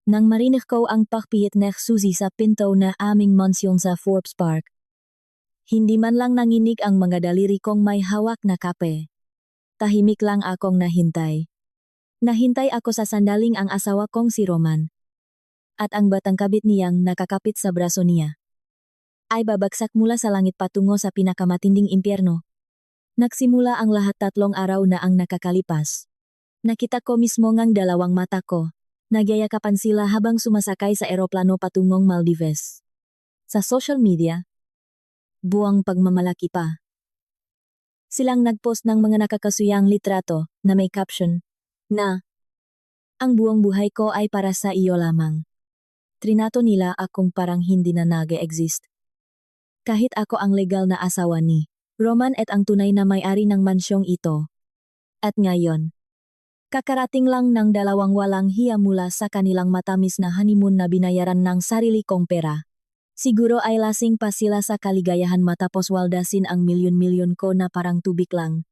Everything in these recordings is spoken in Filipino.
Nang marinig ko ang pakpihit na susi sa pinto na aming mansyon sa Forbes Park. Hindi man lang nanginig ang mga daliri kong may hawak na kape. Tahimik lang akong nahintay. Nahintay ako sa sandaling ang asawa kong si Roman. At ang batang kabit niyang nakakapit sa braso niya ay babagsak mula sa langit patungo sa pinakamatinding impyerno. Nagsimula ang lahat 3 araw na ang nakakalipas. Nakita ko mismo ngang dalawang mata ko. Nagyayakapan sila habang sumasakay sa eroplano patungong Maldives. Sa social media, buwang pagmamalaki pa. Silang nagpost ng mga nakakasuyang litrato na may caption na, "Ang buong buhay ko ay para sa iyo lamang." Trinato nila akong parang hindi na nag-exist. Kahit ako ang legal na asawa ni Roman at ang tunay na may-ari ng mansyong ito. At ngayon, kakarating lang ng dalawang walang hiya mula sa kanilang matamis na honeymoon na binayaran ng sarili kong pera. Siguro ay lasing pa sila sa kaligayahan matapos waldasin ang milyon-milyon ko na parang tubig lang.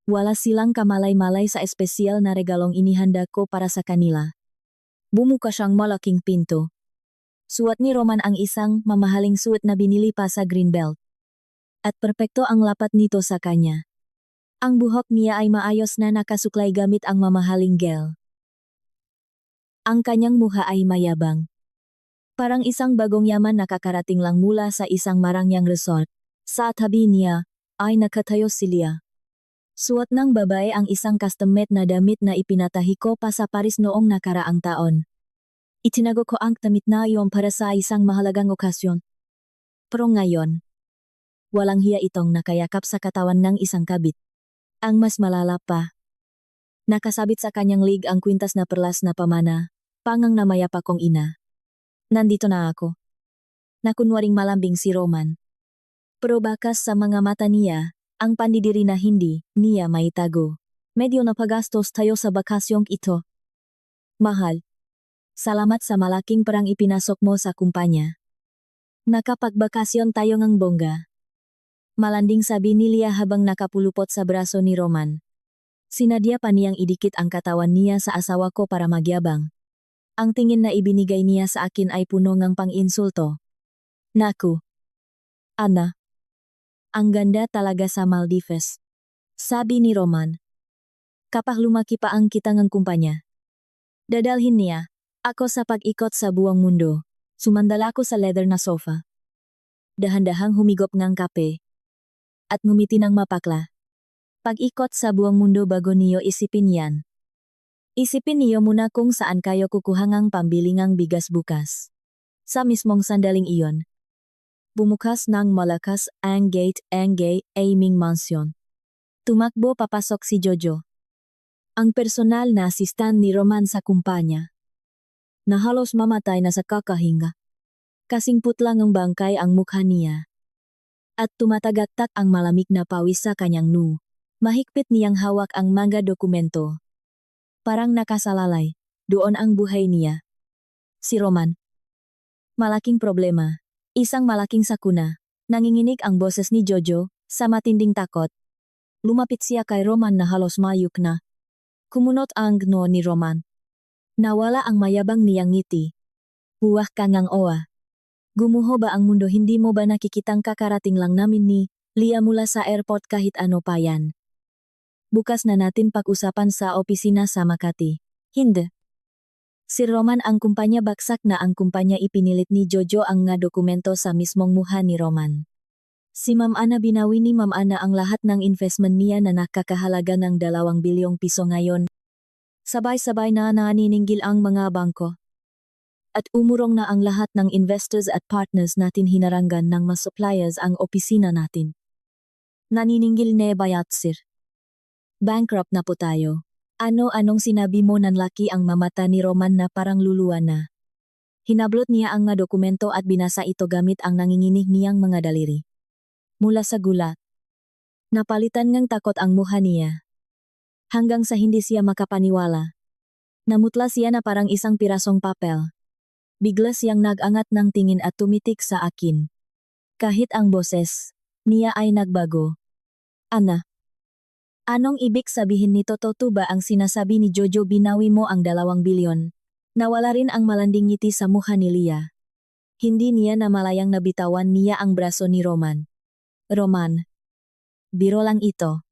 Wala silang kamalay-malay sa espesyal na regalong inihanda ko para sa kanila. Bumuka siyang malaking pinto. Suot ni Roman ang isang mamahaling suit na binili pa sa Greenbelt. At perpekto ang lapat nito sa kanya. Ang buhok niya ay maayos na nakasuklay gamit ang mamahaling gel. Ang kanyang mukha ay mayabang. Parang isang bagong yaman na kakarating lang mula sa isang marangyang resort. Sa tabi niya ay nakatayo si Leah. Suot ng babae ang isang custom-made na damit na ipinatahi ko pa sa Paris noong nakaraang taon. Itinago ko ang damit na iyon para sa isang mahalagang okasyon. Pero ngayon, walang hiya itong nakayakap sa katawan ng isang kabit. Ang mas malala pa, nakasabit sa kanyang lig ang kwintas na perlas na pamana, pangang na mayapa kong ina. Nandito na ako. Nakunwaring malambing si Roman. Pero bakas sa mga mata niya, ang pandidiri na hindi niya maitago. Medyo napagastos tayo sa bakasyong ito. Mahal. Salamat sa malaking perang ipinasok mo sa kumpanya. Nakapagbakasyon tayo ngang bongga. Malanding sabi ni Leah habang nakapulupot sa braso ni Roman. Sinadya pa niyang idikit ang katawan niya sa asawa ko para magyabang. Ang tingin na ibinigay niya sa akin ay puno ng pang-insulto. Naku. Ana. Ang ganda talaga sa Maldives. Sabi ni Roman. Kapag lumaki pa ang kita ng kumpanya. Dadalhin niya ako sa pag-ikot sa buong mundo. Sumandala ako sa leather na sofa. Dahan-dahang humigop ng kape. At ngumiti ng mapakla. Pag-ikot sa buong mundo bago niyo isipin yan. Isipin niyo muna kung saan kayo kukuha ng pambilingang bigas bukas. Sa mismong sandaling iyon. Bumukas ng malakas ang gate ng aming mansyon. Tumakbo papasok si Jojo. Ang personal na asistan ni Roman sa kumpanya. Na halos mamatay na sa kakahinga. Kasing putlang ang bangkay ang mukha niya. At tumatagaktak ang malamig na pawis sa kanyang noo. Mahigpit niyang hawak ang mga dokumento. Parang nakasalalay, doon ang buhay niya. Si Roman. Malaking problema. Isang malaking sakuna. Nanginginig ang boses ni Jojo, sa matinding takot. Lumapit siya kay Roman na halos mayuk na. Kumunot ang noo ni Roman. Nawala ang mayabang niyang ngiti. Huwag ka ngang owa. Gumuho ba ang mundo, hindi mo ba nakikitang kakarating lang namin ni Leah mula sa airport kahit ano pa yan? Bukas na natin pag-usapan sa opisina sa Makati. Hindi. Si Roman ang kumpanya baksak na ang kumpanya ipinilit ni Jojo ang nga dokumento sa mismong mukha ni Roman. Si Ma'am Ana binawi ni Ma'am Ana ang lahat ng investment niya na nakakahalaga ng 2 bilyong piso ngayon. Sabay-sabay na naniningil ang mga bangko. At umurong na ang lahat ng investors at partners natin, hinarangan ng mga suppliers ang opisina natin. Naniningil ne Bayatsir. Bankrupt na po tayo. Ano-anong sinabi mo, nanlaki ang mamata ni Roman na parang luluwa na. Hinablot niya ang mga dokumento at binasa ito gamit ang nanginginig niyang mga daliri. Mula sa gulat. Napalitan ngang takot ang mukha niya. Hanggang sa hindi siya makapaniwala. Namutla siya na parang isang pirasong papel. Bigla siyang nag-angat ng tingin at tumitik sa akin. Kahit ang boses niya ay nagbago. Ana. Anong ibig sabihin nito? Totoo ba ang sinasabi ni Jojo, binawi mo ang 2 bilyon? Nawala rin ang malanding ngiti sa mukha ni Leah. Hindi niya namalayang nabitawan niya ang braso ni Roman. Roman, biro lang ito.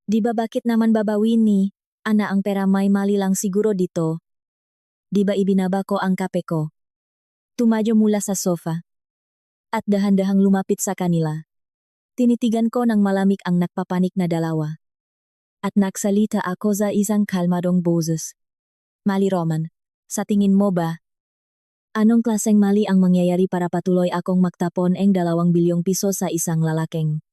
Di ba bakit naman babawin ni Ana ang pera, may mali lang siguro dito? Di ba ibinaba ko ang kape ko? Tumayo mula sa sofa. At dahan-dahang lumapit sa kanila. Tinitigan ko ng malamig ang nagpapanik na dalawa. At nagsalita ako sa isang kalmadong boses. Mali, Roman. Sa tingin mo ba? Anong klaseng mali ang mangyayari para patuloy akong magtapon ng 2 bilyong piso sa isang lalaking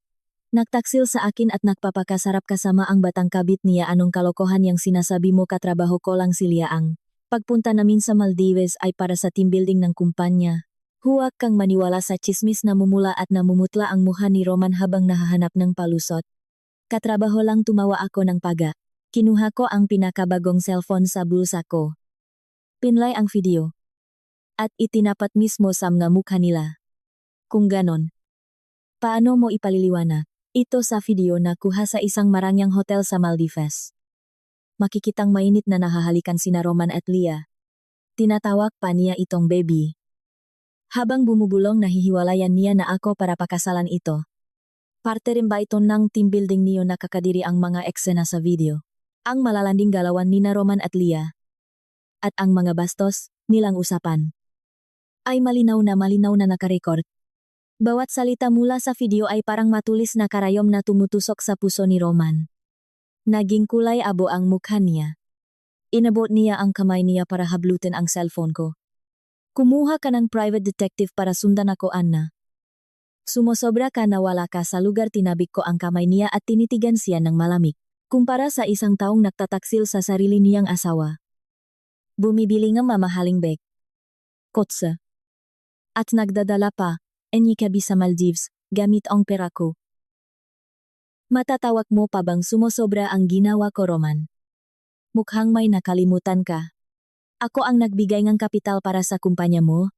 nagtaksil sa akin at nagpapakasarap kasama ang batang kabit niya? Anong kalokohan yang sinasabi mo? Katrabaho ko lang si Leah. Ang pagpunta namin sa Maldives ay para sa team building ng kumpanya. Huwag kang maniwala sa chismis. Namumula at namumutla ang mukha ni Roman habang nahahanap ng palusot. Katrabaho lang, tumawa ako ng paga. Kinuha ko ang pinakabagong cellphone sa bulsa ko. Pinlay ang video. At itinapat mismo sa mga mukha nila. Kung ganon, paano mo ipaliliwanag ito sa video na kuha sa isang marangyang hotel sa Maldives? Makikitang mainit na nahahalikan sina Roman at Leah. Tinatawag pa niya itong baby. Habang bumubulong, nahihiwalayan niya na ako para pakasalan ito. Parte rin ba ito ng team building niyo? Nakakadiri ang mga eksena sa video. Ang malalanding galawan ni na Roman at Leah. At ang mga bastos nilang usapan ay malinaw na nakarecord. Bawat salita mula sa video ay parang matulis na karayom na tumutusok sa puso ni Roman. Naging kulay abo ang mukha niya. Inabot niya ang kamay niya para hablutin ang cellphone ko. Kumuha ka ng private detective para sundan ako, Anna. Sumosobra ka, nawala ka sa lugar. Tinabik ko ang kamay niya at tinitigan siya ng malamig. Kumpara sa isang taong nagtataksil sa sarili niyang asawa. Bumibili ng mamahaling bag, kotse, at nagdadala pa Enyikabi sa Maldives, gamit ang pera ko. Matatawag mo pa bang sumosobra ang ginawa ko, Roman? Mukhang may nakalimutan ka. Ako ang nagbigay ng kapital para sa kumpanya mo.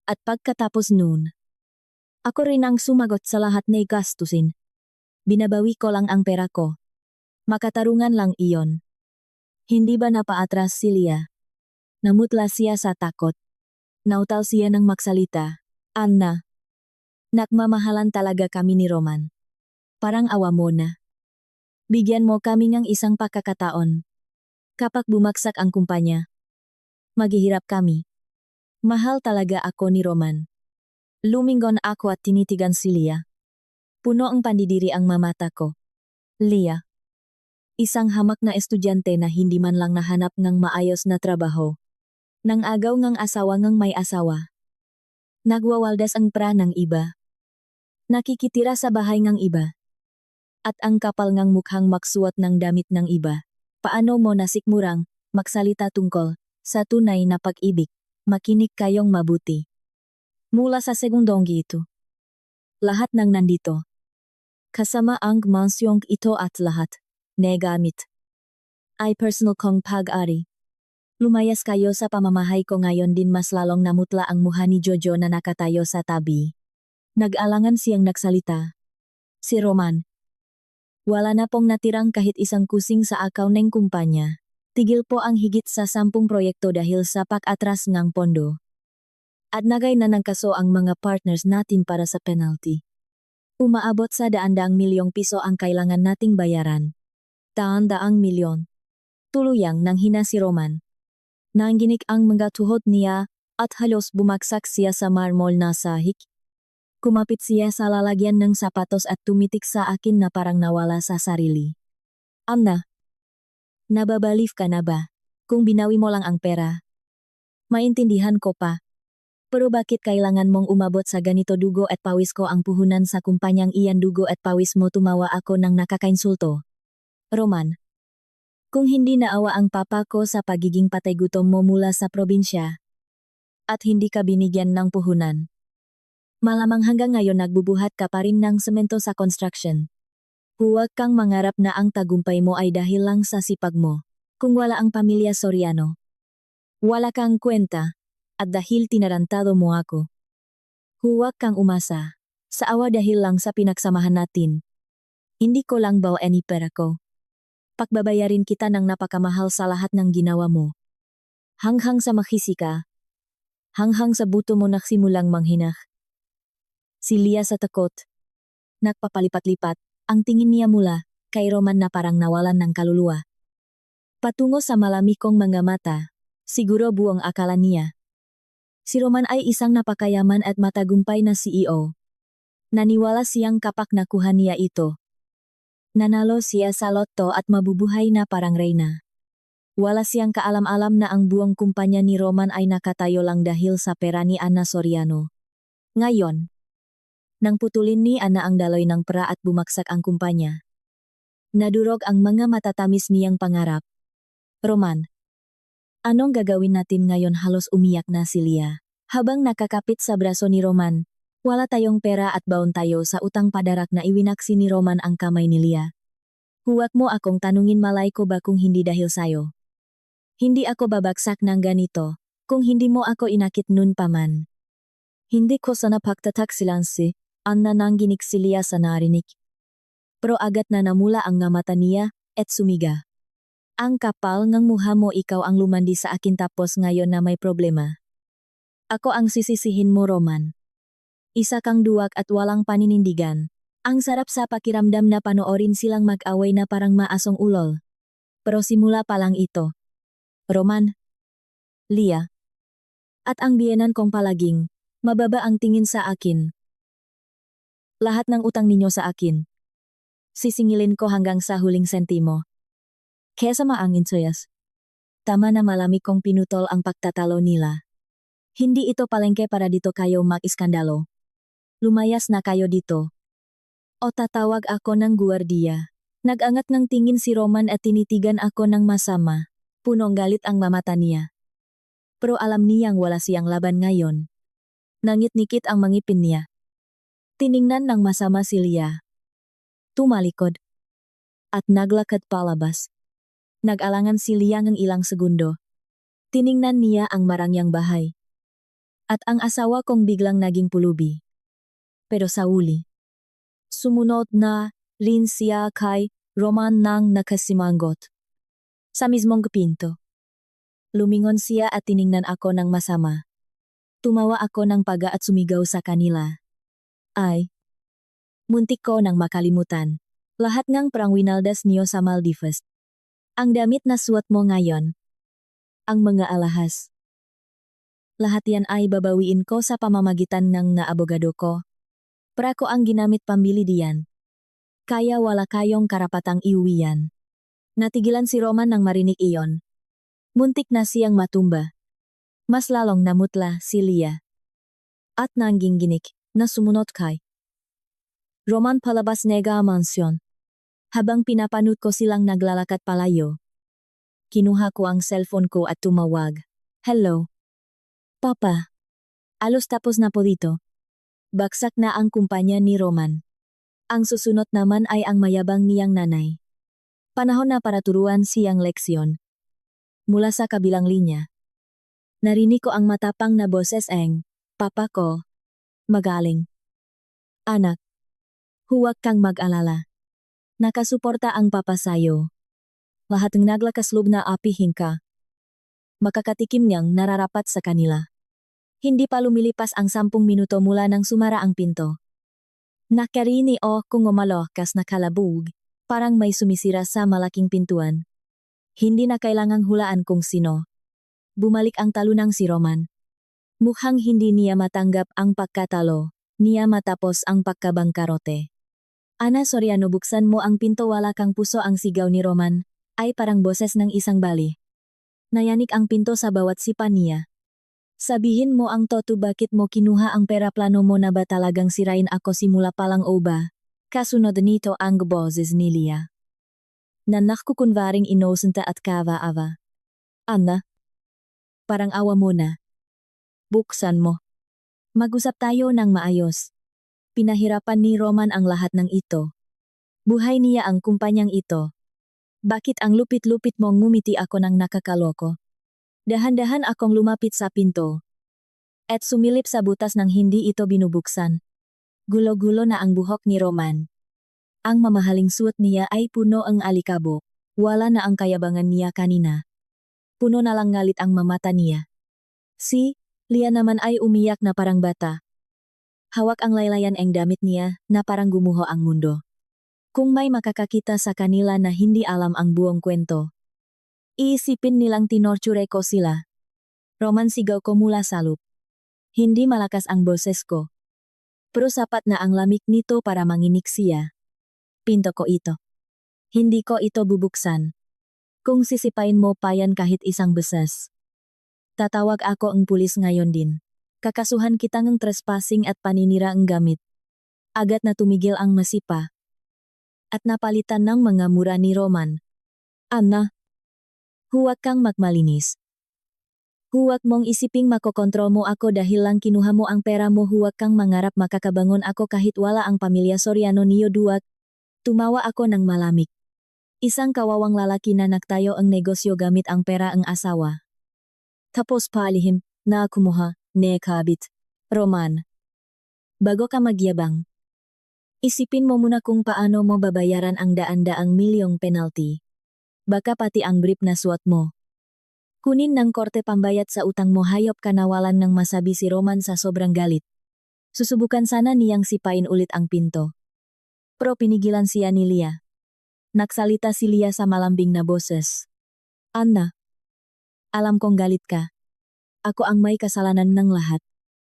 At pagkatapos noon, ako rin ang sumagot sa lahat ng gastusin. Binabawi ko lang ang pera ko. Makatarungan lang iyon. Hindi ba napaatras si Leah? Namutla siya sa takot. Nautal siya ng magsalita. Anna, nagmamahalan talaga kami ni Roman. Parang awa mo na. Bigyan mo kami ng isang pagkakataon. Kapag bumagsak ang kumpanya, maghihirap kami. Mahal talaga ako ni Roman. Lumingon ako at tinitigan si Leah. Puno ang pandidiri ang mamata ko. Leah, isang hamak na estudyante na hindi man lang nahanap ng maayos na trabaho. Nang agaw ng asawa ng may asawa. Nagwawaldas ang pra ng iba. Nakikitira sa bahay ng iba. At ang kapal ng mukhang magsuot ng damit ng iba. Paano mo nasikmurang magsalita tungkol sa tunay na pag-ibig? Makinig kayong mabuti. Mula sa segundong ito. Lahat ng nandito. Kasama ang mansyong ito at lahat na gamit ay personal kong pag-ari. Lumayas kayo sa pamamahay ko ngayon. Din mas lalong namutla ang mukha ni Jojo na nakatayo sa tabi. Nag-alangan siyang nagsalita. Si Roman. Wala na pong natirang kahit isang kusing sa akaw ng kumpanya. Tigil po ang higit sa 10 proyekto dahil sa pag-atras ng pondo. At nagay na ng kaso ang mga partners natin para sa penalty. Umaabot sa daan-daang milyong piso ang kailangan nating bayaran. Daan-daang milyon. Tuluyang nanghina si Roman. Nanginig ang mga tuhod niya at halos bumagsak siya sa marmol na sahig. Kumapit siya sa lalagyan ng sapatos at tumitik sa akin na parang nawala sa sarili. Anna, nababalif ka na ba? Kung binawi mo lang ang pera. Maintindihan ko pa. Pero bakit kailangan mong umabot sa ganito? Dugo at pawis ko ang puhunan sa kumpanyang iyan. Dugo at pawis mo. Tumawa ako ng nakakainsulto. Roman, kung hindi naawa ang papa ko sa pagiging patay gutom mo mula sa probinsya, at hindi ka binigyan ng puhunan, malamang hanggang ngayon nagbubuhat ka pa rin ng semento sa construction. Huwag kang mangarap na ang tagumpay mo ay dahil lang sa sipag mo. Kung wala ang pamilya Soriano, wala kang kwenta, at dahil tinarantado mo ako. Huwag kang umasa sa awa dahil lang sa pinagsamahan natin. Hindi ko lang bawa any pera ko. Pagbabayarin kita ng napakamahal sa lahat ng ginawa mo. Hanghang sa makisika. Hanghang sa buto mo nagsimulang manghinak. Si Lia sa takot. Nagpapalipat-lipat, ang tingin niya mula kay Roman na parang nawalan ng kaluluwa. Patungo sa malamikong mga mata, siguro buong akala niya. Si Roman ay isang napakayaman at matagumpay na CEO. Naniwala siyang kapak nakuha niya ito. Nanalo siya sa lotto at mabubuhay na parang reyna. Wala siyang kaalam-alam na ang buong kumpanya ni Roman ay nakatayo lang dahil sa pera ni Ana Soriano. Ngayon, nang putulin ni Ana ang daloy ng pera at bumagsak ang kumpanya. Nadurog ang mga matatamis niyang pangarap. Roman, anong gagawin natin ngayon? Halos umiyak na si Lia. Habang nakakapit sa braso ni Roman, wala tayong pera at baon tayo sa utang padarak na iwinaksi ni Roman ang kamay ni Lia. Huwag mo akong tanungin, malay ko ba kung hindi dahil sayo? Hindi ako babagsak ng ganito, kung hindi mo ako inakit nun pa man. Hindi ko sana pagtatak silansi, ang nananginig si Lia sa narinig. Pero agad na namula ang nga mata niya, at sumiga. Ang kapal ngang mukha mo, ikaw ang lumandi sa akin tapos ngayon na may problema. Ako ang sisisihin mo, Roman. Isa kang duwag at walang paninindigan. Ang sarap sa pakiramdam na panoorin silang mag-away na parang maasong ulol. Pero simula pa lang ito. Roman, Lia, at ang biyenan kong palaging, mababa ang tingin sa akin. Lahat ng utang ninyo sa akin. Sisingilin ko hanggang sa huling sentimo. Kesa maangin soyas. Tama na, malamig kong pinutol ang pagtatalo nila. Hindi ito palengke para dito kayo mag-iskandalo. Lumayas na kayo dito. O tatawag ako ng guwardiya. Nag-angat ng tingin si Roman at tinitigan ako ng masama. Punong galit ang mamata niya. Pero alam niyang wala siyang laban ngayon. Nangit-nikit ang mangipin niya. Tiningnan ng masama si Lia. Tumalikod. At naglakad palabas. Nag-alangan si Lia ng ilang segundo. Tiningnan niya ang marangyang bahay. At ang asawa kong biglang naging pulubi. Pero sa uli, sumunod na rin siya kay Roman nang nakasimangot. Sa mismong pinto. Lumingon siya at tiningnan ako ng masama. Tumawa ako ng paga at sumigaw sa kanila. Ay, muntik ko nang makalimutan. Lahat ngang perang winaldas niyo sa Maldives. Ang damit na suot mo ngayon. Ang mga alahas. Lahat yan ay babawiin ko sa pamamagitan ng naabogado ko. Para ko ang ginamit pambili diyan. Kaya wala kayong karapatang iuwi yan. Natigilan si Roman nang marinig iyon. Muntik na siyang matumba. Mas lalong namutla si Lia. At nangginginig na sumunod kay Roman palabas nega mansyon. Habang pinapanood ko silang naglalakad palayo. Kinuha ko ang cellphone ko at tumawag. Hello? Papa. Alos tapos na po dito. Bagsak na ang kumpanya ni Roman. Ang susunod naman ay ang mayabang niyang nanay. Panahon na para turuan siyang leksyon. Mula sa kabilang linya. Narinig ko ang matapang na boses ng, Papa ko. Magaling. Anak. Huwag kang mag-alala. Nakasuporta ang papa sayo. Lahat ng naglakasloob na apihin ka. Makakatikim niyang nararapat sa kanila. Hindi pa lumilipas ang 10 minuto mula nang sumara ang pinto. Nakarini o kung umalokas na kalabog. Parang may sumisira sa malaking pintuan. Hindi na kailangang hulaan kung sino. Bumalik ang talunang si Roman. Mukhang hindi niya matanggap ang pagkatalo. Niya matapos ang pagkabangkarote. Ana Soriano, buksan mo ang pinto, wala kang puso, ang sigaw ni Roman. Ay parang boses ng isang bali. Nayanik ang pinto sa bawat sipa niya. Sabihin mo ang totoo, bakit mo kinuha ang pera? Plano mo na ba talagang sirain ako simula palang o ba? Kasunod nito ang boses ni Lia. Nanak ko kunwaring inosenta at kava-ava. Ana? Parang awa mo na. Buksan mo. Mag-usap tayo ng maayos. Pinahirapan ni Roman ang lahat ng ito. Buhay niya ang kumpanyang ito. Bakit ang lupit-lupit mong ngumiti? Ako nang nakakaloko. Dahan-dahan akong lumapit sa pinto. At sumilip sa butas nang hindi ito binubuksan. Gulo-gulo na ang buhok ni Roman. Ang mamahaling suot niya ay puno ang alikabok. Wala na ang kayabangan niya kanina. puno na lang ngalit ang mamata niya. Si Lia naman ay umiyak na parang bata. Hawak ang laylayan ang damit niya na parang gumuho ang mundo. Kung may makakakita sa kanila na hindi alam ang buong kwento, iisipin nilang tinorture ko sila. Roman, sigaw ko mula sa loop. Hindi malakas ang boses ko. Pero sapat na ang lamig nito para manginig siya. Pinto ko ito. Hindi ko ito bubuksan. Kung sisipain mo pa yan kahit isang beses. Tatawag ako ang pulis ngayon din. Kakasuhan kita ng trespassing at paninira ang gamit. Agad na tumigil ang masipa. At napalitan ng mga mura ni Roman. Anna, huwag kang magmalinis. Huwag mong isiping makokontrol mo ako dahil lang kinuha mo ang pera mo. Huwag kang mangarap makakabangon ako kahit wala ang pamilya Soriano niyo duwag. Tumawa ako ng malamig. Isang kawawang lalaki na nagtayo ang negosyo gamit ang pera ang asawa. Tapos palihim na kumuha, ne kabit. Roman. Bago ka magyabang. Isipin mo muna kung paano mo babayaran ang daan-daang milyong penalty. Baka pati ang brief na suot mo. Kunin ng korte pambayad sa utang mo. Hayop ka, nawalan ng masabi si Roman sa sobrang galit. Susubukan sana niyang sipain ulit ang pinto. Pero pinigilan siya ni Lia. Nagsalita si Lia sa malambing na boses. Anna, alam kong galit ka. Ako ang may kasalanan ng lahat.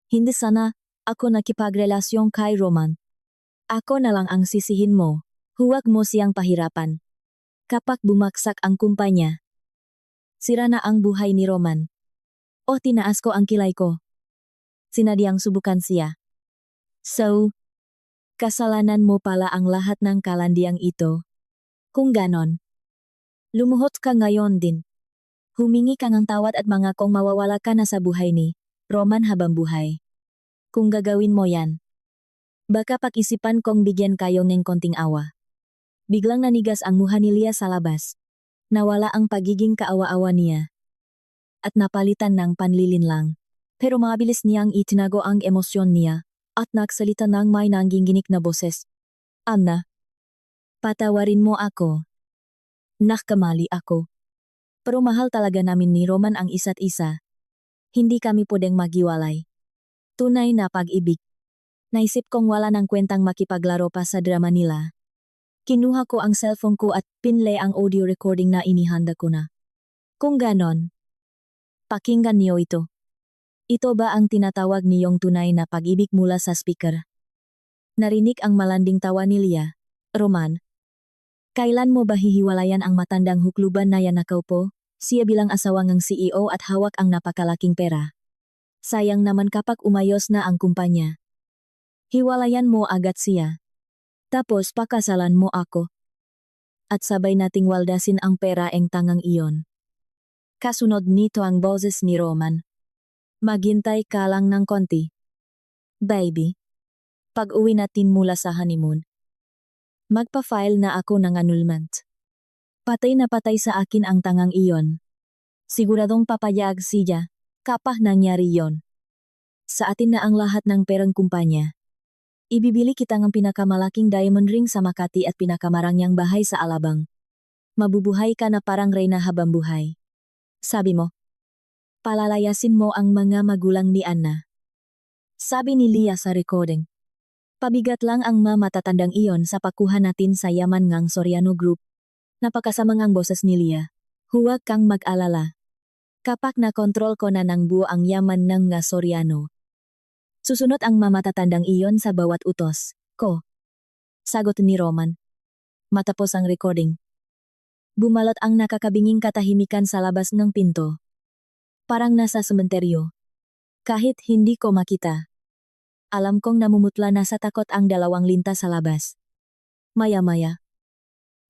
Hindi sana ako nakipagrelasyon kay Roman. Ako na lang ang sisihin mo. Huwag mo siyang pahirapan. Kapag bumaksak ang kumpanya, sira na ang buhay ni Roman. O tinaas ko ang kilay ko. Sinadyang subukan siya. So, kasalanan mo pala ang lahat ng kalandiang ito. Kung ganon, lumuhot ka ngayon din. Humingi ka ng tawad at mangakong mawawala ka na sa buhay ni Roman habang buhay. Kung gagawin mo yan, baka pag-isipan kong bigyan kayo ng konting awa. Biglang nanigas ang mukha ni Lia sa labas. Nawala ang pagiging kaawa-awa niya. At napalitan ng panlilinlang. Pero mabilis niyang itinago ang emosyon niya at nagsalita ng may nangginginig na boses. Anna, patawarin mo ako. Nagkamali ako. Pero mahal talaga namin ni Roman ang isa't isa. Hindi kami pwedeng maghiwalay. Tunay na pag-ibig. Naisip kong wala ng kwentang makipaglaro pa sa drama nila. Kinuha ko ang cellphone ko at pinlay ang audio recording na inihanda ko na. Kung ganon, pakinggan niyo ito. Ito ba ang tinatawag niyong tunay na pag-ibig mula sa speaker? Narinig ang malanding tawa ni Lia. Roman, kailan mo ba hihiwalayan ang matandang hukluban na yan nakaupo? Siya bilang asawa ng CEO at hawak ang napakalaking pera. Sayang naman kapag umayos na ang kumpanya. Hiwalayan mo agad siya. Tapos pakasalan mo ako. At sabay nating waldasin ang pera ang tangang iyon. Kasunod nito ang boses ni Roman. Maghintay ka lang ng konti. Baby, pag-uwi natin mula sa honeymoon, magpa-file na ako ng annulment. Patay na patay sa akin ang tangang iyon. Siguradong papayag siya, kapag nangyari yon. Sa atin na ang lahat ng perang kumpanya. Ibibili kita ng pinakamalaking diamond ring sa Makati at pinakamarangyang bahay sa Alabang. Mabubuhay ka na parang reyna habang buhay. Sabi mo, palalayasin mo ang mga magulang ni Anna. Sabi ni Lia sa recording. Pabigat lang ang matatandang iyon sa pakuha natin sa yaman ng Soriano Group. Napakasamang ang boses ni Lia. Huwag kang mag-alala. Kapag nakontrol ko na ng buo ang yaman ng nga Soriano, susunod ang matatandang iyon sa bawat utos ko. Sagot ni Roman. Matapos ang recording, bumalot ang nakakabinging katahimikan sa labas ng pinto. Parang nasa sementeryo. Kahit hindi ko makita, alam kong namumutla na sa takot ang dalawang linta sa labas. Maya-maya,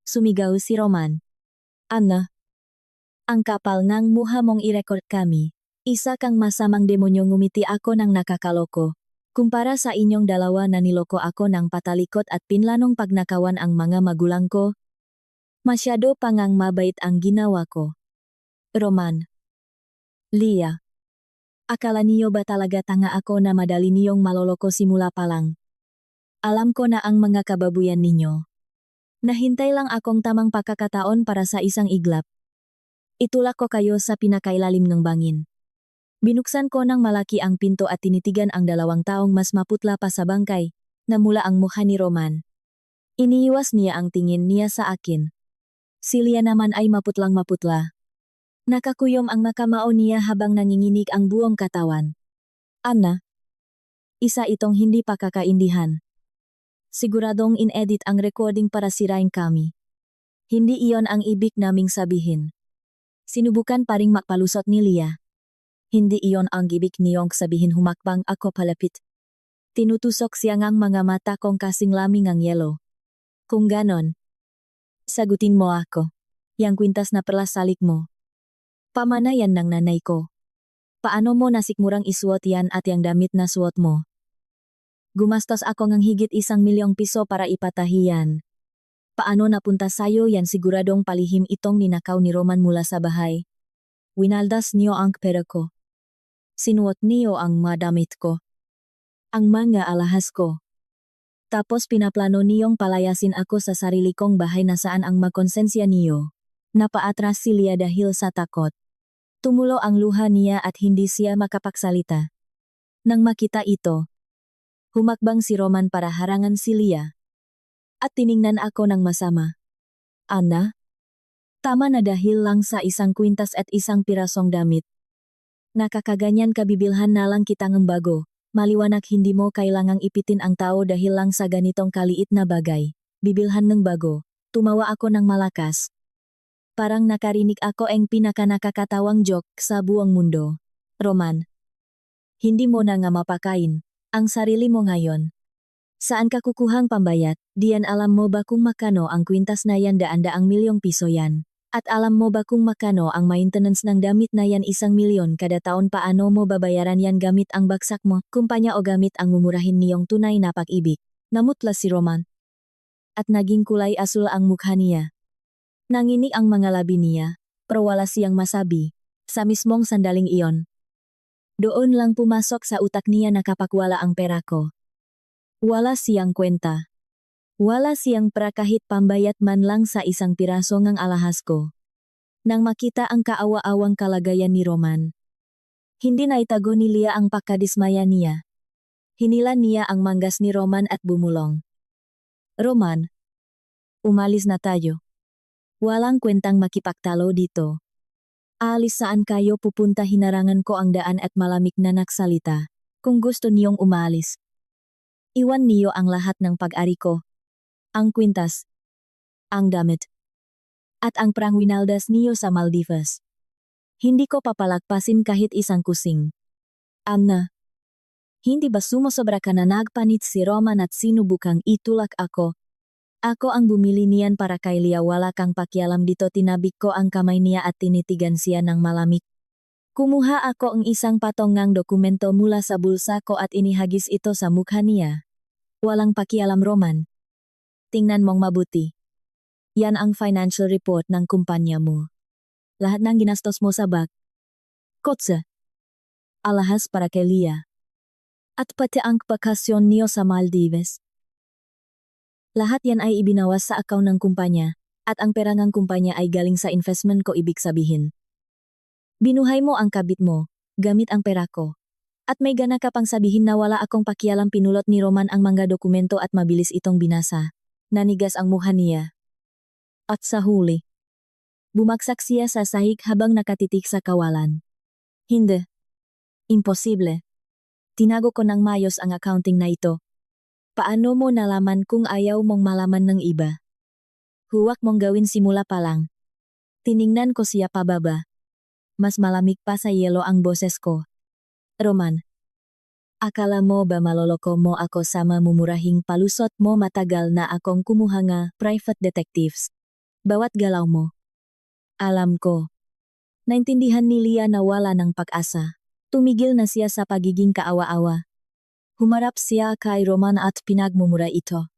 sumigaw si Roman. Anna, ang kapal ng mukha mong i-record kami. Isa kang masamang demonyo, ngumiti ako ng nakakaloko. Kumpara sa inyong dalawa na niloko ako ng patalikot at pinlanong pagnakawan ang mga magulang ko. Masyado pangang mabait ang ginawa ko. Roman. Lia. Akala niyo ba talaga tanga ako na madali niyong maloloko simula pa lang? Alam ko na ang mga kababuyan ninyo. Nahintay lang akong tamang pagkakataon para sa isang iglap. Itulak ko kayo sa pinakailalim ng bangin. Binuksan ko ng malaki ang pinto at tinitigan ang dalawang taong mas maputla pa sa bangkay, na mula ang mukha ni Roman. Iniiwas niya ang tingin niya sa akin. Si Lia naman ay maputlang maputla. Nakakuyom ang makamao niya habang nanginginig ang buong katawan. Anna. Isa itong hindi pa kakaindihan. Siguradong in-edit ang recording para sirain kami. Hindi iyon ang ibig naming sabihin. Sinubukan pa ring makpalusot ni Lia. Hindi iyon ang ibig niyong sabihin, humakbang ako palapit. Tinutusok siya ngang mga mata kong kasing laming ang yelo. Kung ganon, sagutin mo ako. Yang kwintas na perlasalik mo. Pamana yan ng nanay ko. Paano mo nasikmurang isuot yan at yang damit na suot mo? Gumastos ako ng higit 1,000,000 piso para ipatahi yan. Paano napunta sayo yan? Siguradong palihim itong ninakaw ni Roman mula sa bahay. Winaldas niyo ang pera ko. Sinuot niyo ang mga damit ko. Ang mga alahas ko. Tapos pinaplano niyong palayasin ako sa sarili kong bahay na saan ang makonsensya niyo. Napaatras si Lia dahil sa takot. Tumulo ang luha niya at hindi siya makapagsalita. Nang makita ito, humakbang si Roman para harangan si Lia. At tiningnan ako ng masama. Anna? Tama na dahil lang sa 1 kwintas at 1 pirasong damit. Nakakaganyan kabibilhan na lang kita ng bago. Maliwanag hindi mo kailangang ipitin ang tao dahil lang sa ganitong kaliit na bagay. Bibilhan ng bago. Tumawa ako ng malakas. Parang nakarinig ako ang pinakanakakatawang joke sa buong mundo. Roman. Hindi mo na nga mapakain ang sarili mo ngayon. Saan ka kukuhang pambayat? Diyan alam mo ba kung makano ang kwintas na yan? Daan-daang milyong piso yan. At alam mo ba kung makano ang maintenance ng damit na yan? 1,000,000 kada taon. Paano mo babayaran yan gamit ang bagsak mo, kumpanya o gamit ang mumurahin niyong tunay na pag-ibig? Namutla si Roman. At naging kulay asul ang mukha niya. Nanginig ang mga labi niya, pero wala siyang masabi. Sa mismong sandaling iyon, doon lang pumasok sa utak niya na kapag wala ang pera ko, wala siyang kwenta. Wala siyang pra kahit pambayat man lang sa 1 piraso ng alahas ko. Nang makita ang kaawa-awang kalagayan ni Roman, hindi na itago ni Lia ang pagkadismaya niya. Hinila niya ang manggas ni Roman at bumulong. Roman, umalis na tayo. Walang kwentang makipagtalo dito. Aalis saan kayo pupunta? Hinarangan ko ang daan at malamig na nagsalita. Kung gusto niyong umalis, iwan niyo ang lahat ng pag-ari ko. Ang kwintas, ang damit, at ang prang winaldas niyo sa Maldives. Hindi ko papalagpasin kahit 1 kusing. Anna, hindi ba sumusobra ka na? Nagpanit si Roman at sinubukang itulak ako. Ako ang bumili niyan para kay Lia. Wala kang pakialam dito. Tinabik ko ang kamay niya at tinitigan siya ng malamig. Kumuha ako ang 1 patong ng dokumento mula sa bulsa ko at inihagis ito sa mukha niya. Walang pakialam, Roman. Tingnan mong mabuti. Yan ang financial report ng kumpanya mo. Lahat ng ginastos mo sa bag, kotse, alahas para kay Lia. At pati ang bakasyon niyo sa Maldives. Lahat yan ay ibinawas sa account ng kumpanya, at ang pera ng kumpanya ay galing sa investment ko. Ibig sabihin, binuhay mo ang kabit mo, gamit ang pera ko. At may gana ka pang sabihin na wala akong pakialam. Pinulot ni Roman ang mga dokumento at mabilis itong binasa. Nanigas ang mukha niya. At sa huli, bumagsak siya sa sahig habang nakatitik sa kawalan. Hindi. Imposible. Tinago ko ng mayos ang accounting na ito. Paano mo nalaman kung ayaw mong malaman ng iba? Huwag mong gawin simula pa lang. Tiningnan ko siya pababa. Mas malamig pa sa yelo ang boses ko. Roman, akala mo ba maloloko mo ako sa mamumurahing palusot mo? Matagal na akong kumuha nga private detectives. Bawat galaw mo, alam ko. Naintindihan ni Lia na wala ng pag-asa. Tumigil na siya sa pagiging kaawa-awa. Humarap siya kay Roman at pinagmumura ito.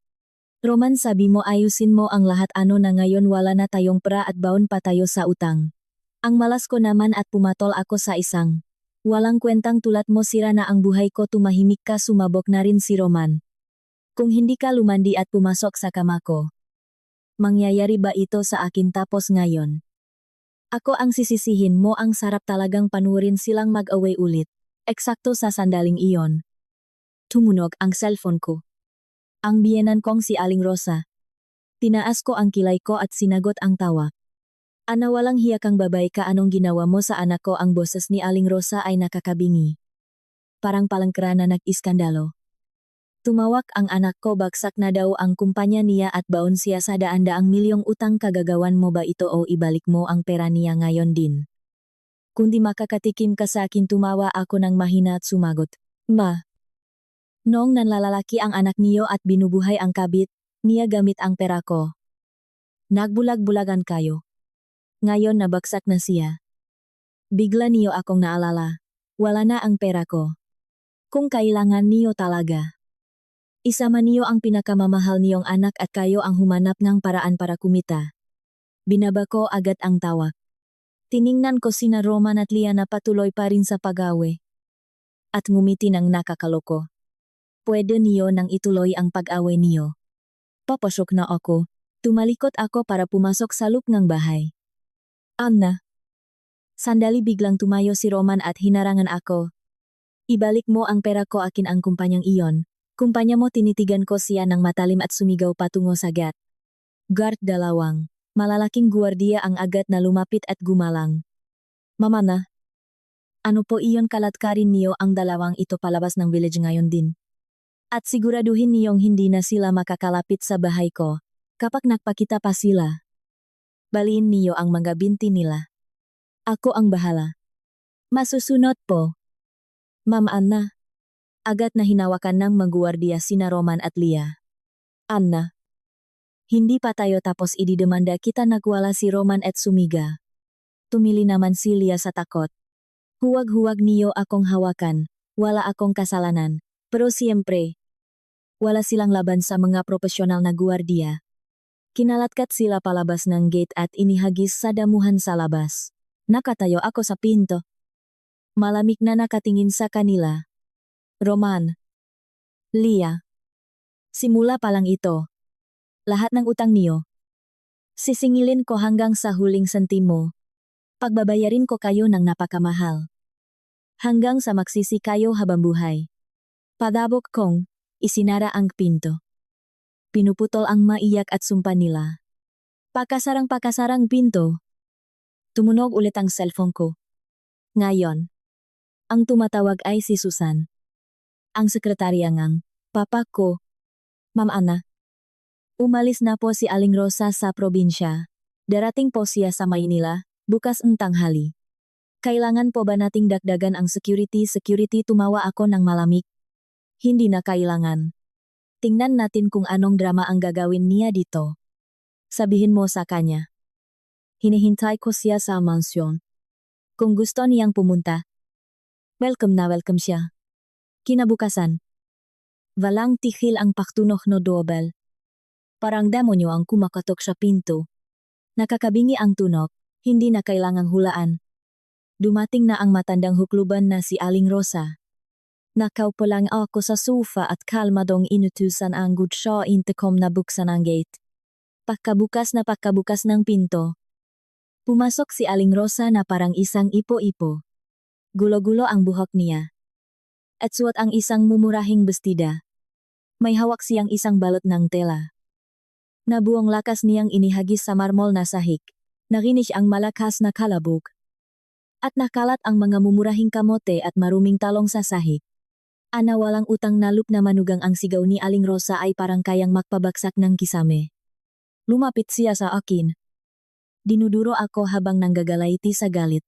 Roman, sabi mo ayusin mo ang lahat. Ano na ngayon? Wala na tayong pera at baon pa tayo sa utang. Ang malas ko naman at pumatol ako sa isang walang kwentang tulad mo. Sira na ang buhay ko. Tumahimik ka. Sumabok na rin si Roman. Kung hindi ka lumandi at pumasok sa kama ko, mangyayari ba ito sa akin? Tapos ngayon, Ako ang sisisihin mo, ang sarap talagang panuorin silang mag-away ulit. Eksakto sa sandaling iyon. Tumunog ang cellphone ko. Ang biyenan kong si Aling Rosa. Tinaas ko ang kilay ko at sinagot ang tawa. Ana, walang hiya kang babae ka, anong ginawa mo sa anak ko? Ang boses ni Aling Rosa ay nakakabingi. Parang palangkra na nag-iskandalo. Tumawak ang anak ko, bagsak na daw ang kumpanya niya at baon siya sa daan-daang milyong utang. Kagagawan mo ba ito o ibalik mo ang pera niya ngayon din? Kundi makakatikim ka sa akin. Tumawa ako ng mahina at sumagot, Ma. Noong nanlalaki ang anak niyo at binubuhay ang kabit niya gamit ang pera ko. Nagbulag-bulagan kayo. Ngayon nabagsak na siya. Bigla niyo akong naalala. Wala na ang pera ko. Kung kailangan niyo talaga, isama niyo ang pinakamamahal niyong anak at kayo ang humanap ng paraan para kumita. Binaba ko agad ang tawag. Tiningnan ko sina Roman at Lia na patuloy pa rin sa pag-awe. At ngumiti ng nakakaloko. Pwede niyo nang ituloy ang pag-awe niyo. Papasok na ako. Tumalikot ako para pumasok sa loob ng bahay. Anna. Sandali, biglang tumayo si Roman at hinarangan ako. Ibalik mo ang pera ko, akin ang kumpanyang iyon. Kumpanya mo. Tinitigan ko siya ng matalim at sumigaw patungo sa gate. Guard dalawang malalaking guwardiya ang agad na lumapit at gumalang. Mama na. Ano po iyon? Kalatkarin niyo ang dalawang ito palabas ng village ngayon din. At siguraduhin niyong hindi na sila makakalapit sa bahay ko. Kapag nagpakita pa sila, baliin niyo ang mga binti nila. Ako ang bahala. Masusunod po. Ma'am Anna. Agad na hinawakan ng mangguwardiya sina Roman at Lia. Anna. Hindi pa tayo tapos ididemanda kita, nagwala si Roman at sumiga. Tumili naman si Lia sa takot. Huwag-huwag niyo akong hawakan. Wala akong kasalanan. Pero siyempre, wala silang laban sa mga profesional na guwardiya. Kinalatkat sila palabas ng gate at inihagis sa damuhan sa labas. Nakatayo ako sa pinto. Malamig na nakatingin sa kanila. Roman. Lia. Simula pa lang ito. Lahat ng utang niyo. Sisingilin ko hanggang sa huling sentimo. Pagbabayarin ko kayo ng napakamahal. Hanggang sa magsisi kayo habang buhay. Padabok kong isinara ang pinto. Pinuputol ang maiyak at sumpa nila. Pakasarang pinto. Tumunog ulit ang cellphone ko. Ngayon, ang tumatawag ay si Susan. Ang sekretarya ngang papa ko. Ma'am Anna. Umalis na po si Aling Rosa sa probinsya. Darating po siya sa Maynila, bukas ng tanghali. Kailangan po ba nating dagdagan ang security? Tumawa ako ng malamig. Hindi na kailangan. Tingnan natin kung anong drama ang gagawin niya dito. Sabihin mo sa kanya. Hinihintay ko siya sa mansyon. Kung gusto niyang pumunta, welcome na welcome siya. Kinabukasan. Walang tigil ang pagtunog no doorbell. Parang demonyo ang kumakatok sa pinto. Nakakabingi ang tunog, hindi na kailangang hulaan. Dumating na ang matandang hukluban na si Aling Rosa. Nakaupo lang ako sa sofa at kalmadong inutusan ang good siya intercom na buksan ang gate. Pagkabukas ng pinto. Pumasok si Aling Rosa na parang isang ipo-ipo. Gulo-gulo ang buhok niya. At suot ang isang mumurahing bestida. May hawak siyang isang balot ng tela. Nabuong lakas niyang inihagis sa marmol na sahig. Narinig ang malakas na kalabog. At nakalat ang mga mumurahing kamote at maruming talong sa sahig. Ana, walang utang na loob na manugang ang sigaw ni Aling Rosa ay parang kayang magpabagsak ng kisame. Lumapit siya sa akin. Dinuduro ako habang nanggagalayti sa galit.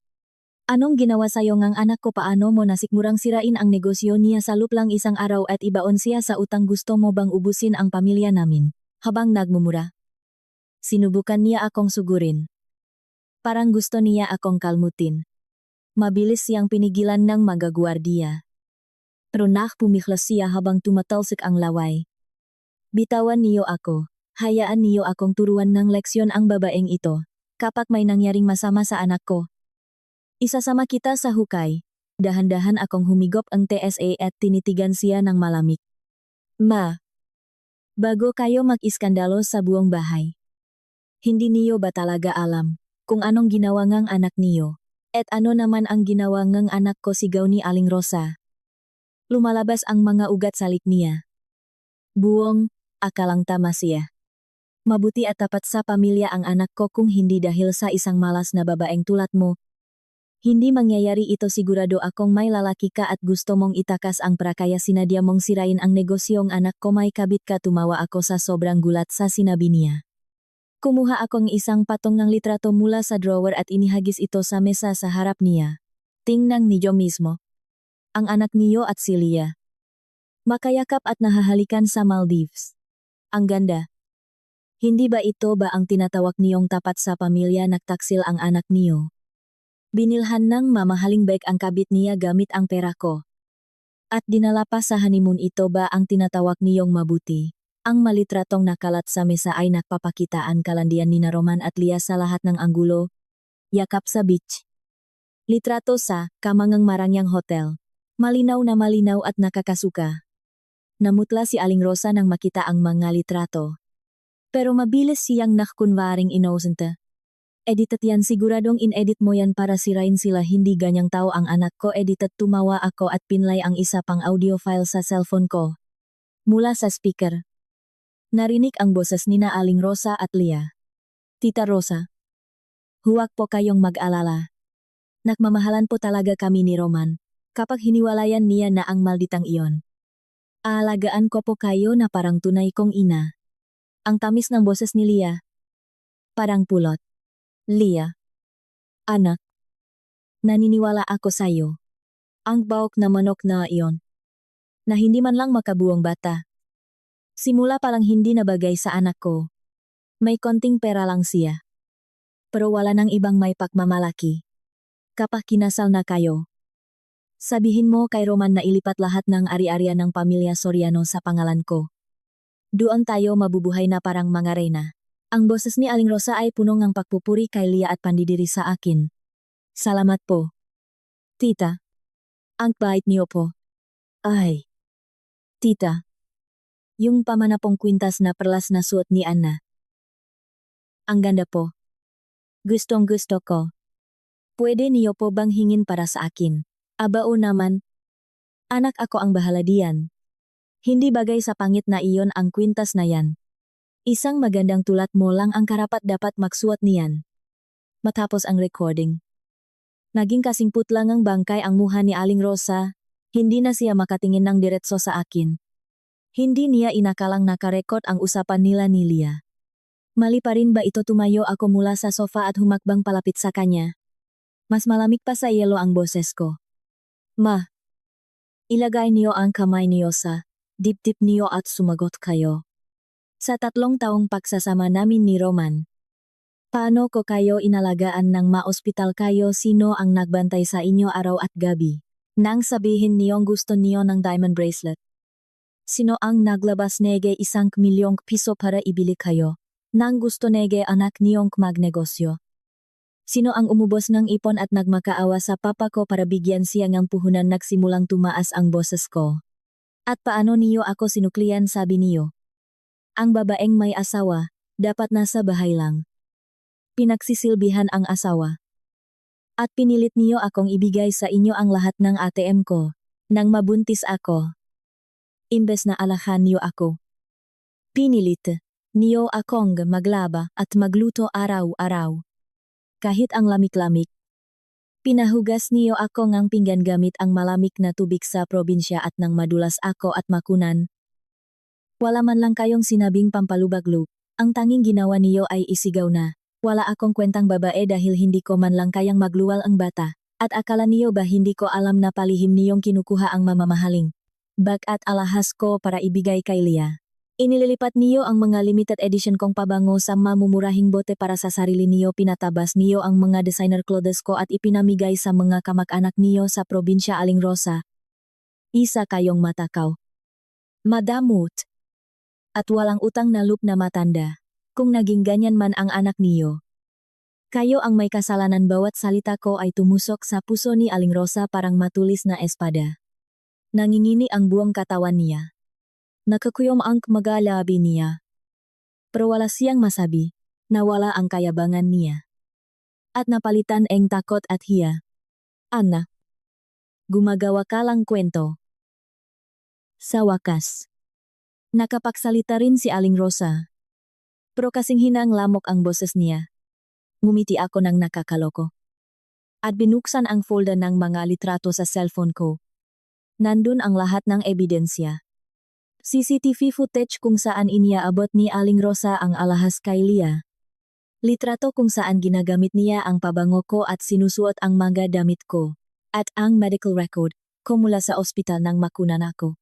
Anong ginawa sa'yo ngang anak ko? Paano mo nasikmurang sirain ang negosyo niya sa loob lang isang araw at ibaon siya sa utang? Gusto mo bang ubusin ang pamilya namin? Habang nagmumura. Sinubukan niya akong sugurin. Parang gusto niya akong kalmutin. Mabilis siyang pinigilan ng mga gwardiya. Pero pumihlas siya habang tumatalsik ang laway. Bitawan niyo ako. Hayaan niyo akong turuan ng leksyon ang babaeng ito. Kapag may nangyaring masama sa anak ko, isasama kita sa hukay. Dahan-dahan akong humigop ang TSA at tinitigan siya ng malamig. Ma. Bago kayo mag-iskandalo sa buong bahay. Hindi niyo ba talaga alam? kung anong ginawa ngang anak niyo. At ano naman ang ginawa ngang anak ko, sigaw ni Aling Rosa. Lumalabas ang mga ugat sa lik niya. Buong, akalang tama siya. Mabuti at tapat sa pamilya ang anak ko, kung hindi dahil sa isang malas na babaeng tulad mo. Hindi mangyayari ito. Sigurado akong may lalaki ka at gusto mong itakas ang prakaya, sinadya mong sirain ang negosyong anak ko. May kabit ka. Tumawa ako sa sobrang gulat sa sinabi niya. Kumuha akong isang patong ng litrato mula sa drawer at inihagis ito sa mesa sa harap niya. Tingnan niyo mismo. Ang anak niyo at si Leah. Makayakap at nahahalikan sa Maldives. Ang ganda. Hindi ba ito ba ang tinatawag niyong tapat sa pamilya? Nagtaksil ang anak niyo. Binilhan ng mamahaling bag ang kabit niya gamit ang pera ko. At dinala pa sa honeymoon. Ito ba ang tinatawag niyong mabuti? Ang malitratong nakalat sa mesa ay nagpapakita ang kalandian ni Roman at Leah sa lahat ng anggulo. Yakap sa beach. Litrato sa Kamangang Marangyang Hotel. Malinaw na malinaw at nakakasuka. Namutla si Aling Rosa nang makita ang mga litrato. Pero mabilis siyang nakunwaring innocent. Edited yan, siguradong in-edit mo yan para sirain sila. Hindi ganyang tao ang anak ko. Edited. Tumawa ako at pinlay ang isa pang audio file sa cellphone ko. Mula sa speaker. Narinig ang boses nina Aling Rosa at Leah. Tita Rosa. Huwag po kayong mag-alala. Nagmamahalan po talaga kami ni Roman. Kapag hiniwalayan niya na ang malditang iyon. Aalagaan ko po kayo na parang tunay kong ina. Ang tamis ng boses ni Leah. Parang pulot. Leah. Anak. Naniniwala ako sa'yo. Ang baok na manok na iyon. Na hindi man lang makabuong bata. Simula pa lang hindi na bagay sa anak ko. May konting pera lang siya. Pero wala nang ibang may pagmamalaki. Kapag kinasal na kayo. Sabihin mo kay Roman na ilipat lahat ng ari-arian ng pamilya Soriano sa pangalan ko. Doon tayo mabubuhay na parang mga reyna. Ang boses ni Aling Rosa ay puno ng pagpupuri kay Leah at pandidiri sa akin. Salamat po. Tita. Ang bait niyo po. Ay. Tita. Yung pamanapong kwintas na perlas na suot ni Anna. Ang ganda po. Gustong gusto ko. Pwede niyo po bang hingin para sa akin? Abao naman. Anak, ako ang bahala diyan. Hindi bagay sa pangit na iyon ang kwintas na yan. Isang magandang tulad mo lang ang karapat dapat magsuot niyan. Matapos ang recording. Naging kasing putlang ang bangkay ang muha ni Aling Rosa. Hindi na siya makatingin ng diretso sa akin. Hindi niya inakalang nakarekord ang usapan nila ni Leah. Mali pa rin ba ito? Tumayo ako mula sa sofa at humakbang palapit sa kanya. Mas malamig pa sa yelo ang boses ko. Ma. Ilagay niyo ang kamay niyo sa dibdib niyo at sumagot kayo. Sa 3 taong pagsasama namin ni Roman. Paano ko kayo inalagaan nang ma-ospital kayo? Sino ang nagbantay sa inyo araw at gabi? Nang sabihin niyong gusto niyo ng diamond bracelet. Sino ang naglabas nege 1 milyong piso para ibili kayo? Nang gusto nege anak niyong magnegosyo. Sino ang umubos ng ipon at nagmakaawa sa papa ko para bigyan siya ng puhunan? Nagsimulang tumaas ang boses ko. At paano niyo ako sinuklian? Sabi niyo. Ang babaeng may asawa, dapat nasa bahay lang. Pinagsisilbihan ang asawa. At pinilit niyo akong ibigay sa inyo ang lahat ng ATM ko, nang mabuntis ako. Imbes na alahan niyo ako. Pinilit niyo akong maglaba at magluto araw-araw. Kahit ang lamik-lamik. Pinahugas niyo ako ng pinggan gamit ang malamig na tubig sa probinsya at nang madulas ako at makunan. Wala man lang kayong sinabing pampalubag-lub. Ang tanging ginawa niyo ay isigaw na, wala akong kwentang babae dahil hindi ko man lang kayang magluwal ang bata. At akala niyo ba hindi ko alam na palihim niyong kinukuha ang mamamahaling bag at alahas ko para ibigay kay Leah? Inililipat niyo ang mga limited edition kong pabango sa mamumurahing bote para sa sarili niyo. Pinatabas niyo ang mga designer clothes ko at ipinamigay sa mga kamag-anak niyo sa probinsya. Aling Rosa. Isa kayong matakaw. Madamot. At walang utang na loob na matanda. Kung naging ganyan man ang anak niyo. Kayo ang may kasalanan. Bawat salita ko ay tumusok sa puso ni Aling Rosa parang matulis na espada. Nangingini ang buong katawan niya. Nakakuyom ang magalabi niya. Pero wala siyang masabi. Nawala ang kayabangan niya. At napalitan ang takot at hiya. Anna. Gumagawa ka lang kwento. Sa wakas. Nakapagsalita rin si Aling Rosa. Pero kasing hinang lamok ang boses niya. Ngumiti ako ng nakakaloko. At binuksan ang folder ng mga litrato sa cellphone ko. Nandun ang lahat ng ebidensya. CCTV footage kung saan iniaabot ni Aling Rosa ang alahas kay Lia. Litrato kung saan ginagamit niya ang pabango ko at sinusuot ang mga damit ko. At ang medical record ko mula sa ospital nang makunan ako.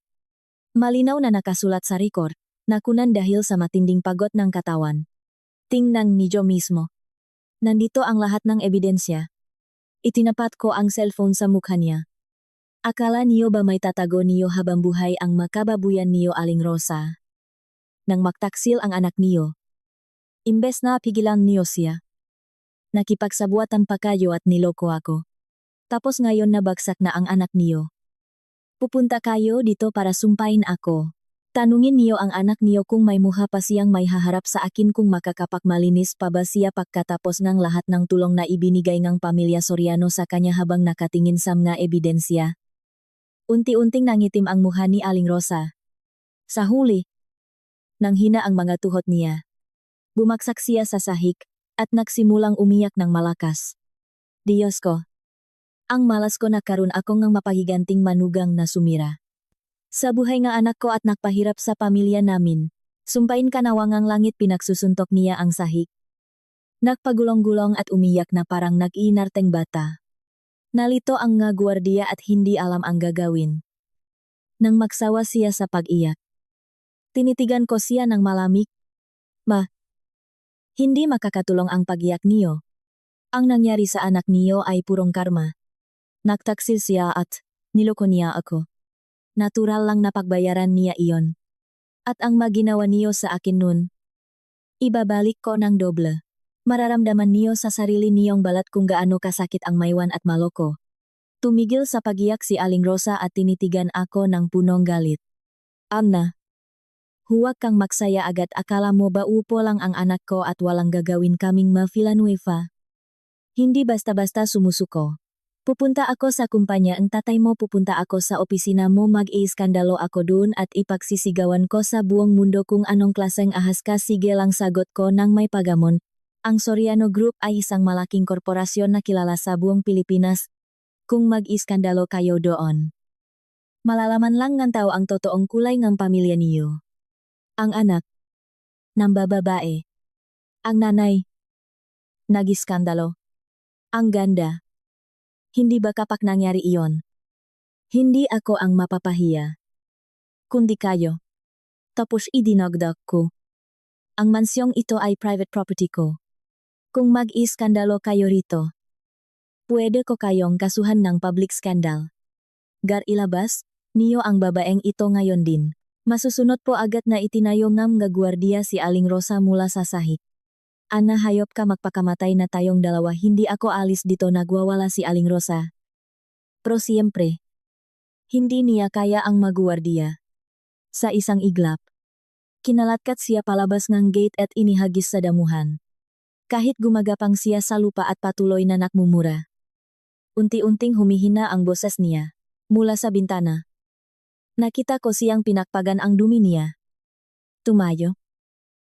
Malinaw na nakasulat sa record, nakunan dahil sa matinding pagod ng katawan. Tingnan niyo mismo. Nandito ang lahat ng ebidensya. Itinapat ko ang cellphone sa mukha niya. Akala niyo ba may tatago niyo habang buhay ang makababuyan niyo Aling Rosa? Nang magtaksil ang anak niyo. Imbes na pigilan niyo siya. Nakipagsabuatan pa kayo at niloko ako. Tapos ngayon nabagsak na ang anak niyo. Pupunta kayo dito para sumpain ako. Tanungin niyo ang anak niyo kung may muha pa siyang may haharap sa akin kung makakapagmalinis pa ba siya pagkatapos ng lahat ng tulong na ibinigay ng pamilya Soriano sa kanya habang nakatingin sa mga ebidensya. Unti-unting nangitim ang muha ni Aling Rosa. Sa huli, nanghina ang mga tuhod niya. Bumaksak siya sa sahig at nagsimulang umiyak ng malakas. Diyos ko! Ang malas ko na karon akong ng mapahiganting manugang na sumira. Sa buhay nga anak ko at nakpahirap sa pamilya namin, sumpain ka na wangang langit pinagsusuntok niya ang sahig. Nagpagulong-gulong at umiyak na parang nag-iinarteng bata. Nalito ang nga gwardiya at hindi alam ang gagawin. Nang magsawa siya sa pag-iyak. Tinitigan ko siya ng malamig. Hindi makakatulong ang pag-iyak niyo. Ang nangyari sa anak niyo ay purong karma. Nagtaksil siya at niloko niya ako. Natural lang na pagbayaran niya iyon. At ang maginawa niyo sa akin nun, ibabalik ko ng doble. Mararamdaman niyo sa sarili niyong balat kung gaano kasakit ang maiwan at maloko. Tumigil sa pagiyak si Aling Rosa at tinitigan ako ng punong galit. Anna, huwag kang magsaya agad, akala mo ba upo lang ang anak ko at walang gagawin kaming ma-Villanueva? Hindi basta-basta sumusuko. Pupunta ako sa kumpanya ang tatay mo, pupunta ako sa opisina mo, mag-iiskandalo ako doon at ipagsisigawan ko sa buong mundo kung anong klaseng ahas ka. Sige lang, sagot ko nang may pagamon. Ang Soriano Group ay isang malaking korporasyon na kilala sa buong Pilipinas. Kung mag-iskandalo kayo doon, malalaman lang ng tao ang totoong kulay ng pamilya niyo. Ang anak, ng babae. Ang nanay, nag-iskandalo. Ang ganda. Hindi ba kapag nangyari iyon? Hindi ako ang mapapahiya. Kundi kayo. Tapos idinagdag ko. Ang mansyong ito ay private property ko. Kung mag-iskandalo kayo rito, pwede ko kayong kasuhan ng public scandal. Gar ilabas, niyo ang babaeng ito ngayon din. Masusunod po agad na itinayo ng gwardiya si Aling Rosa mula sa sahig. Ana, hayop ka, magpakamatay na tayong dalawa, hindi ako alis dito, nagwawala si Aling Rosa. Pero siyempre, hindi niya kaya ang magwardiya. Sa isang iglap, kinalatkat siya palabas ng gate at inihagis sa damuhan. Kahit gumagapang siya sa lupa at patuloy na nakmumura. Unti-unting humihina ang boses niya, mula sa bintana. Nakita ko siyang pinakpagan ang dumi niya. Tumayo.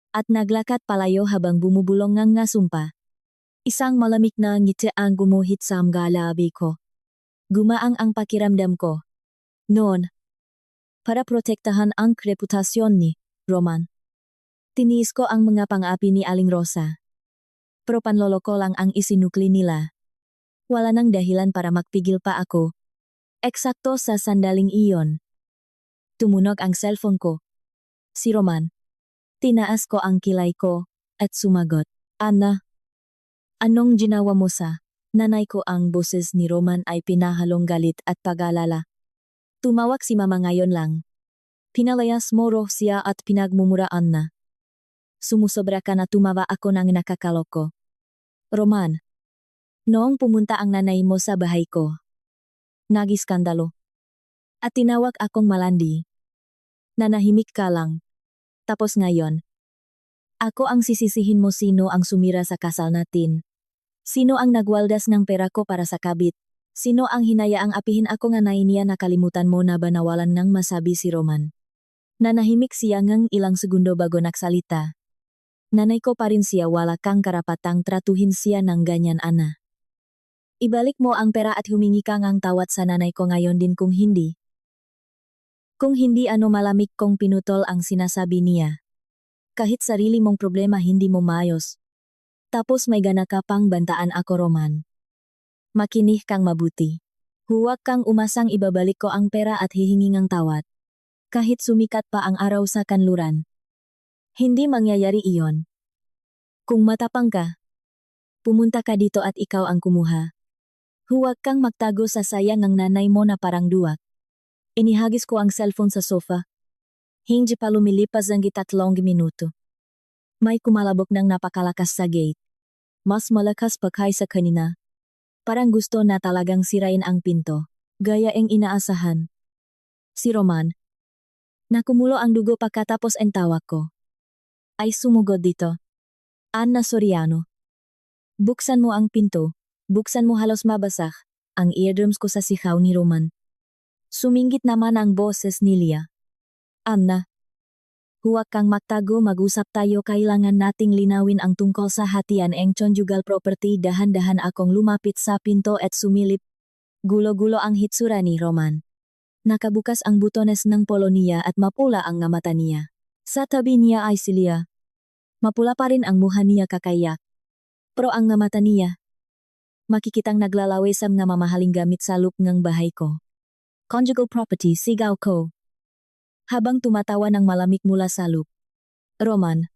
At naglakad palayo habang bumubulong ng nga sumpa. Isang malamig na ngiti ang gumuhit sa mga labi ko. Gumaang ang pakiramdam ko. Noon, para protektahan ang reputasyon ni Roman. Tiniis ko ang mga pang-api ni Aling Rosa. Pero panloloko lang ang isinukli nila. Wala nang dahilan para magpigil pa ako. Eksakto sa sandaling iyon. Tumunog ang cellphone ko. Si Roman. Tinaas ko ang kilay ko, at sumagot. Anna, anong ginawa mo sa nanay ko? Ang boses ni Roman ay pinahalong galit at pag-alala. Tumawag si mama ngayon lang. Pinalayas mo raw siya at pinagmumuraan na. Sumusobra ka na, tumawa ako ng nakakaloko. Roman, noong pumunta ang nanay mo sa bahay ko, nagiskandalo. At tinawag akong malandi. Nanahimik ka lang. Tapos ngayon, ako ang sisisihin mo, sino ang sumira sa kasal natin. Sino ang nagwaldas ng pera ko para sa kabit? Sino ang hinayaang apihin ako nga niya nakalimutan mo na ba nawalan ng masabi si Roman? Nanahimik siya ngang ilang segundo bago nagsalita. Nanay ko pa rin siya wala kang karapatang tratuhin siya ng ganyan ana. Ibalik mo ang pera at humingi ka ngang tawad sa nanay ko ngayon din kung hindi. Kung hindi ano malamig kong pinutol ang sinasabi niya. Kahit sarili mong problema hindi mo maayos. Tapos may gana ka pang bantaan ako Roman. Makinig kang mabuti. Huwag kang umasang ibabalik ko ang pera at hihingi ng tawad. Kahit sumikat pa ang araw sa kanluran. Hindi mangyayari iyon. Kung matapang ka, pumunta ka dito at ikaw ang kumuha. Huwag kang magtago sa sayang ng nanay mo na parang duwak. Inihagis ko ang cellphone sa sofa. Hindi pa lumilipas ang 3 minuto. May kumalabok ng napakalakas sa gate. Mas malakas pa kaysa kanina. Parang gusto na talagang sirain ang pinto. Gaya ang inaasahan. Si Roman. Nakumulo ang dugo pagkatapos ang tawag ko. Ay sumugod dito. Anna Soriano. Buksan mo ang pinto. Buksan mo halos mabasag. Ang eardrums ko sa sigaw ni Roman. Sumingit naman ang boses ni Lia. Anna. Huwag kang magtago mag-usap tayo kailangan nating linawin ang tungkol sa hatian ang conjugal property dahan-dahan akong lumapit sa pinto at sumilip. Gulo-gulo ang hitsura ni Roman. Nakabukas ang butones ng polo niya at mapula ang mata niya. Sa tabi niya ay si Lia. Mapula pa rin ang mukha niya kakayak. Pero ang mata niya. Makikitang naglalawisam nga mamahaling gamit sa loop ng bahay ko. Conjugal property sigaw ko. Habang tumatawa ng malamig mula sa loop. Roman.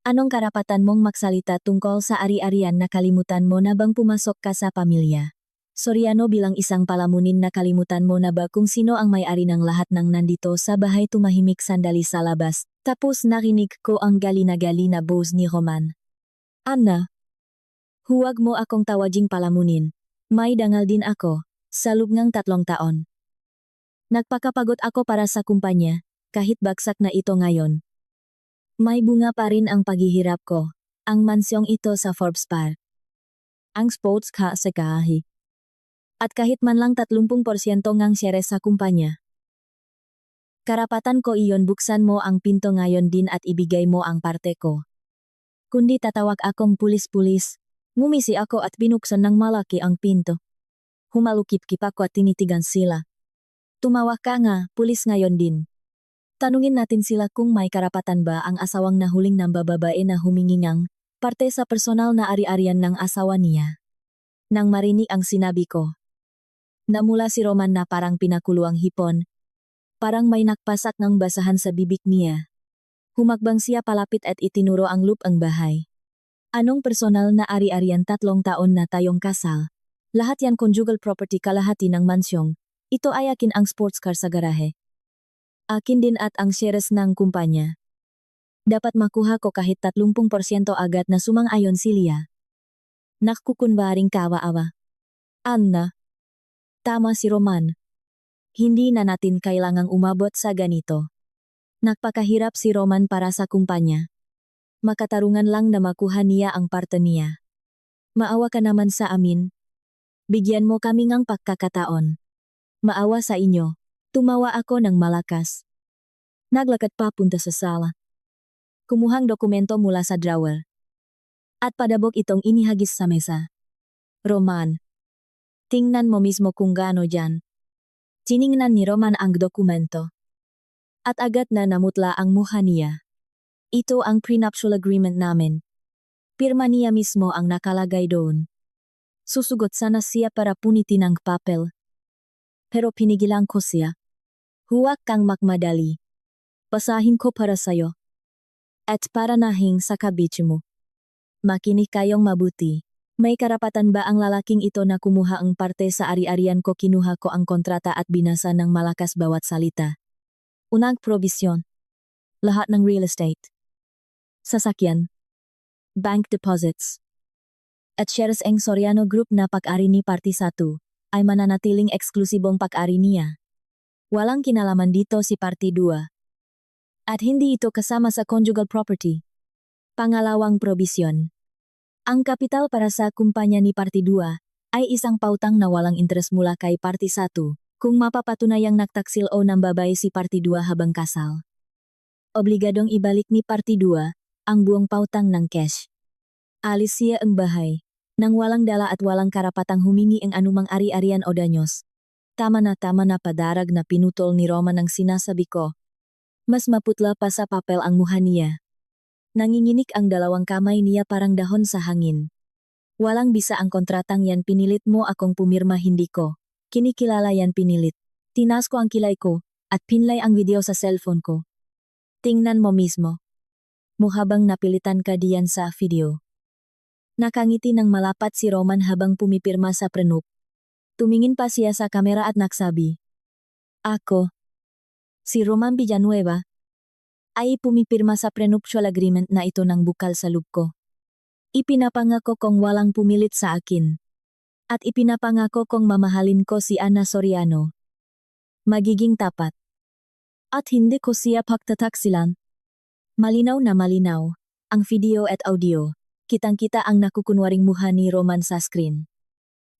Anong karapatan mong magsalita tungkol sa ari-arian na kalimutan mo na bang pumasok ka sa pamilya? Soriano bilang isang palamunin na kalimutan mo na ba kung sino ang may-ari ng lahat ng nandito sa bahay tumahimik sandali sa labas, tapos narinig ko ang gali na boses ni Roman. Anna. Huwag mo akong tawaging palamunin. May dangal din ako, sa loob ng 3 taon. Nagpakapagod ako para sa kumpanya, kahit bagsak na ito ngayon. May bunga pa rin ang paghihirap ko, ang mansyong ito sa Forbes Park. Ang sports car sa kahi. At kahit man lang 30% ngang shares sa kumpanya. Karapatan ko iyon buksan mo ang pinto ngayon din at ibigay mo ang parte ko. Kundi tatawag akong pulis-pulis, ngumisi ako at binuksan ng malaki ang pinto. Humalukip-kip ako at tinitigan sila. Tumawag ka nga, pulis ngayon din. Tanungin natin sila kung may karapatan ba ang asawang nahuling ng bababae na humingi ng parte sa personal na ari-arian ng asawa niya. Nang marinig ang sinabi ko. Namula si Roman na parang pinakuluang hipon. Parang may nakpasak ng basahan sa bibig niya. Humakbang siya palapit at itinuro ang loop ang bahay. Anong personal na ari-arian 3 taon na tayong kasal? Lahat yan conjugal property kalahati ng mansyong. Ito ay akin ang sports car sa garahe. Akin din at ang shares ng kumpanya. Dapat makuha ko kahit 30% agad na sumang-ayon si Lia. Nakukunbaring kawa-awa. Anna. Tama si Roman. Hindi na natin kailangang umabot sa ganito. Nagpakahirap si Roman para sa kumpanya. Makatarungan lang na makuha niya ang parte niya. Maawa ka naman sa amin. Bigyan mo kami ng pagkakataon. Maawa sa inyo. Tumawa ako ng malakas. Naglakad papunta sa sala. Kumuhang dokumento mula sa drawer. At padabog itong inihagis sa mesa. Roman. Tingnan mo mismo kung gaano dyan. Tiningnan ni Roman ang dokumento. At agad na namutla ang mukha niya. Ito ang prenuptial agreement namin. Pirma niya mismo ang nakalagay doon. Susugot sana siya para punitin ang papel. Pero pinigilan ko siya. Huwag kang magmadali. Basahin ko para sayo. At para nahing sa kabitsi mo. Makinig kayong mabuti. May karapatan ba ang lalaking ito na kumuha ang parte sa ari-arian ko? Kinuha ko ang kontrata at binasa ng malakas bawat salita. Unang probisyon. Lahat ng real estate. Sasakyan. Bank deposits. At shares ang Soriano Group na pag-ari ni Party 1 ay mananatiling eksklusibong pag-ari niya. Walang kinalaman dito si Party 2. At hindi ito kasama sa conjugal property. Pangalawang probisyon. Ang kapital para sa kumpanya ni Party 2 ay isang pautang na walang interes mula kay Party 1 kung mapapatunayang nagtaksil o nambabay si Party 2 habang kasal. Obligadong ibalik ni Party 2 ang buong pautang ng cash. Alis siya ang bahay nang walang dala at walang karapatang humingi ang anumang ari-arian o danyos. Tama na padarag na pinutol ni Roman ang sinasabi ko. Mas maputla pa sa papel ang mukha niya. Nanginginig ang dalawang kamay niya parang dahon sa hangin. Walang bisa ang kontratang yan pinilit mo akong pumirma hindi ko. Kinikilala yan pinilit. Tinas ko ang kilay ko at pinlay ang video sa cellphone ko. Tingnan mo mismo. Muhabang napilitan ka diyan sa video. Nakangiti ng malapat si Roman habang pumipirma sa prenup. Tumingin pa siya sa kamera at nagsabi. Ako, si Roman Villanueva, ay pumipirma sa prenuptial agreement na ito ng bukal sa loob ko. Ipinapangako kong walang pumilit sa akin. At ipinapangako kong mamahalin ko si Ana Soriano. Magiging tapat. At hindi ko siya pagtataksilan. Malinaw na malinaw, ang video at audio, kitang-kita ang nakukunwaring mukha ni Roman sa screen.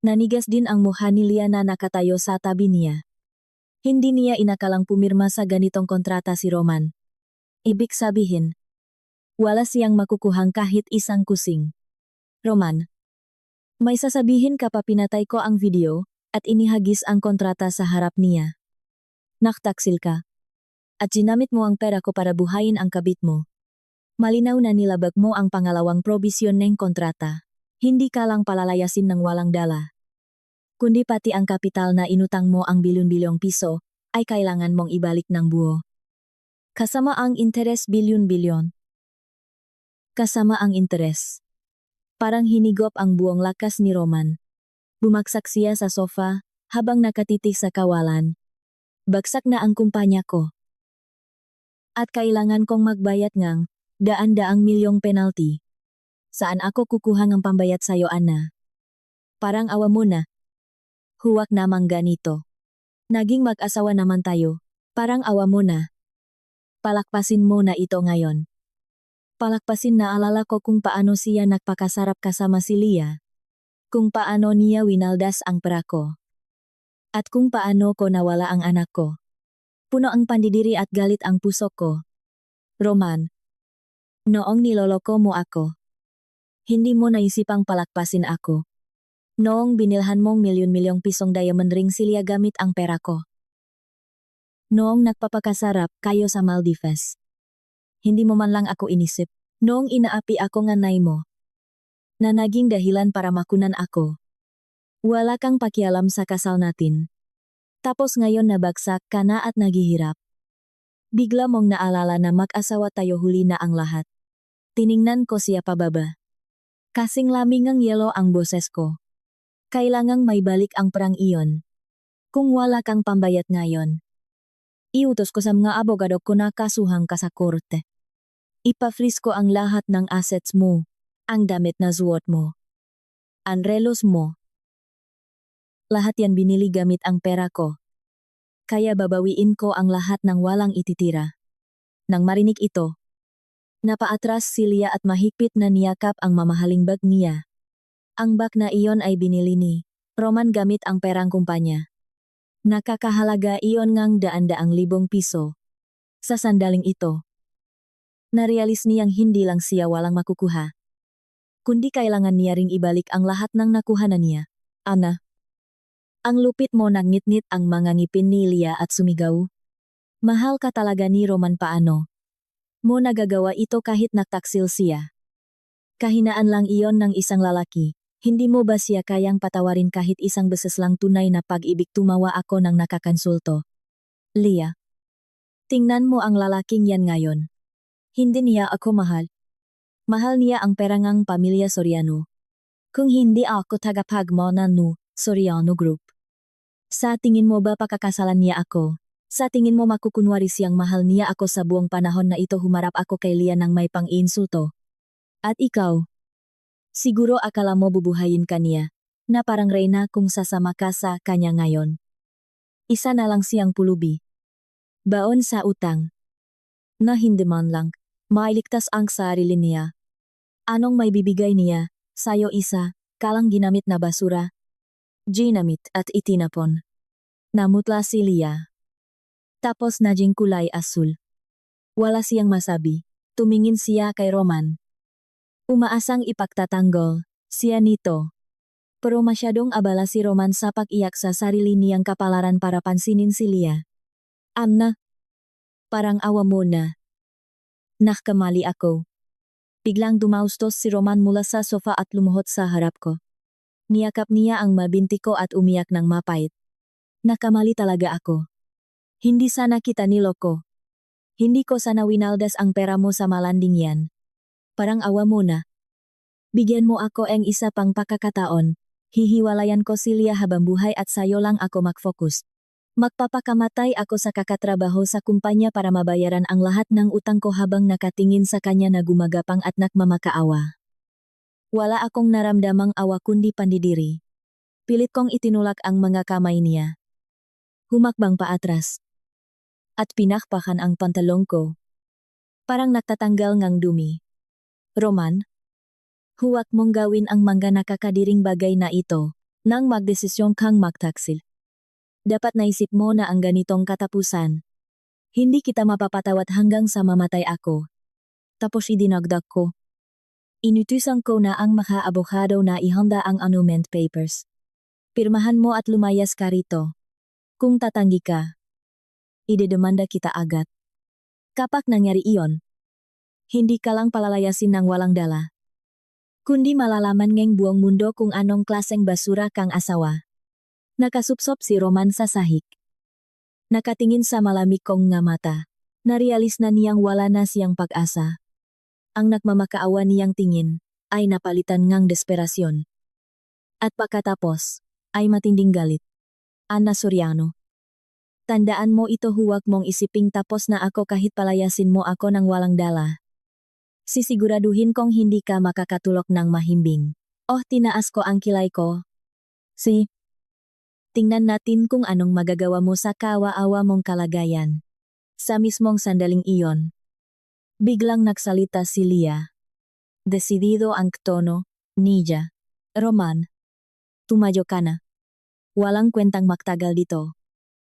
Nanigas din ang mukha ni Lia na nakatayo sa tabi niya. Hindi niya inakalang pumirma sa ganitong kontrata si Roman. Ibig sabihin, wala siyang makukuhang kahit isang kusing. Roman, may sasabihin ka pa pinatay ko ang video at inihagis ang kontrata sa harap niya. Naktaksil ka. At ginamit mo ang pera ko para buhayin ang kabit mo. Malinaw na nilabag mo ang pangalawang probisyon ng kontrata. Hindi ka lang palalayasin ng walang dala. Kundi pati ang kapital na inutang mo ang bilyon-bilyong piso ay kailangan mong ibalik ng buo. Kasama ang interes bilyon-bilyon. Kasama ang interes. Parang hinigop ang buong lakas ni Roman. Bumagsak siya sa sofa habang nakatitig sa kawalan. Bagsak na ang kumpanya ko. At kailangan kong magbayad ng daan-daang milyong penalty. Saan ako kukuha ng pambayad sa'yo, Ana? Parang awa mo na. Huwag namang ganito. Naging mag-asawa naman tayo. Parang awa mo na. Palakpasin mo na ito ngayon. Palakpasin na alala ko kung paano siya nagpakasarap kasama si Lia. Kung paano niya winaldas ang pera ko. At kung paano ko nawala ang anak ko. Puno ang pandidiri at galit ang puso ko. Roman. Noong niloloko mo ako. Hindi mo naisipang palakpasin ako. Noong binilhan mong milyon-milyong pisong diamond ring si Lia gamit ang pera ko. Noong nagpapakasarap kayo sa Maldives. Hindi mo man lang ako inisip. Noong inaapi ako nganay mo. Na naging dahilan para makunan ako. Wala kang pakialam sa kasal natin. Tapos ngayon nabagsak ka na at naghihirap. Bigla mong naalala na mag-asawa tayo huli na ang lahat. Tiningnan ko siya pababa. Kasing laming ang yelo ang boses ko. Kailangang may balik ang perang iyon. Kung wala kang pambayad ngayon. Iutos ko sa mga abogado ko na kasuhan ka sa korte. Ipa-freeze ko ang lahat ng assets mo, ang damit na suot mo, ang relos mo. Lahat yan binili gamit ang pera ko. Kaya babawiin ko ang lahat ng walang ititira. Nang marinig ito, napaatras si Lia at mahigpit na niyakap ang mamahaling bag niya. Ang bag na iyon ay binili ni Roman gamit ang perang kumpanya. Nakakahalaga iyon ngang daan-daang libong piso. Sa sandaling ito, narealis niyang hindi lang siya walang makukuha. Kundi kailangan niya ring ibalik ang lahat ng nakuha na niya. Ana, ang lupit mo nangitnit ang mga ngipin ni Lia at sumigaw. Mahal ka talaga ni Roman paano? Mo nagagawa ito kahit naktaksil siya. Kahinaan lang iyon ng isang lalaki. Hindi mo ba siya kayang patawarin kahit isang beses lang tunay na pag-ibig? Tumawa ako nang nakakonsulto. Lia, tingnan mo ang lalaking yan ngayon. Hindi niya ako mahal. Mahal niya ang perangang pamilya Soriano. Kung hindi ako tagapagmana no Soriano Group. Sa tingin mo ba pakakasalan niya ako? Sa tingin mo makukunwari siyang mahal niya ako sa buong panahon na ito humarap ako kay Lia nang may pang-insulto? At ikaw? Siguro akala mo bubuhayin ka niya, na parang reyna kung sasama ka sa kanya ngayon. Isa na lang siyang pulubi. Baon sa utang. Na hindi man lang, mailigtas ang sarili niya. Anong may bibigay niya Sayo isa, kalang ginamit na basura. Ginamit at itinapon. Namutla si Lia. Tapos naging kulay asul. Wala siyang masabi. Tumingin siya kay Roman. Umaasang ipagtatanggol siya nito. Pero masyadong abala si Roman sa pag-iyak sa sarili niyang kapalaran para pansinin si Lia. Amna. Parang awa mo na. Nakamali ako. Biglang dumaustos si Roman mula sa sofa at lumuhod sa harap ko. Niyakap niya ang mabinti ko at umiyak ng mapait. Nakamali talaga ako. Hindi sana kita niloko. Hindi ko sana winaldas ang pera mo sa malanding yan. Parang awa mo na. Bigyan mo ako ang isa pang pakakataon. Hihiwalayan ko si Lia habang buhay at sayo lang ako mag-focus. Magpapakamatay ako sa kakatrabaho sa kumpanya para mabayaran ang lahat ng utang ko habang nakatingin sa kanya na gumagapang at nagmamakaawa. Wala akong naramdamang awa kundi pandidiri. Pilit kong itinulak ang mga kamay niya. Humakbang paatras. At pinakpakan ang pantalong ko. Parang nagtatanggal ngang dumi. Roman, huwag mong gawin ang mga nakakadiring bagay na ito nang magdesisyon kang magtaksil. Dapat naisip mo na ang ganitong katapusan. Hindi kita mapapatawad hanggang sa mamatay ako. Tapos idinagdag ko. Inutusan ko na ang mga abogado na ihanda ang annulment papers. Pirmahan mo at lumayas ka rito. Kung tatanggi ka, idedemanda kita agad. Kapag nangyari iyon, hindi ka lang palalayasin ng walang dala. Kundi malalaman ng buong mundo kung anong klaseng basura kang asawa. Nakasupsop si Roman sa sahig. Nakatingin sa malamig kong nga mata. Narealis na niyang wala na siyang pag-asa. Ang nagmamakaawa niyang tingin ay napalitan ngang desperasyon. At pagkatapos ay matinding galit. Ana Soriano. Tandaan mo ito, huwag mong isiping tapos na ako kahit palayasin mo ako ng walang dala. Sisiguraduhin kong hindi ka makakatulok ng mahimbing. Oh, tinaas ko ang kilay ko. Tingnan natin kung anong magagawa mo sa kawa-awa mong kalagayan. Sa mismong sandaling iyon. Biglang nagsalita si Lia. Desidido ang tono niya. Roman, tumayo ka na. Walang kwentang magtagal dito.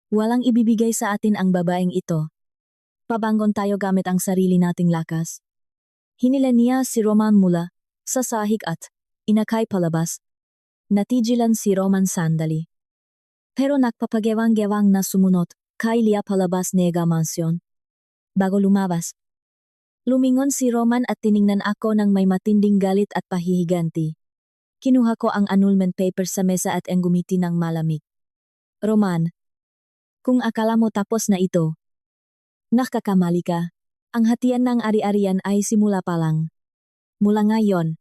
Walang ibibigay sa atin ang babaeng ito. Pabangon tayo gamit ang sarili nating lakas. Hinila niya si Roman mula sa sahig at inakay palabas. Natigilan si Roman sandali. Pero nagpapagewang-gewang na sumunod kay Lia palabas ng mansyon. Bago lumabas, lumingon si Roman at tiningnan ako ng may matinding galit at pahihiganti. Kinuha ko ang annulment papers sa mesa at gumiti ng malamig. Roman, kung akala mo tapos na ito, nakakamali ka. Ang hatian ng ari-arian ay simula pa lang. Mula ngayon,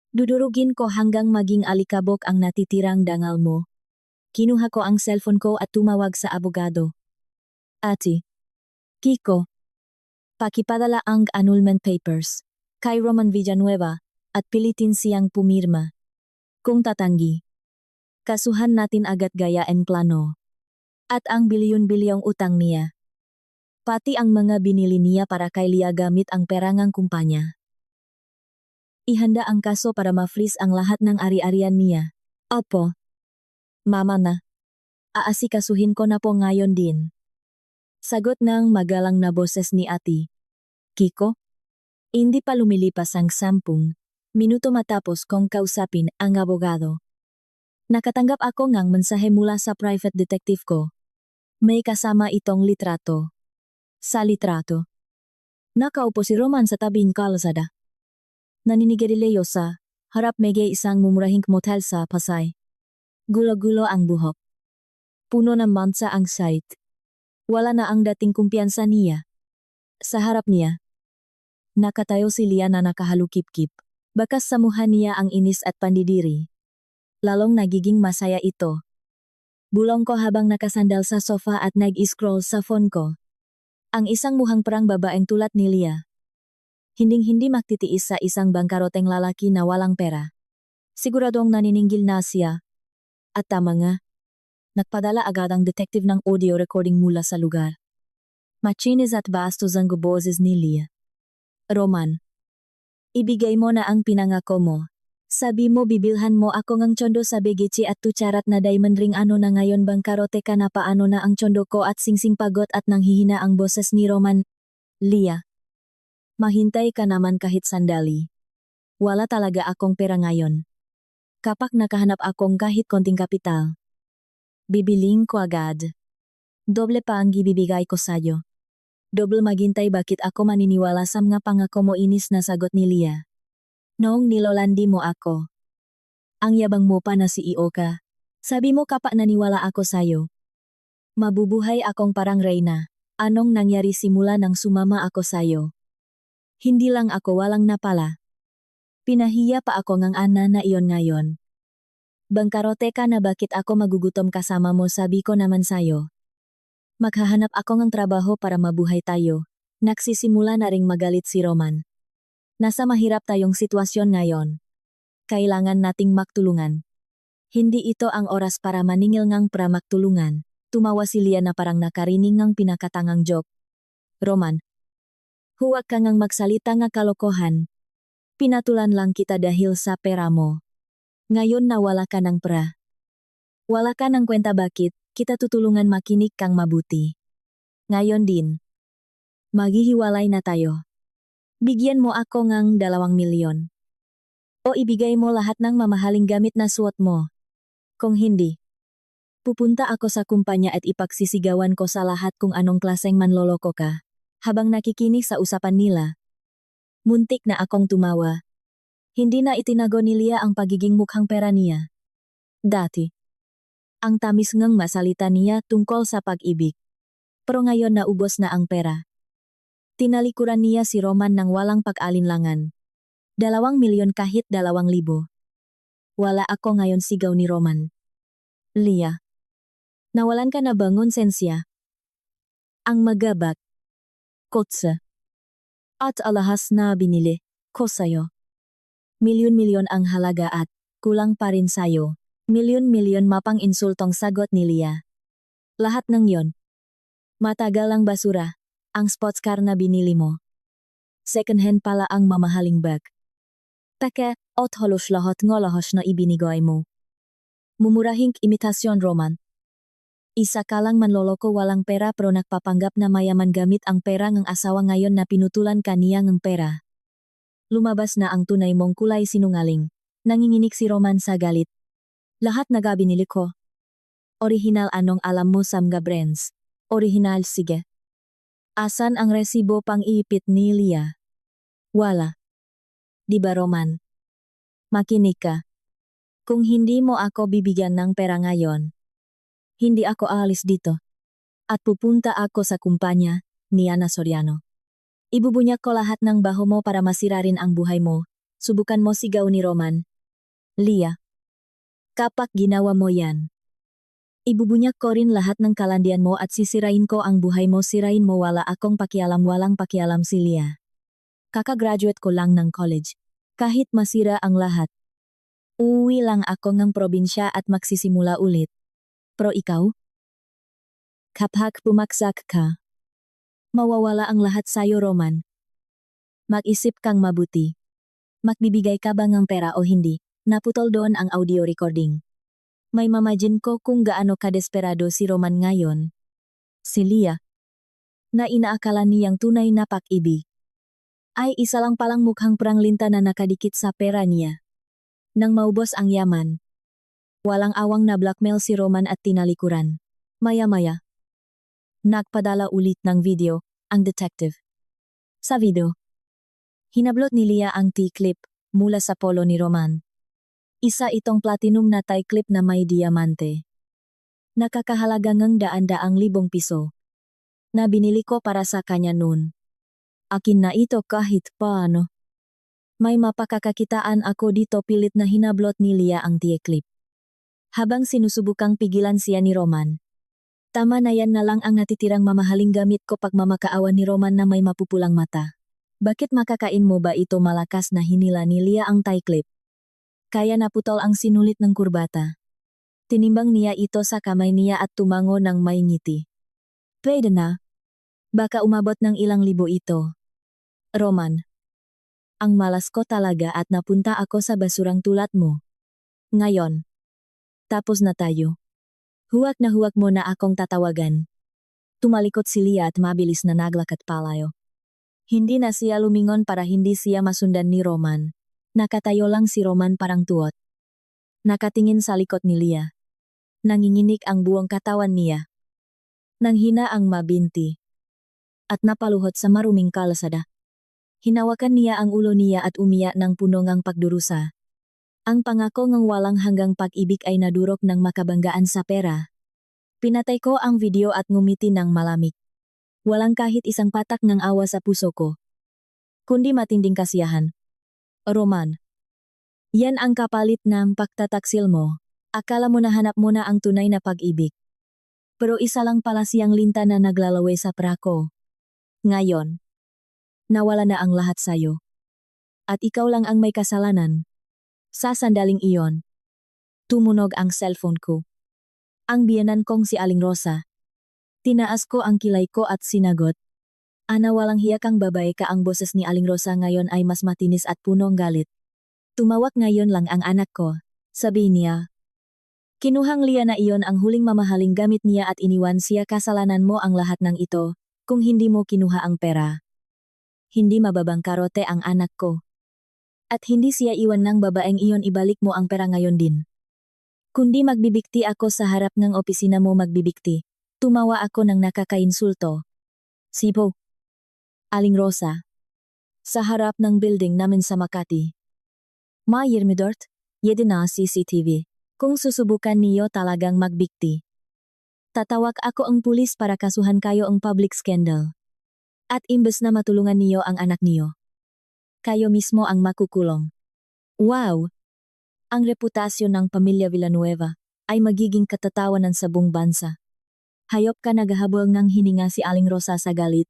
dudurugin ko hanggang maging alikabok ang natitirang dangal mo. Kinuha ko ang cellphone ko at tumawag sa abogado. Ate, Kiko, pakipadala ang annulment papers kay Roman Villanueva at pilitin siyang pumirma. Kung tatanggi, kasuhan natin agad gaya en plano. At ang bilyon-bilyong utang niya. Pati ang mga binili niya para kay Lia gamit ang perangang kumpanya. Ihanda ang kaso para ma-freeze ang lahat ng ari-arian niya. Opo. Mama na. Aasikasuhin ko na po ngayon din. Sagot ng magalang na boses ni Ate. Kiko? Hindi pa lumilipas ang 10 minuto matapos kong kausapin ang abogado. Nakatanggap ako ng mensahe mula sa private detective ko. May kasama itong litrato. Sa litrato, nakaupo si Roman sa tabing kalsada. Naninigarilyo sa harap mege isang mumurahing motel sa Pasay. Gulo-gulo ang buhok. Puno ng mansa ang site. Wala na ang dating kumpiyansa niya. Sa harap niya, nakatayo si Lia na nakahalukip-kip. Bakas sa mukha niya ang inis at pandidiri. Lalong nagiging masaya ito. Bulong ko habang nakasandal sa sofa at nag-scroll sa phone ko. Ang isang mukhang parang babaeng tulad ni Lia. Hinding-hindi magtitiis sa isang bangkaroteng lalaki na walang pera. Siguradong naniningil na siya. At tama nga. Nagpadala agad ang detective ng audio recording mula sa lugar. Machinis at bastos ang boses ni Lia. Roman, ibigay mo na ang pinangako mo. Sabi mo bibilhan mo ako ng tsondo sa begichi at tucharat na diamond ring ano na ngayon bang karote ka na paano na ang tsondo ko at singsing pagot at nanghihina ang boses ni Roman. Lia. Mahintay ka naman kahit sandali. Wala talaga akong pera ngayon. Kapag nakahanap akong kahit konting kapital, bibiling ko agad. Doble pa ang ibibigay ko sa'yo. Doble maghintay bakit ako maniniwala sa mga pangako mo inis na sagot ni Lia. Noong nilolandi mo ako. Ang yabang mo pa na CEO ka. Sabi mo kapag naniwala ako sa'yo. Mabubuhay akong parang reyna. Anong nangyari simula nang sumama ako sa'yo? Hindi lang ako walang napala. Pinahiya pa ako ng ana na iyon ngayon. Bangkarote ka na bakit ako magugutom kasama mo sabi ko naman sa'yo. Maghahanap ako ng trabaho para mabuhay tayo. Nagsisimula na ring magalit si Roman. Nasa mahirap tayong sitwasyon ngayon. Kailangan nating magtulungan. Hindi ito ang oras para maningil ngang magtulungan. Tumawa si Lia na parang nakarinig ng pinakatangang joke. Roman. Huwag ka ngang magsalita nga kalokohan. Pinatulan lang kita dahil sa pera mo. Ngayon nawala ka ng pera. Wala ka ng kwenta bakit, kita tutulungan makinig kang mabuti. Ngayon din. Maghihiwalay na tayo. Bigyan mo ako ng 2 milyon. O ibigay mo lahat ng mamahaling gamit na suot mo. Kung hindi, pupunta ako sa kumpanya at ipagsisigawan ko sa lahat kung anong klaseng manloloko ka. Habang nakikinig sa usapan nila, muntik na akong tumawa. Hindi na itinago ni Lia ang pagiging mukhang pera niya. Dati, ang tamis ngang masalita niya tungkol sa pag-ibig. Pero ngayon naubos na ang pera. Tinalikuran niya si Roman ng walang pag-alinlangan. 2 milyon kahit 2,000. Wala ako ngayon sigaw ni Roman. Lia. Nawalan ka na bang konsensya? Ang magabak. Kotse. At alahas na binili ko sayo. Milyon-milyon ang halaga at kulang pa rin sayo. Milyon-milyon mapang insultong sagot ni Lia. Lahat ng yon. Matagal ang basura. Ang sports car na binili mo. Second hand pala ang mamahaling bag. Taka, ot halos lahat ngolahos na ibinigay mo. Mumurahing imitasyon Roman. Isa ka lang manloloko walang pera pero nagpapanggap na mayaman gamit ang pera ng asawa ngayon na pinutulan ka niya ng pera. Lumabas na ang tunay mong kulay sinungaling. Nanginginig si Roman sa galit. Lahat na binili ko. Original anong alam mo sa mga brands. Original sige. Asan ang resibo pang iipit ni Lia? Wala. Diba Roman? Makinig ka. Kung hindi mo ako bibigyan ng pera ngayon, hindi ako aalis dito. At pupunta ako sa kumpanya ni Ana Soriano. Ibubunyak ko lahat ng baho mo para masira rin ang buhay mo. Subukan mo sigaw ni Roman. Lia. Kapag ginawa mo yan, ibubunyak ko rin lahat ng kalandian mo at sisirain ko ang buhay mo sirain mo wala akong pakialam walang pakialam si Lia. Kakagraduate ko lang ng college. Kahit masira ang lahat. Uuwi lang ako ng probinsya at magsisimula ulit. Pero ikaw? Kapag pumaksak ka, mawawala ang lahat sayo Roman. Mag-isip kang mabuti. Magbibigay ka ba ng pera o hindi? Naputol doon ang audio recording. May mamagin ko kung gaano kadesperado si Roman ngayon. Si Lia, na inaakala niyang tunay na pag-ibig, ay isa lang palang mukhang pranglinta na nakadikit sa pera niya. Nang maubos ang yaman, walang awang na blackmail si Roman at tinalikuran. Maya-maya, nagpadala ulit ng video ang detective. Sa video, hinablot ni Lia ang T-clip mula sa polo ni Roman. Isa itong platinum na tie clip na may diamante. Nakakahalaga ng 100,000 piso. Na binili ko para sa kanya noon. Akin na ito kahit paano. May mapakakakitaan ako dito pilit na hinablot ni Lia ang tie clip. Habang sinusubukang pigilan siya ni Roman. Tama na yan na lang ang natitirang mamahaling gamit ko pagmamakaawa ni Roman na may mapupulang mata. Bakit makakain mo ba ito malakas na hinila ni Lia ang tie clip? Kaya naputol ang sinulit ng kurbata. Tinimbang niya ito sa kamay niya at tumango ng may ngiti. Pwede na. Baka umabot ng ilang libo ito. Roman. Ang malas ko talaga at napunta ako sa basurang tulad mo. Ngayon. Tapos na tayo. Huwag mo na akong tatawagan. Tumalikot si Lia at mabilis na naglakad palayo. Hindi na siya lumingon para hindi siya masundan ni Roman. Nakatayo lang si Roman parang tuot. Nakatingin sa likod ni Lia. Nanginginig ang buong katawan niya. Nanghina ang mabinti. At napaluhod sa maruming kalsada. Hinawakan niya ang ulo niya at umiyak ng puno ng pagdurusa. Ang pangako ng walang hanggang pag-ibig ay nadurok ng makabanggaan sa pera. Pinatay ko ang video at ngumiti ng malamig. Walang kahit isang patak ng awa sa puso ko. Kundi matinding kasiyahan. Roman. Yan ang kapalit ng pagtataksil mo. Akala mo nahanap mo na ang tunay na pag-ibig. Pero isa lang pala siyang linta na naglalawe sa prako. Ngayon. Nawala na ang lahat sayo. At ikaw lang ang may kasalanan. Sa sandaling iyon. Tumunog ang cellphone ko. Ang biyanan kong si Aling Rosa. Tinaas ko ang kilay ko at sinagot. Ana, walang hiya kang babae ka. Ang boses ni Aling Rosa ngayon ay mas matinis at punong galit. Tumawak ngayon lang ang anak ko. Sabi niya. Kinuhang Lia na iyon ang huling mamahaling gamit niya at iniwan siya. Kasalanan mo ang lahat ng ito, kung hindi mo kinuha ang pera. Hindi mababang karote ang anak ko. At hindi siya iwan ng babaeng iyon. Ibalik mo ang pera ngayon din. Kundi magbibikti ako sa harap ng opisina mo. Magbibikti. Tumawa ako ng nakakainsulto. Sipo. Aling Rosa. Sa harap ng building namin sa Makati. Mayirmidort, yedi na CCTV. Kung susubukan niyo talagang magbikti. Tatawag ako ang pulis para kasuhan kayo ang public scandal. At imbes na matulungan niyo ang anak niyo. Kayo mismo ang makukulong. Wow! Ang reputasyon ng pamilya Villanueva ay magiging katatawanan sa buong bansa. Hayop ka, naghahabol ng hininga si Aling Rosa sa galit.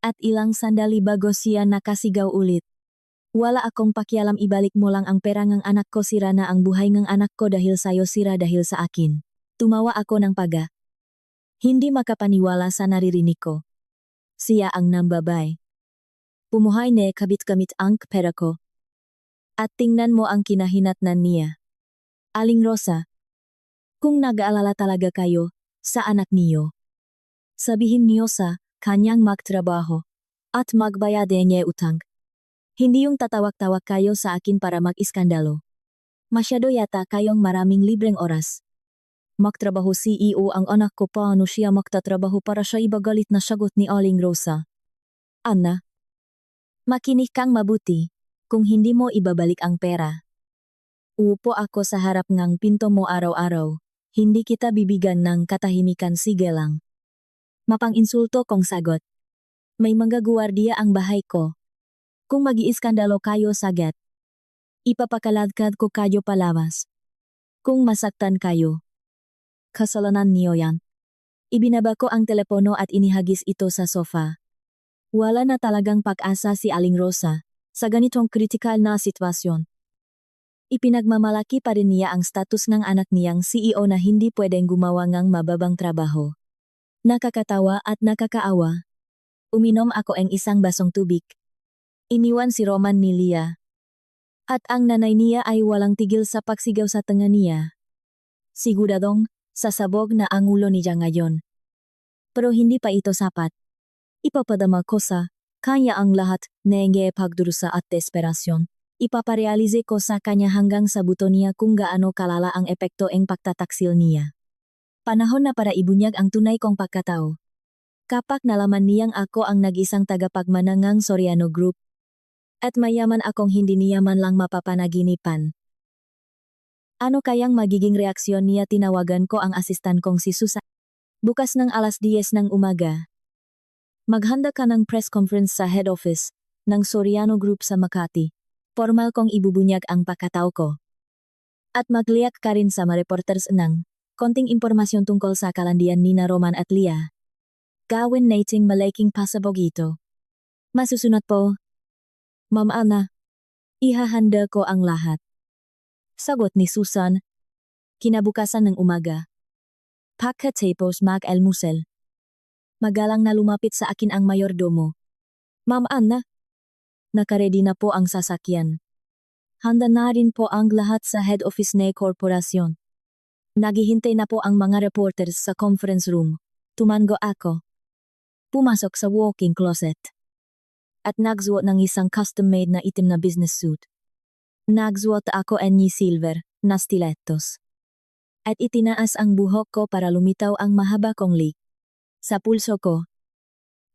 At ilang sandali bago siya nakasigaw ulit. Wala akong pakialam, ibalik mo lang ang pera ng anak ko. Sira na ang buhay ng anak ko dahil sayo, sira dahil sa akin. Tumawa ako ng paga. Hindi makapaniwala sa naririnig ko. Siya ang nambabay. Pumuhay ne kabit-kamit ang pera ko. At tingnan mo ang kinahinatnan niya. Aling Rosa. Kung nag-aalala talaga kayo sa anak niyo, sabihin niyo sa kanyang magtrabaho at magbayad niya utang. Hindi yung tatawag-tawag kayo sa akin para mag-iskandalo. Masyado yata kayong maraming libreng oras. Magtrabaho CEO ang anak ko, paano siya magtatrabaho para siya? Ibagalit na sagot ni Aling Rosa. Ana, makinig kang mabuti, kung hindi mo ibabalik ang pera. Uupo ako sa harap ng pinto mo araw-araw, hindi kita bibigyan ng katahimikan. Sige lang. Mapang-insulto kong sagot. May mga guwardiya ang bahay ko. Kung mag-iiskandalo kayo sagad, ipapakaladkad ko kayo palabas. Kung masaktan kayo, kasalanan niyo yan. Ibinaba ko ang telepono at inihagis ito sa sofa. Wala na talagang pag-asa si Aling Rosa sa ganitong kritikal na sitwasyon. Ipinagmamalaki pa rin niya ang status ng anak niyang CEO na hindi pwedeng gumawa ng mababang trabaho. Nakakatawa at nakakaawa. Uminom ako ng isang basong tubig. Iniwan si Roman ni Lia. At ang nanay niya ay walang tigil sa pagsigaw sa tenga niya. Siguradong sasabog na ang ulo niya ngayon. Pero hindi pa ito sapat. Ipapadama ko sa kanya ang lahat ng pagdurusa at desperasyon. Ipaparealize ko sa kanya hanggang sa buto niya kung gaano kalala ang epekto ng pagtataksil niya. Panahon na para ibunyag ang tunay kong pagkatao. Kapag nalaman niyang ako ang nag-isang tagapagmana ng Soriano Group, at mayaman akong hindi niya man lang mapapanaginipan. Ano kayang magiging reaksyon niya? Tinawagan ko ang asistan kong si Susan. Bukas ng alas 10 ng umaga. Maghanda ka ng press conference sa head office ng Soriano Group sa Makati. Formal kong ibubunyag ang pagkatao ko. At magliyak ka rin sa mga reporters ng konting impormasyon tungkol sa kalandian ni na Roman at Lia. Gawin nating malaking pasabog ito. Masusunod po. Ma'am Ana. Ihahanda ko ang lahat. Sagot ni Susan. Kinabukasan ng umaga. Pagkatapos mag-almusal. Magalang na lumapit sa akin ang mayordomo. Ma'am Ana. Nakaredy na po ang sasakyan. Handa na rin po ang lahat sa head office ng korporasyon. Naghihintay na po ang mga reporters sa conference room. Tumango ako. Pumasok sa walk-in closet. At nagsuot ng isang custom-made na itim na business suit. Nagsuot ako any silver na stilettos. At itinaas ang buhok ko para lumitaw ang mahaba kong lik. Sa pulso ko,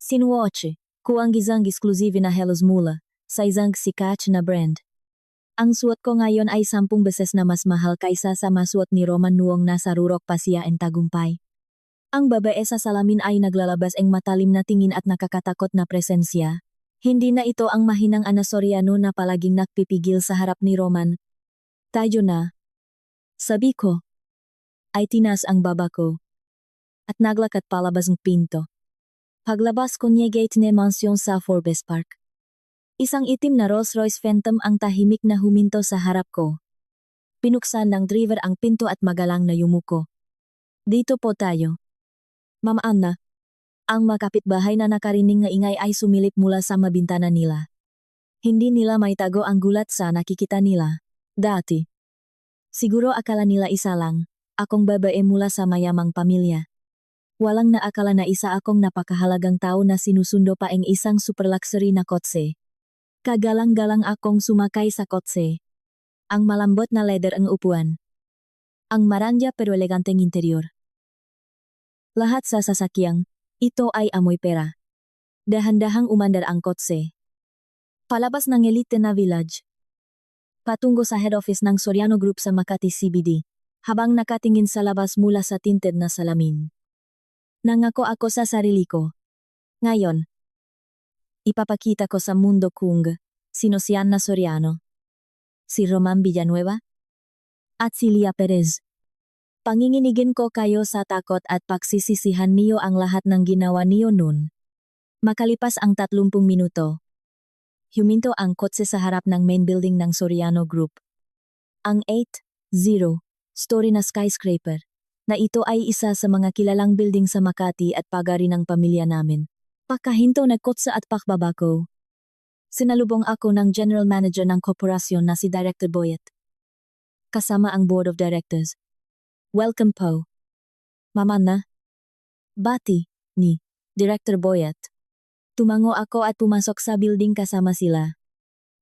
sinuotche ko ang isang exclusive na halos mula sa isang sikat na brand. Ang suot ko ngayon ay 10 beses na mas mahal kaysa sa masuot ni Roman noong nasa Rurok pa siya en tagumpay. Ang babae sa salamin ay naglalabas ang matalim na tingin at nakakatakot na presensya. Hindi na ito ang mahinang Ana Soriano na palaging nakpipigil sa harap ni Roman. Tayo na. Sabi ko. Ay tinas ang baba ko. At naglakad palabas ng pinto. Paglabas ko niya gate ni mansyon sa Forbes Park. Isang itim na Rolls-Royce Phantom ang tahimik na huminto sa harap ko. Pinuksan ng driver ang pinto at magalang na yumuko. Dito po tayo. Ma'am Anna. Ang makapitbahay na nakarinig ng ingay ay sumilip mula sa mabintana nila. Hindi nila maitago ang gulat sa nakikita nila. Dati. Siguro akala nila isa lang, akong babae mula sa mayamang pamilya. Walang naakala na isa akong napakahalagang tao na sinusundo pa ang isang super luxury na kotse. Kagalang-galang akong sumakay sa kotse. Ang malambot na leather ang upuan. Ang maranja pero eleganteng interior. Lahat sa sasakyang, ito ay amoy pera. Dahan-dahang umandar ang kotse. Palabas ng elite na village. Patungo sa head office ng Soriano Group sa Makati CBD, habang nakatingin sa labas mula sa tinted na salamin. Nangako ako sa sarili ko. Ngayon, ipapakita ko sa mundo kung sino si Ana Soriano, si Roman Villanueva, at si Lia Perez. Panginginigin ko kayo sa takot at pagsisisihan niyo ang lahat ng ginawa niyo noon. Makalipas ang 30 minuto, huminto ang kotse sa harap ng main building ng Soriano Group. Ang 8-0-story na skyscraper, na ito ay isa sa mga kilalang building sa Makati at pagari ng pamilya namin. Pagkahinto nagkotse at pakbaba ko. Sinalubong ako ng general manager ng korporasyon na si Director Boyet. Kasama ang board of directors. Welcome po. Mama na. Bati, ni Director Boyet. Tumango ako at pumasok sa building kasama sila.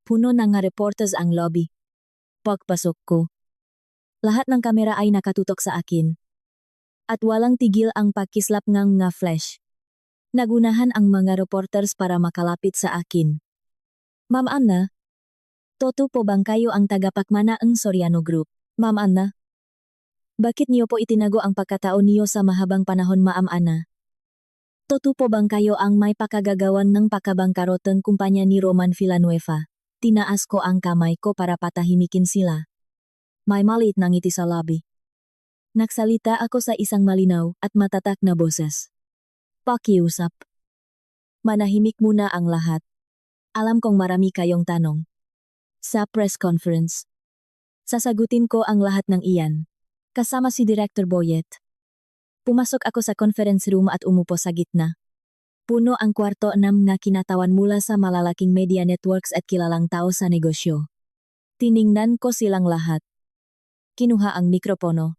Puno ng nga reporters ang lobby. Pagpasok ko, lahat ng kamera ay nakatutok sa akin. At walang tigil ang pagkislap ng nga flash. Nagunahan ang mga reporters para makalapit sa akin. Ma'am Anna, totoo po bang kayo ang tagapagmana ng Soriano Group? Ma'am Anna, bakit niyo po itinago ang pagkatao niyo sa mahabang panahon, Ma'am Anna? Totoo po bang kayo ang may pakagagawan ng pakabangkaroteng kumpanya ni Roman Villanueva? Tinaas ko ang kamay ko para patahimikin sila. May maliit na ngiti sa labi. Nagsalita ako sa isang malinaw at matatak na boses. Pakiusap. Manahimik muna ang lahat. Alam kong marami kayong tanong. Sa press conference, sasagutin ko ang lahat ng iyan. Kasama si Director Boyet. Pumasok ako sa conference room at umupo sa gitna. Puno ang kwarto ng nga kinatawan mula sa malalaking media networks at kilalang tao sa negosyo. Tiningnan ko silang lahat. Kinuha ang mikropono.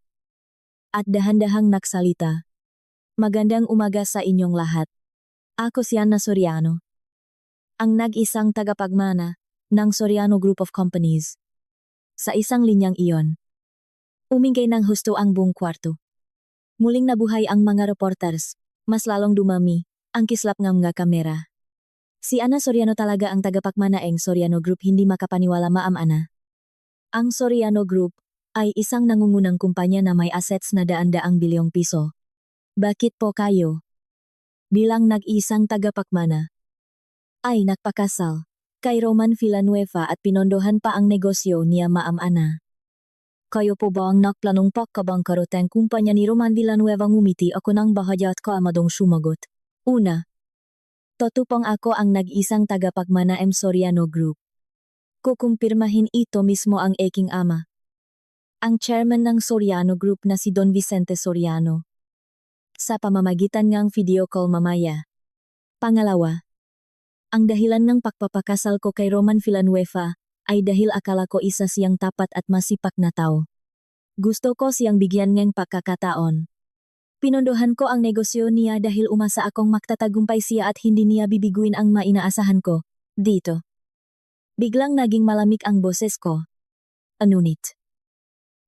At dahan-dahang nagsalita. Magandang umaga sa inyong lahat. Ako si Ana Soriano. Ang nag-isang tagapagmana ng Soriano Group of Companies. Sa isang linyang iyon, umingay ng husto ang buong kwarto. Muling nabuhay ang mga reporters, mas lalong dumami ang kislap ng mga kamera. Si Ana Soriano talaga ang tagapagmana ng Soriano Group, hindi makapaniwala, Ma'am Ana. Ang Soriano Group ay isang nangungunang kumpanya na may assets na daan-daang bilyong piso. Bakit po kayo, bilang nag-isang tagapagmana, ay nagpakasal kay Roman Villanueva at pinondohan pa ang negosyo niya, Ma'am Ana? Kayo po ba ang nakplanong pagkabangkaroteng kumpanya ni Roman Villanueva? Ngumiti ako ng bahaya at kaamadong sumagot. Una, totoo ako ang nag-isang tagapagmana ng Soriano Group. Kukumpirmahin ito mismo ang aking ama, ang chairman ng Soriano Group na si Don Vicente Soriano. Sa pamamagitan ng video call mamaya. Pangalawa, Ang dahilan ng pagpapakasal ko kay Roman Villanueva ay dahil akala ko isa siyang tapat at masipag na tao. Gusto ko siyang bigyan ng pagkakataon. Pinondohan ko ang negosyo niya dahil umasa akong magtatagumpay siya at hindi niya bibiguin ang mainaasahan ko. Dito. Biglang naging malamig ang boses ko. Anunit.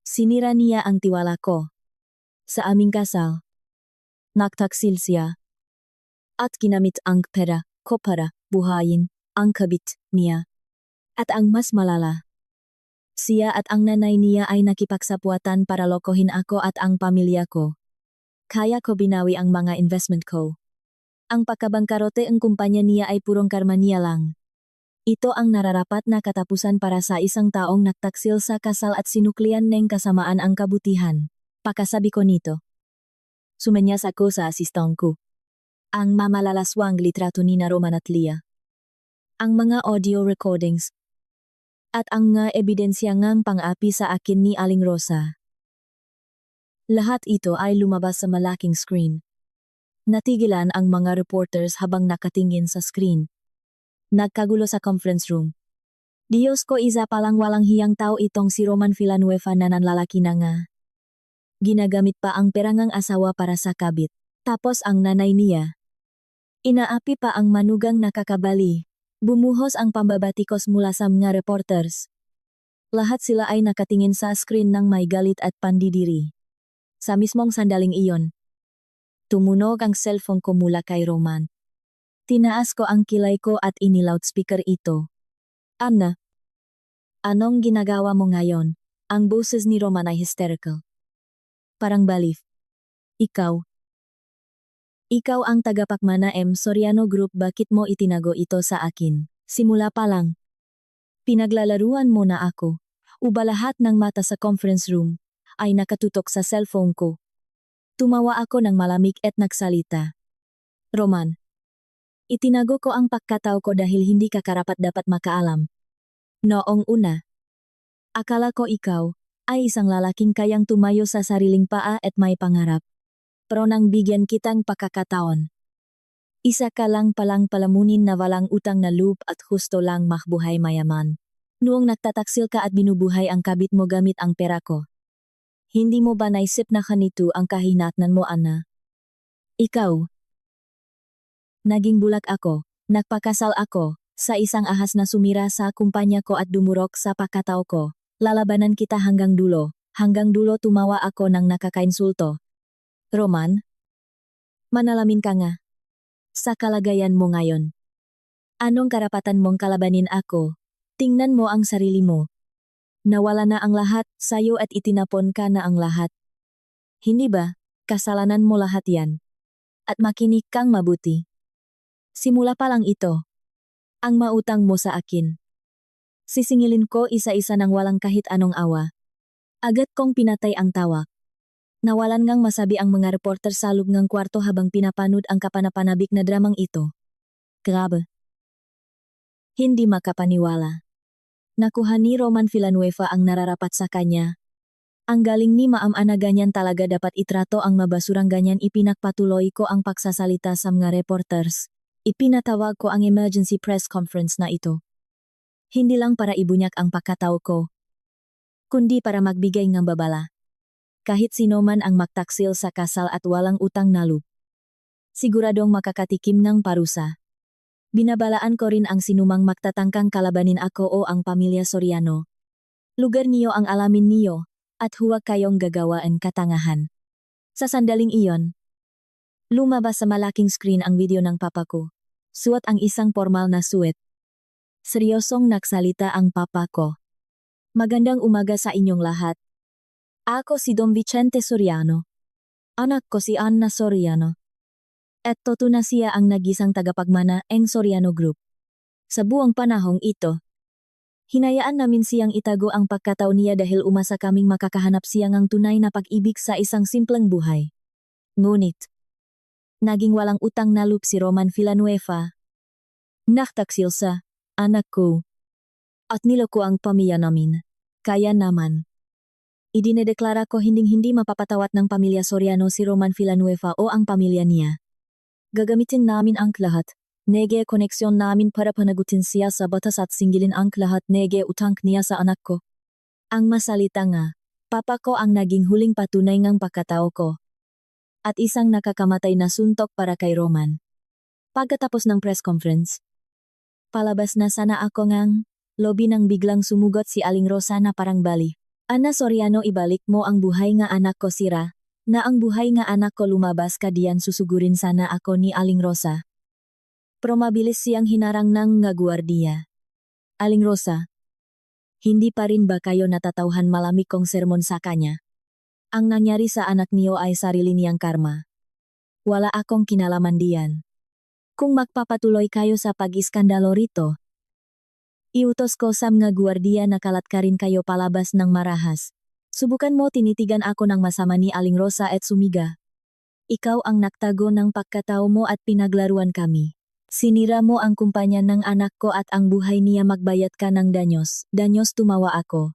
Sinira niya ang tiwala ko. Sa aming kasal. Nagtaksil siya. At ginamit ang pera ko para buhayin ang kabit niya. At ang mas malala. Siya at ang nanay niya ay nakipagsapwatan para lokohin ako at ang pamilya ko. Kaya ko binawi ang mga investment ko. Ang pagkabangkarote ang kumpanya niya ay purong karma niya lang. Ito ang nararapat na katapusan para sa isang taong nagtaksil sa kasal at sinuklian ng kasamaan ang kabutihan. Pakasabi ko nito. Sumanyas ako sa asistang ko. Ang mamalalaswang litrato ni na Roman at Leah. Ang mga audio recordings. At ang nga ebidensya ngang pang-api sa akin ni Aling Rosa. Lahat ito ay lumabas sa malaking screen. Natigilan ang mga reporters habang nakatingin sa screen. Nagkagulo sa conference room. Diyos ko, isa palang walang hiyang tao itong si Roman Villanueva na nanlalaki na nga. Ginagamit pa ang perangang asawa para sa kabit. Tapos ang nanay niya. Inaapi pa ang manugang nakakabali. Bumuhos ang pambabatikos mula sa mga reporters. Lahat sila ay nakatingin sa screen ng may galit at pandidiri. Sa mismong sandaling iyon. Tumunog ang cellphone ko mula kay Roman. Tinaas ko ang kilay ko at iniloudspeaker ito. Anna. Anong ginagawa mo ngayon? Ang boses ni Roman ay hysterical. Parang balif. Ikaw. Ikaw ang tagapagmana M. Soriano Group, bakit mo itinago ito sa akin? Simula pa lang. Pinaglalaruan mo na ako. Lahat ng mata sa conference room ay nakatutok sa cellphone ko. Tumawa ako ng malamig at nagsalita. Roman. Itinago ko ang pagkatao ko dahil hindi ka karapat-dapat makaalam. Noong una. Akala ko ikaw ay isang lalaking kayang tumayo sa sariling paa at may pangarap. Pero nang bigyan kitang pagkakataon. Isa ka lang palang palamunin na walang utang na loob at husto lang makbuhay mayaman. Noong nagtataksil ka at binubuhay ang kabit mo gamit ang pera ko. Hindi mo ba naisip na kanito ang kahinatnan mo, Anna? Ikaw. Naging bulag ako, nagpakasal ako, sa isang ahas na sumira sa kumpanya ko at dumurok sa pagkatao ko. Lalabanan kita hanggang dulo tumawa ako ng nakakainsulto. Roman? Manalamin ka nga. Sa kalagayan mo ngayon. Anong karapatan mong kalabanin ako? Tingnan mo ang sarili mo. Nawala na ang lahat sayo at itinapon ka na ang lahat. Hindi ba, kasalanan mo lahat yan? At makinig kang mabuti. Simula pa lang ito. Ang mautang mo sa akin. Sisingilin ko isa-isa ng walang kahit anong awa. Agad kong pinatay ang tawag. Nawalan ngang masabi ang mga reporter sa loob ng kwarto habang pinapanood ang kapanapanabik na dramang ito. Grabe. Hindi makapaniwala. Nakuha ni Roman Villanueva ang nararapat sa kanya. Ang galing ni Maam Ana, ganyan talaga dapat itrato ang mabasurang ganyan. Ipinagpatuloy ko ang pagsasalita sa mga reporters. Ipinatawag ko ang emergency press conference na ito. Hindi lang para ibunyak ang pagkatao ko, kundi para magbigay ng babala. Kahit sino man ang magtaksil sa kasal at walang utang na loob. Siguradong makakatikim ng parusa. Binabalaan ko rin ang sinumang magtatangkang kalabanin ako o ang pamilya Soriano. Lugar niyo ang alamin niyo, at huwag kayong gagawaan katangahan. Sa sandaling iyon, lumabas sa malaking screen ang video ng papa ko. Suot ang isang formal na suit. Seryosong nagsalita ang papa ko. Magandang umaga sa inyong lahat. Ako si Don Vicente Soriano. Anak ko si Anna Soriano. At toto na siya ang nagisang tagapagmana ng Soriano Group. Sa buong panahong ito, hinayaan namin siyang itago ang pagkatao niya dahil umasa kaming makakahanap siya ng tunay na pag-ibig sa isang simpleng buhay. Ngunit, naging walang utang na loob si Roman Villanueva. Nagtaksil sa anak ko. At niloko ang pamilya namin. Kaya naman. Idinedeklara ko hinding-hindi mapapatawat ng pamilya Soriano si Roman Villanueva o ang pamilya niya. Gagamitin namin ang lahat Nege koneksyon namin para panagutin siya sa batas at singilin ang lahat nege utang niya sa anak ko. Ang masalita nga, papa ko ang naging huling patunay ngang pagkatao ko. At isang nakakamatay na suntok para kay Roman. Pagkatapos ng press conference, palabas na sana ako ngang lobby nang biglang sumugot si Aling Rosa na parang bali. Ana Soriano, ibalik mo ang buhay nga anak ko sira, na ang buhay nga anak ko lumabas ka diyan susugurin sana ako ni Aling Rosa. Promabilis siyang hinarang ng nga guardiya. Aling Rosa, hindi pa rin ba kayo natatauhan malamig kong sermon sa kanya? Ang nangyari sa anak niyo ay sarili niyang karma. Wala akong kinalaman diyan. Kung magpapatuloy kayo sa pag-iskandalo rito, iutos ko sa mga guardiya na kalat ka rin kayo palabas ng marahas. Subukan mo tinitigan ako ng masama ni Aling Rosa at sumiga. Ikaw ang naktago ng pagkatao mo at pinaglaruan kami. Sinira mo ang kumpanya ng anak ko at ang buhay niya, magbayad ka ng danyos. Danyos, tumawa ako.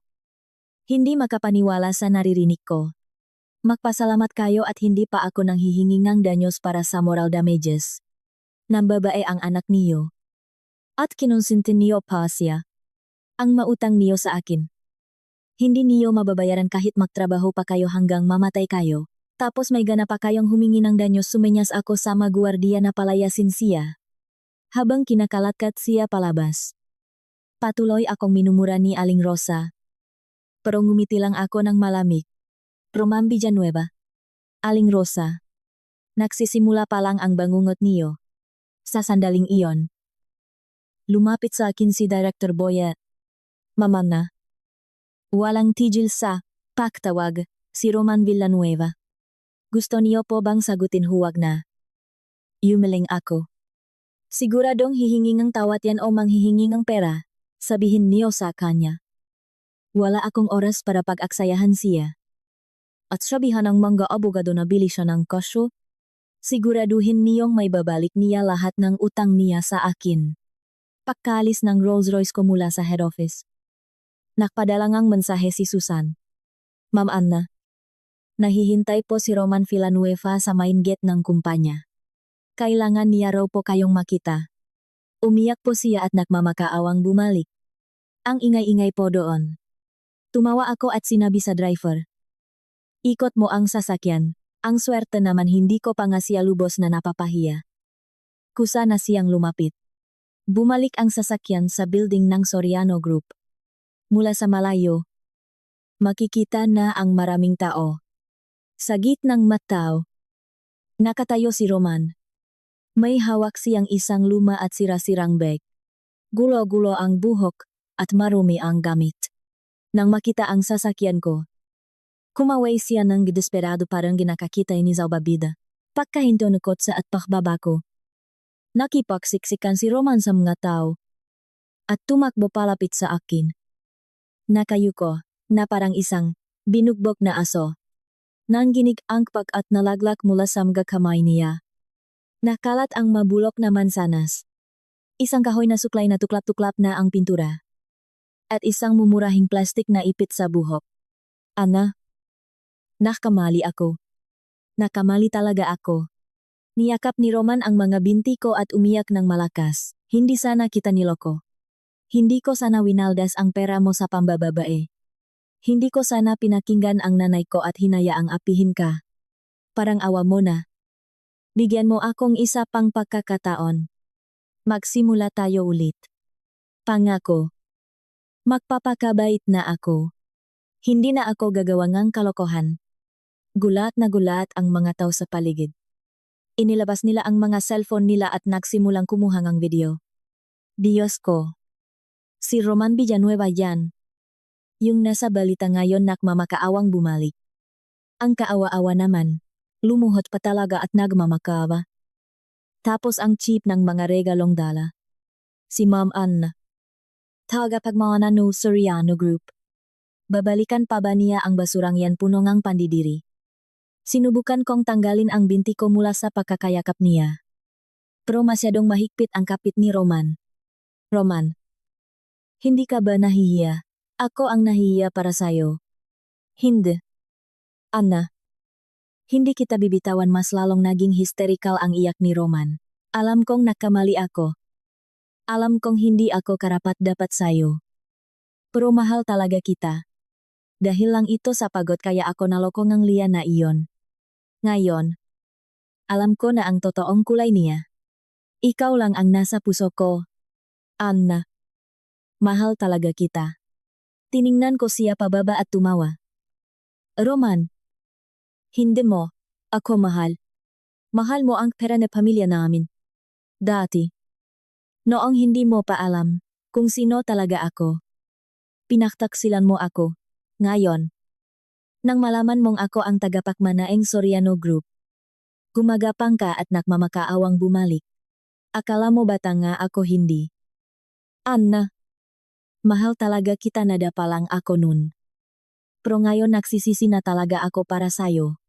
Hindi makapaniwala sa naririnig ko. Magpasalamat kayo at hindi pa ako nang hihingi ng danyos para sa moral damages. Nang babae ang anak niyo. At kinonsintin niyo pa siya. Ang mautang niyo sa akin. Hindi niyo mababayaran kahit magtrabaho pa kayo hanggang mamatay kayo. Tapos may gana pa kayong humingi ng danyos. Sumenyas ako sa mga guardiya na palayasin siya. Habang kinakalatkat siya palabas. Patuloy akong minumura ni Aling Rosa. Pero ngumiti lang ako ng malamig. Roman Villanueva. Aling Rosa. Nagsisimula pa lang ang bangungot niyo. Sa sandaling iyon, lumapit sa akin si Director Boyet. Mama na. Walang tigil sa pagtawag si Roman Villanueva. Gusto niyo po bang sagutin? Huwag na. Yumiling ako. Siguradong hihingi ng tawad yan o manghihingi ng pera, sabihin niyo sa kanya. Wala akong oras para pag-aksayahan siya. At sabihan ng mga abogado na bili siya ng kasyo, siguraduhin niyong may babalik niya lahat ng utang niya sa akin. Pagkalis ng Rolls Royce ko mula sa head office, nakpadala ngang mensahe si Susan. Ma'am Anna, nahihintay po si Roman Villanueva sa main gate ng kumpanya. Kailangan niya raw po kayong makita. Umiyak po siya at nagmamakaawang bumalik. Ang ingay-ingay po doon. Tumawa ako at sinabi sa driver. Ikot mo ang sasakyan. Ang swerte naman hindi ko pa nga siya lubos na napapahiya. Kusa na siyang lumapit. Bumalik ang sasakyan sa building ng Soriano Group. Mula sa malayo, makikita na ang maraming tao. Sa gitnang matao, nakatayo si Roman. May hawak siyang isang luma at sira-sirang bag. Gulo-gulo ang buhok at marumi ang gamit. Nang makita ang sasakyan ko, kumaway siya ng desperado, parang ginakakita ni Zaubabida. Pagkahinto ng kotse at pakbaba ko, nakipaksiksikan si Roman sa mga tao at tumakbo palapit sa akin. Nakayuko na parang isang binugbog na aso. Nanginig ang pag at nalaglag mula sa mga kamay niya. Nakalat ang mabulok na mansanas. Isang kahoy na suklay na tuklap-tuklap na ang pintura. At isang mumurahing plastik na ipit sa buhok. Ana, nakamali ako. Nakamali talaga ako. Niyakap ni Roman ang mga binti ko at umiyak ng malakas. Hindi sana kita niloko. Hindi ko sana winaldas ang pera mo sa pambababae. Hindi ko sana pinakinggan ang nanay ko at hinayaang apihin ka. Parang awa mo na. Bigyan mo akong isa pang pagkakataon. Magsimula tayo ulit. Pangako. Magpapakabait na ako. Hindi na ako gagawa ng kalokohan. Gulat na gulat ang mga tao sa paligid. Inilabas nila ang mga cellphone nila at nagsimulang kumuha ng video. Diyos ko. Si Roman Villanueva yan. Yung nasa balita ngayon nagmamakaawang bumalik. Ang kaawa-awa naman. Lumuhot pa talaga at nagmamakaawa. Tapos ang cheap ng mga regalong dala. Si Ma'am Anna. Tagapagmana no Soriano Group. Babalikan pa ba niya ang basurang yan puno ng pandidiri? Sinubukan kong tanggalin ang binti ko mula sa pagkakayakap niya. Pero masyadong mahigpit ang kapit ni Roman. Roman. Hindi ka ba nahihiya? Ako ang nahihiya para sayo. Hindi. Anna. Hindi kita bibitawan. Mas lalong naging hysterical ang iyak ni Roman. Alam kong nakamali ako. Alam kong hindi ako karapat-dapat sayo. Pero mahal talaga kita. Dahil lang ito sa pagod kaya ako naloko ng Lia na iyon. Ngayon, alam ko na ang totoong kulay niya. Ikaw lang ang nasa puso ko. Anna. Mahal talaga kita. Tiningnan ko siya pababa at tumawa. Roman. Hindi mo. Ako mahal. Mahal mo ang pera na pamilya namin. Dati. Noong hindi mo pa alam kung sino talaga ako. Pinaktaksilan mo ako. Ngayon. Nang malaman mong ako ang tagapagmanaing Soriano Group. Gumagapang ka at nakmamakaawang bumalik. Akala mo ba tanga ako hindi? Anna. Mahal talaga kita nadapa lang ako nun. Pero ngayon nagsisisi na talaga ako para sayo.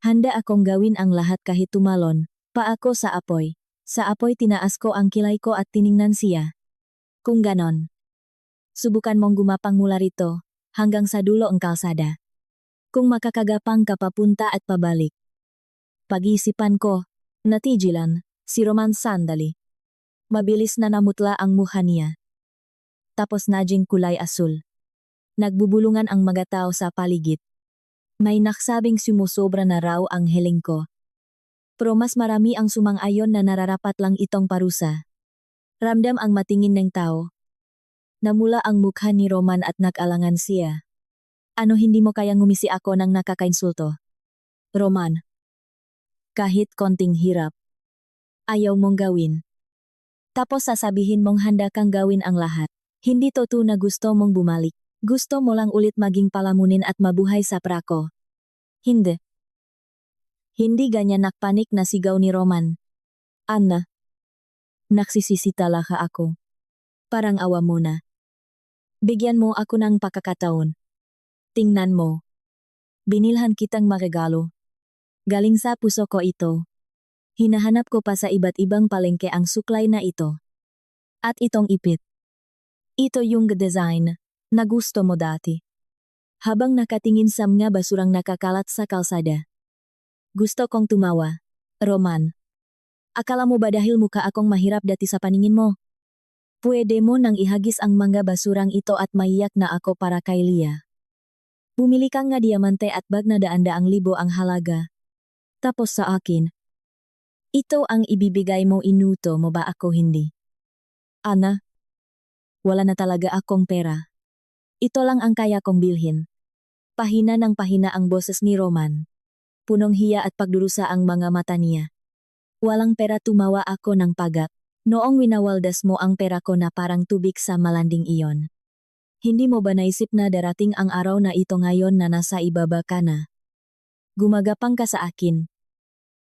Handa akong gawin ang lahat kahit tumalon, pa ako sa apoy. Sa apoy tinaas ko ang kilay ko at tiningnan siya. Kung ganon. Subukan mong gumapang mula rito, hanggang sa dulo ang kalsada. Kung makakagapang ka papunta at pabalik. Pag-isipan ko, natigilan, si Roman sandali. Mabilis na namutla ang mukha niya. Tapos naging kulay asul. Nagbubulungan ang mga tao sa paligid. May naksabing sumusobra na raw ang hiling ko. Pero mas marami ang sumang-ayon na nararapat lang itong parusa. Ramdam ang matingin ng tao. Namula ang mukha ni Roman at nag-alangan siya. Ano hindi mo kayang ngumisi ako ng nakakainsulto? Roman. Kahit konting hirap. Ayaw mong gawin. Tapos sasabihin mong handa kang gawin ang lahat. Hindi totoo na gusto mong bumalik. Gusto mo lang ulit maging palamunin at mabuhay sa prako. Hindi. Hindi ganyan nakpanik na sigaw ni Roman. Anna. Nagsisisi talaga ako. Parang awa mo na. Bigyan mo ako ng pakakataon. Tingnan mo. Binilhan kitang maregalo. Galing sa puso ko ito. Hinahanap ko pa sa iba't ibang palengke ang suklay na ito. At itong ipit. Ito yung design na gusto mo dati. Habang nakatingin sa mga basurang nakakalat sa kalsada. Gusto kong tumawa. Roman. Akala mo ba dahil mukha akong mahirap dati sa paningin mo? Pwede mo nang ihagis ang mga basurang ito at maiyak na ako para kay Lia. Bumili kang nga diamante at bag na daan-daang libo ang halaga. Tapos sa akin. Ito ang ibibigay mo, inuto mo ba ako hindi? Ana. Wala na talaga akong pera. Ito lang ang kaya kong bilhin. Pahina ng pahina ang boses ni Roman. Punong hiya at pagdurusa ang mga mata niya. Walang pera, tumawa ako ng pagak. Noong winawaldas mo ang pera ko na parang tubig sa malanding iyon. Hindi mo ba naisip na darating ang araw na ito ngayon na nasa ibaba ka na? Gumagapang ka sa akin.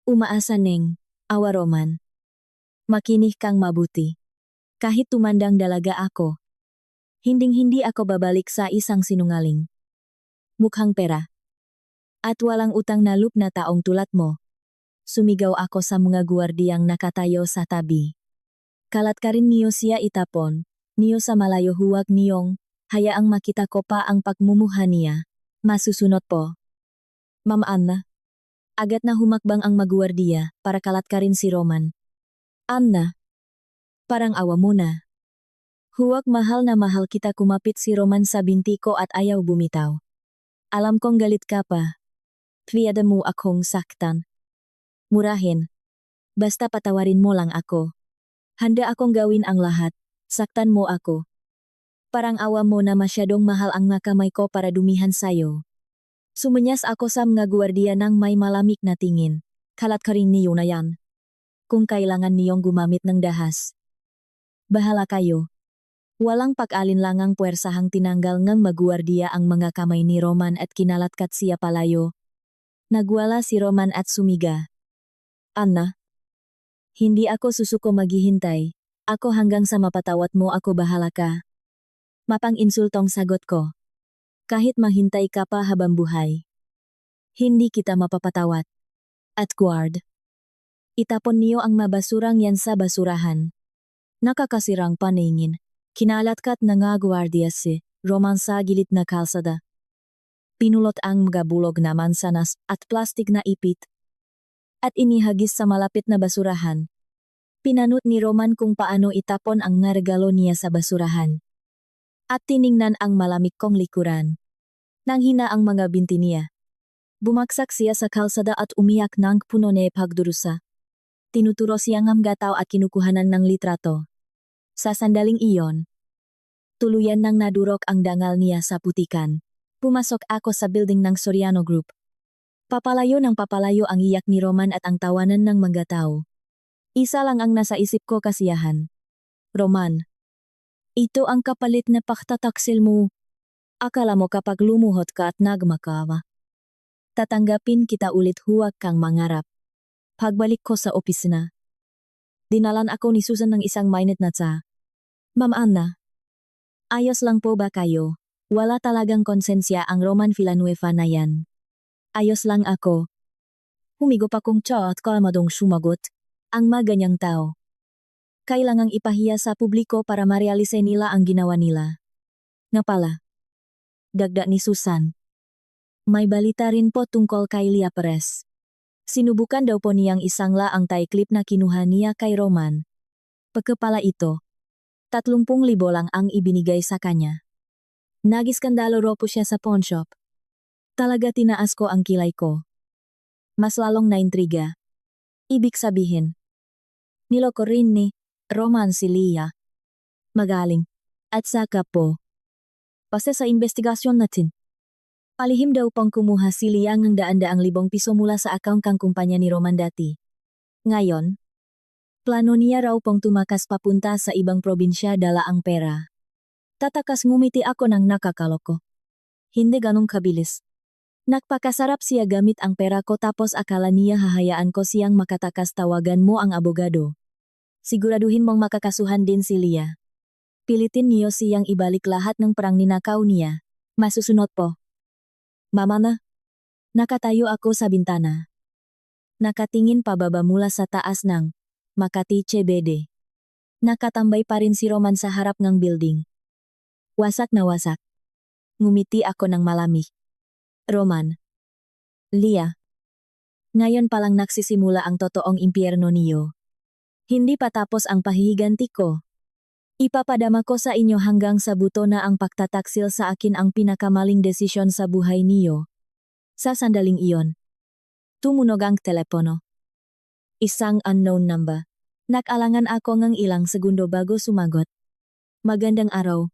Umaasa neng, awa Roman. Makinig kang mabuti. Kahit tumandang dalaga ako. Hinding-hindi ako babalik sa isang sinungaling. Mukhang pera. At walang utang na loob na taong tulad mo. Sumigaw ako sa mga guwardiyang nakatayo sa tabi. Kalat ka rin niyo siya itapon, niyo sa malayo, huwag niyong, hayaang makita ko pa ang pagmumuha niya. Masusunod po. Ma'am Anna. Agad na humakbang ang maguwardiya para kalat ka rin si Roman. Anna. Parang awa mo na. Huwag, mahal na mahal kita, kumapit si Roman sa binti ko at ayaw bumitaw. Alam kong galit ka pa. Pwede mo akong saktan. Murahin. Basta patawarin mo lang ako. Handa akong gawin ang lahat, saktan mo ako. Parang awa mo na masyadong mahal ang mga kamay ko para dumihan sayo. Sumunyas ako sa mga guwardiya ng may malamig na tingin. Kalat ka rin niyo na yan. Kung kailangan niyong gumamit ng dahas. Bahala kayo. Walang pag-alinlangang puwersahang tinanggal ng maguwardiya ang mga kamay ni Roman at kinalatkat siya palayo. Nagwala si Roman at sumiga. Anna. Hindi ako susuko maghihintay. Ako hanggang sa mapatawat mo ako, bahala ka. Mapang-insultong sagot ko. Kahit mahintay ka pa habang buhay. Hindi kita mapapatawat. At guard. Itapon niyo ang mabasurang yan sa basurahan. Nakakasirang paningin. Kinalatkat na nga guardia si Roman sa gilid na kalsada. Pinulot ang mga bulog na mansanas at plastik na ipit. At inihagis sa malapit na basurahan. Pinanut ni Roman kung paano itapon ang mga regalo niya sa basurahan. At tiningnan ang malamig kong likuran. Nanghina ang mga binti niya. Bumagsak siya sa kalsada at umiyak ng puno ng pagdurusa. Tinuturo siya ng gataw at kinukuhanan ng litrato. Sa sandaling iyon, tuluyan nang nadurok ang dangal niya sa putikan. Pumasok ako sa building ng Soriano Group. Papalayo ng papalayo ang iyak ni Roman at ang tawanan ng mga tao. Isa lang ang nasa isip ko, kasiyahan. Roman, ito ang kapalit na pagtataksil mo. Akala mo kapag lumuhot ka at nagmakawa, tatanggapin kita ulit, huwag kang mangarap. Pagbalik ko sa opisina, dinalan ako ni Susan ng isang mainit na tsa. Ma'am Anna, ayos lang po ba kayo? Wala talagang konsensya ang Roman Villanueva na yan. Ayos lang ako. Humigop akong tsa at kalmadong sumagot. Ang maganyang tao. Kailangang ipahiya sa publiko para marealise nila ang ginawa nila. Nga pala, dagdag ni Susan, may balita rin po tungkol kay Lia Perez. Sinubukan daw po niyang isangla ang tie clip na kinuha niya kay Roman. Pagkapala ito, 30,000 lang ang ibinigay sa kanya. Nagiskandalo raw po siya sa pawn shop. Talaga tinaas ko ang kilay ko. Mas lalong naintriga. Ibig sabihin, niloko rin ni Roman si Lia. Magaling. At saka po, base sa investigasyon natin, palihim daw pang kumuha si Lia ng daan-daang libong piso mula sa account kang kumpanya ni Roman dati. Ngayon, plano niya raw pong tumakas papunta sa ibang probinsya dala ang pera. Tatakas, ngumiti ako ng nakakaloko. Hindi ganong kabilis. Nagpakasarap siya gamit ang pera ko tapos akala niya hahayaan ko siyang makatakas. Tawagan mo ang abogado. Siguraduhin mong makakasuhan din si Lia. Pilitin niyo siyang ibalik lahat ng perang ninakaw niya. Masusunod po. Mama na. Nakatayo ako sa bintana. Nakatingin pababa mula sa taas ng Makati CBD. Nakatambay pa rin si Roman sa harap ng building. Wasak na wasak. Ngumiti ako ng malamig. Roman. Lia. Ngayon palang nagsisimula ang totoong impyerno niyo. Hindi pa tapos ang pahihiganti ko. Ipapadama ko sa inyo hanggang sa buto na ang pagtataksil sa akin ang pinakamaling desisyon sa buhay niyo. Sa sandaling iyon, tumunog ang telepono. Isang unknown number. Nag-alangan ako ng ilang segundo bago sumagot. Magandang araw,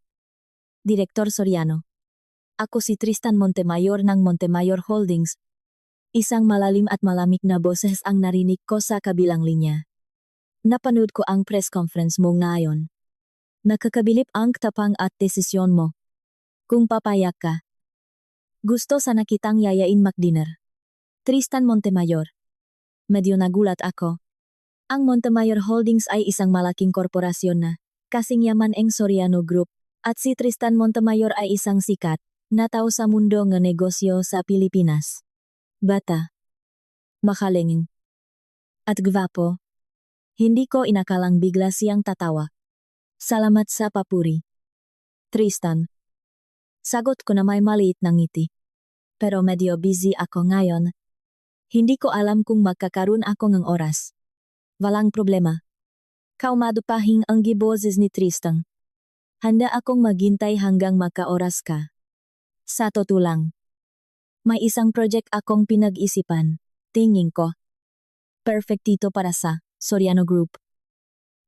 Direktor Soriano. Ako si Tristan Montemayor ng Montemayor Holdings. Isang malalim at malamig na boses ang narinig ko sa kabilang linya. Napanood ko ang press conference mo ngayon. Nakakabilib ang tapang at desisyon mo. Kung papayag ka, gusto sana kitang yayain mag-dinner. Tristan Montemayor. Medyo nagulat ako. Ang Montemayor Holdings ay isang malaking korporasyon na kasing yaman ang Soriano Group, at si Tristan Montemayor ay isang sikat na tao sa mundo ng negosyo sa Pilipinas. Bata, makalenging, at gwapo. Hindi ko inakalang bigla siyang tatawa. Salamat sa papuri, Tristan. Sagot ko na may maliit na ngiti. Pero medyo busy ako ngayon. Hindi ko alam kung magkakaroon ako ng oras. Walang problema. Kaumadupahing ang giboses ni Tristan. Handa akong maghintay hanggang magka-oras ka. Sa totoo lang, may isang project akong pinag-isipan. Tingin ko, perfect dito para sa Soriano Group.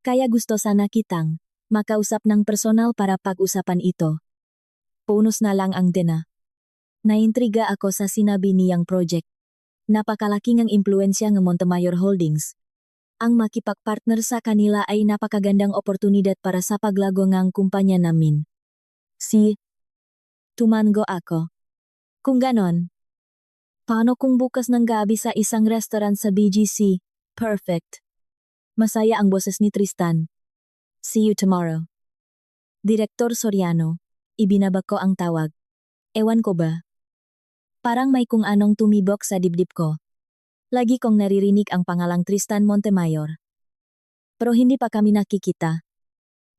Kaya gusto sana kitang makausap ng personal para pag-usapan ito. Bonus na lang ang dena. Naintriga ako sa sinabi niyang project. Napakalaking ang impluensya ng Montemayor Holdings. Ang makipagpartner sa kanila ay napakagandang oportunidad para sa paglago ng kumpanya namin. Tumango ako. Kung ganon, paano kung bukas ng gabi sa isang restaurant sa BGC? Perfect. Masaya ang boses ni Tristan. See you tomorrow. Direktor Soriano, ibinaba ko ang tawag. Ewan ko ba? Parang may kung anong tumibok sa dibdib ko. Lagi kong naririnig ang pangalang Tristan Montemayor. Pero hindi pa kami nakikita.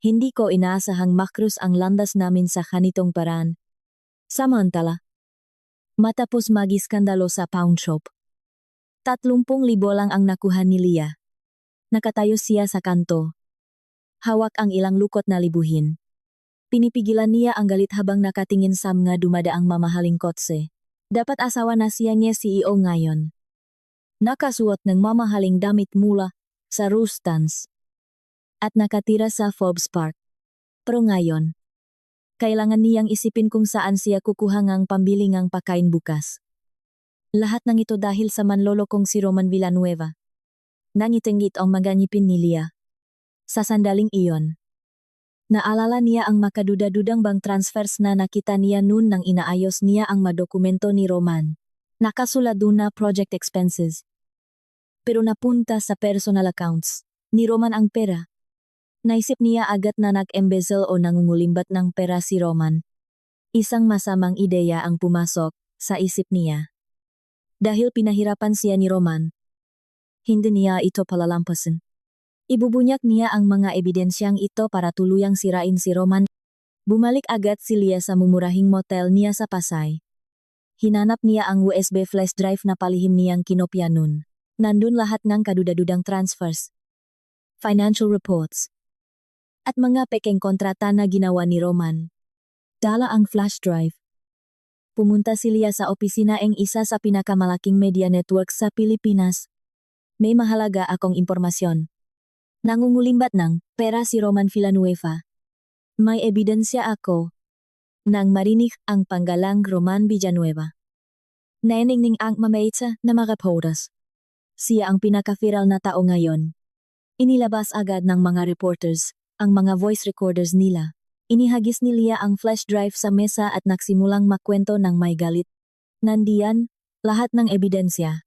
Hindi ko inaasahang makrus ang landas namin sa ganitong paraan. Samantala, matapos magiskandalo sa pawn shop, 30,000 lang ang nakuha ni Lia. Nakatayo siya sa kanto. Hawak ang ilang lukot na libuhin. Pinipigilan niya ang galit habang nakatingin sa mga dumadaang mamahaling kotse. Dapat asawa na siya niya CEO ngayon. Nakasuot ng mamahaling damit mula sa Rustans. At nakatira sa Forbes Park. Pero ngayon, kailangan niyang isipin kung saan siya kukuha ng pambili ng pagkain bukas. Lahat ng ito dahil sa manlolo kong si Roman Villanueva. Nangitinggit ang mga ngipin ni Lia. Sa sandaling iyon, naalala niya ang makaduda-dudang bank transfers na nakita niya noon nang inaayos niya ang madokumento ni Roman. Nakasulat doon na project expenses. Pero napunta sa personal accounts ni Roman ang pera. Naisip niya agad na nag-embezzle o nangungulimbat ng pera si Roman. Isang masamang ideya ang pumasok sa isip niya. Dahil pinahirapan siya ni Roman, hindi niya ito palalampasin. Ibubunyak niya ang mga ebidensyang ito para tuluyang sirain si Roman. Bumalik agad si Lia sa mumurahing motel niya sa Pasay. Hinanap niya ang USB flash drive na palihim niyang kinopya nun. Nandun lahat ng kadudadudang transfers, financial reports, at mga pekeng kontrata na ginawa ni Roman. Dala ang flash drive. Pumunta si Lia sa opisina ng isa sa pinakamalaking media network sa Pilipinas. May mahalaga akong impormasyon. Nangungulimbat ng pera si Roman Villanueva. May ebidensya ako nang marinig ang panggalang Roman Villanueva. Nainingning ang mamaita na mga reporters. Siya ang pinaka-viral na tao ngayon. Inilabas agad ng mga reporters ang mga voice recorders nila. Inihagis ni Lia ang flash drive sa mesa at nagsimulang makwento ng may galit. Nandiyan, lahat ng ebidensya.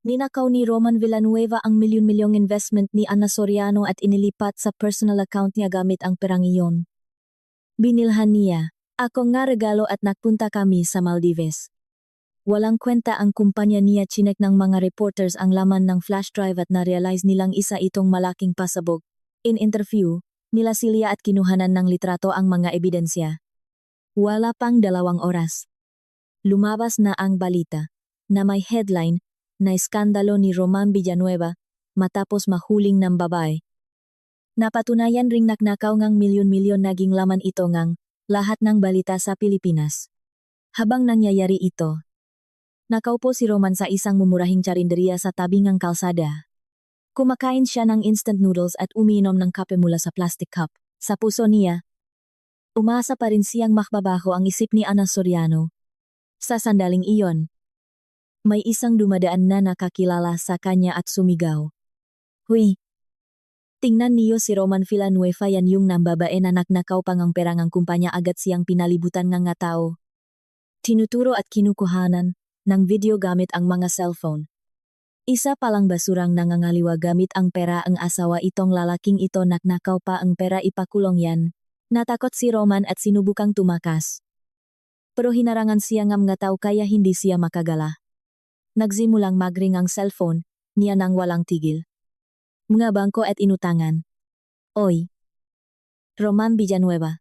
Ninakaw ni Roman Villanueva ang milyon-milyong investment ni Ana Soriano at inilipat sa personal account niya gamit ang perang iyon. Binilhan niya, ako nga regalo at nagpunta kami sa Maldives. Walang kwenta ang kumpanya niya, chinek ng mga reporters ang laman ng flash drive at na-realize nilang isa itong malaking pasabog. In interview, nila si Lia at kinuhanan ng litrato ang mga ebidensya. Wala pang 2 oras. Lumabas na ang balita na may headline na iskandalo ni Roman Villanueva matapos mahuling ng babae. Napatunayan ring nagnakaw ngang milyon-milyon naging laman ito ngang lahat ng balita sa Pilipinas. Habang nangyayari ito, nakaupo si Roman sa isang mumurahing tsarinderya sa tabi ng kalsada. Kumakain siya ng instant noodles at umiinom ng kape mula sa plastic cup. Sa puso niya, umasa pa rin siyang makbabaho ang isip ni Ana Soriano. Sa sandaling iyon, may isang dumadaan na nakakilala sa kanya at sumigaw. Huy! Tingnan niyo si Roman Villanueva, yan yung nambabae na nagnakaw pang ang perang ang kumpanya, agad siyang pinalibutan ng nga tao. Tinuturo at kinukuhanan ng video gamit ang mga cellphone. Isa palang basurang nangangaliwa gamit ang pera ang asawa itong lalaking ito, nagnakaw pa ang pera, ipakulong yan. Natakot si Roman at sinubukang tumakas. Pero hinarangan siya ng mga tao kaya hindi siya makagala. Nagsimulang magring ang cellphone niya nang walang tigil. Mga bangko at inutangan. Oy! Roman Villanueva.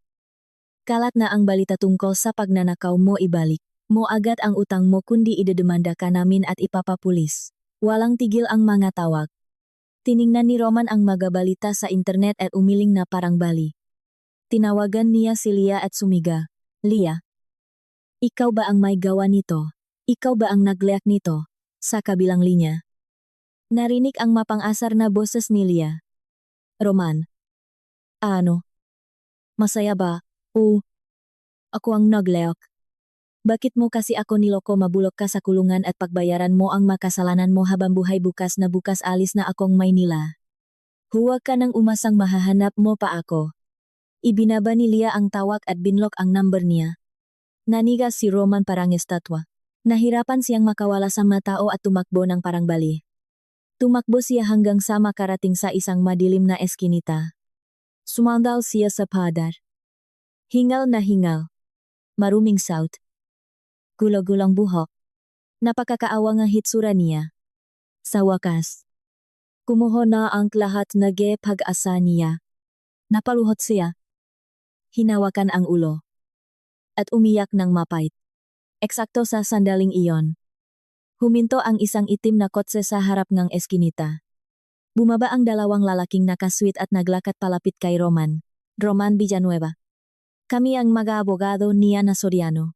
Kalat na ang balita tungkol sa pagnanakaw mo, ibalik mo agad ang utang mo kundi idedemanda ka namin at ipapapulis. Walang tigil ang mga tawag. Tiningnan ni Roman ang mga balita sa internet at umiling na parang bali. Tinawagan niya si Lia at sumiga. Lia! Ikaw ba ang may gawa nito? Ikaw ba ang nagleak nito? Sa kabilang linya, narinig ang mapang-asar na boses ni Lia. Roman. Ano? Masaya ba? Ako ang nagleak. Bakit mo kasi ako niloko? Mabulok ka sa kulungan at pagbayaran mo ang makasalanan mo habang buhay. Bukas na bukas alis na akong Maynila. Huwag ka nang umasang mahahanap mo pa ako. Ibinaba ni Lia ang tawag at binlock ang number niya. Nanigas si Roman parang estatwa. Nahirapan siyang makawala sa mga tao at tumakbo ng parang bali. Tumakbo siya hanggang sa makarating sa isang madilim na eskinita. Sumandal siya sa pader. Hingal na hingal. Maruming south. Gulo-gulang buhok. Napakakaawa nga hitsura niya. Sa wakas, kumuho na ang lahat na pag-asa niya. Napaluhot siya. Hinawakan ang ulo. At umiyak ng mapait. Eksakto sa sandaling iyon, huminto ang isang itim na kotse sa harap ng eskinita. Bumaba ang dalawang lalaking nakasweet at naglakad palapit kay Roman. Roman Villanueva. Kami ang mag-aabogado niya na Soriano.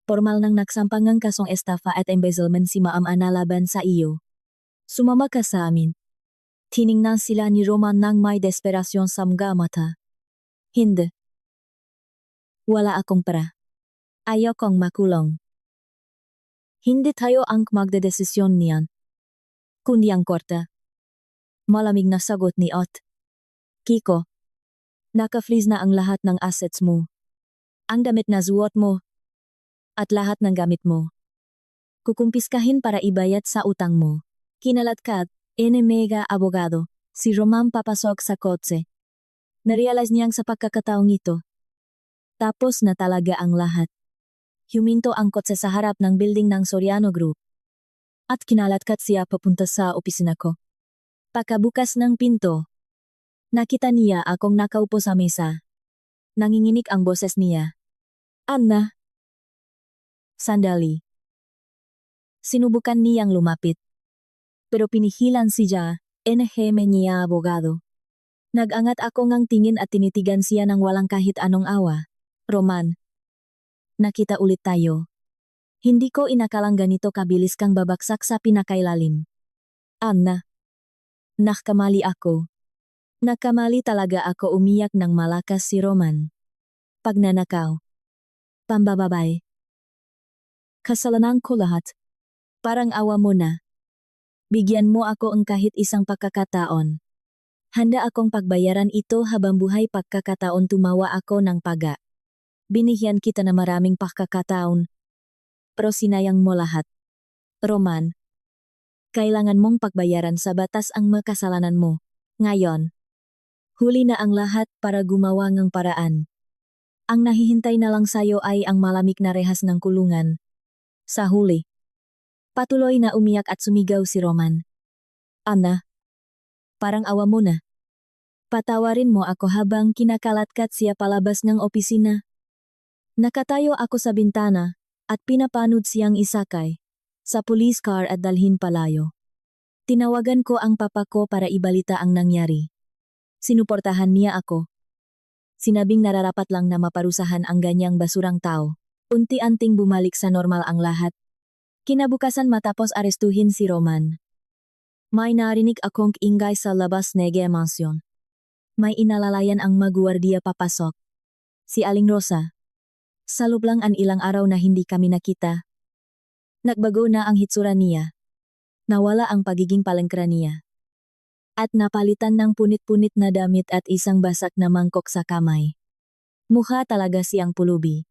Formal nang nagsampang ng kasong estafa at embezzlement si Ma'am Ana laban sa iyo. Sumama ka sa amin. Tiningnan sila ni Roman nang may desperasyon sa mga mata. Hindi. Wala akong pera. Ayaw kong makulong. Hindi tayo ang magdedesisyon niyan. Kundi ang korte. Malamig na sagot ni Ot. Kiko. Naka-freeze na ang lahat ng assets mo. Ang damit na suot mo. At lahat ng gamit mo. Kukumpiskahin para ibayad sa utang mo. Kinaladkad, mega abogado, si Roman papasok sa kotse. Narealize niyang sa pagkakataong ito. Tapos na talaga ang lahat. Huminto ang kotse sa harap ng building ng Soriano Group. At kinaladkad siya papunta sa opisina ko. Pagkabukas ng pinto, nakita niya akong nakaupo sa mesa. Nanginginig ang boses niya. Anna. Sandali. Sinubukan niyang lumapit. Pero pinihilan siya, NHM niya abogado. Nag-angat ako ngang tingin at tinitigan siya ng walang kahit anong awa. Roman. Nakita ulit tayo. Hindi ko inakalang ganito kabilis kang babaksak sa pinakailalim. Anna. Nakamali ako. Nakamali talaga ako, umiyak ng malakas si Roman. Pagnanakaw. Pambababay. Kasalanan ko lahat. Parang awa mo na. Bigyan mo ako ang kahit isang pagkakataon. Handa akong pagbayaran ito habang buhay. Pagkakataon tumawa ako ng paga. Binigyan kita na maraming pagkakataon. Pero sinayang mo lahat. Roman. Kailangan mong pagbayaran sa batas ang makasalanan mo. Ngayon. Huli na ang lahat para gumawa ng paraan. Ang nahihintay na lang sayo ay ang malamig na rehas ng kulungan. Sa huli. Patuloy na umiyak at sumigaw si Roman. Anna. Parang awa mo na. Patawarin mo ako habang kinakalatkat siya palabas ng opisina. Nakatayo ako sa bintana at pinapanood siyang isakay sa police car at dalhin palayo. Tinawagan ko ang papa ko para ibalita ang nangyari. Sinuportahan niya ako. Sinabing nararapat lang na maparusahan ang ganyang basurang tao. Unti-anting bumalik sa normal ang lahat. Kinabukasan matapos arestuhin si Roman. May narinig akong ingay sa labas ng mansyon. May inalalayan ang magwardiya papasok. Si Aling Rosa. Sa loob lang ang ilang araw na hindi kami nakita. Nagbago na ang hitsura niya. Nawala ang pagiging palengkra niya. At napalitan ng punit-punit na damit at isang basak na mangkok sa kamay. Mukha talaga siyang pulubi.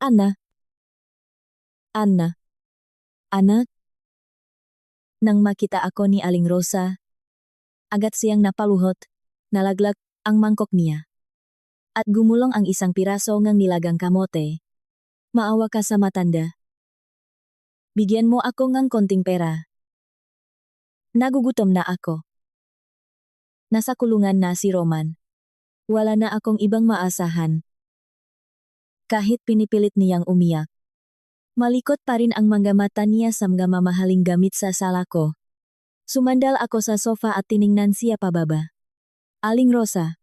Anna. Anna. Anak? Nang makita ako ni Aling Rosa, agad siyang napaluhot, nalaglag ang mangkok niya. At gumulong ang isang piraso ng nilagang kamote. Maawa ka sa matanda. Bigyan mo ako ng konting pera. Nagugutom na ako. Nasa kulungan na si Roman. Wala na akong ibang maasahan. Kahit pinipilit niyang umiyak. Malikot pa rin ang mga mata niya sa mga mamahaling gamit sa sala ko. Sumandal ako sa sofa at tiningnan siya pababa. Aling Rosa.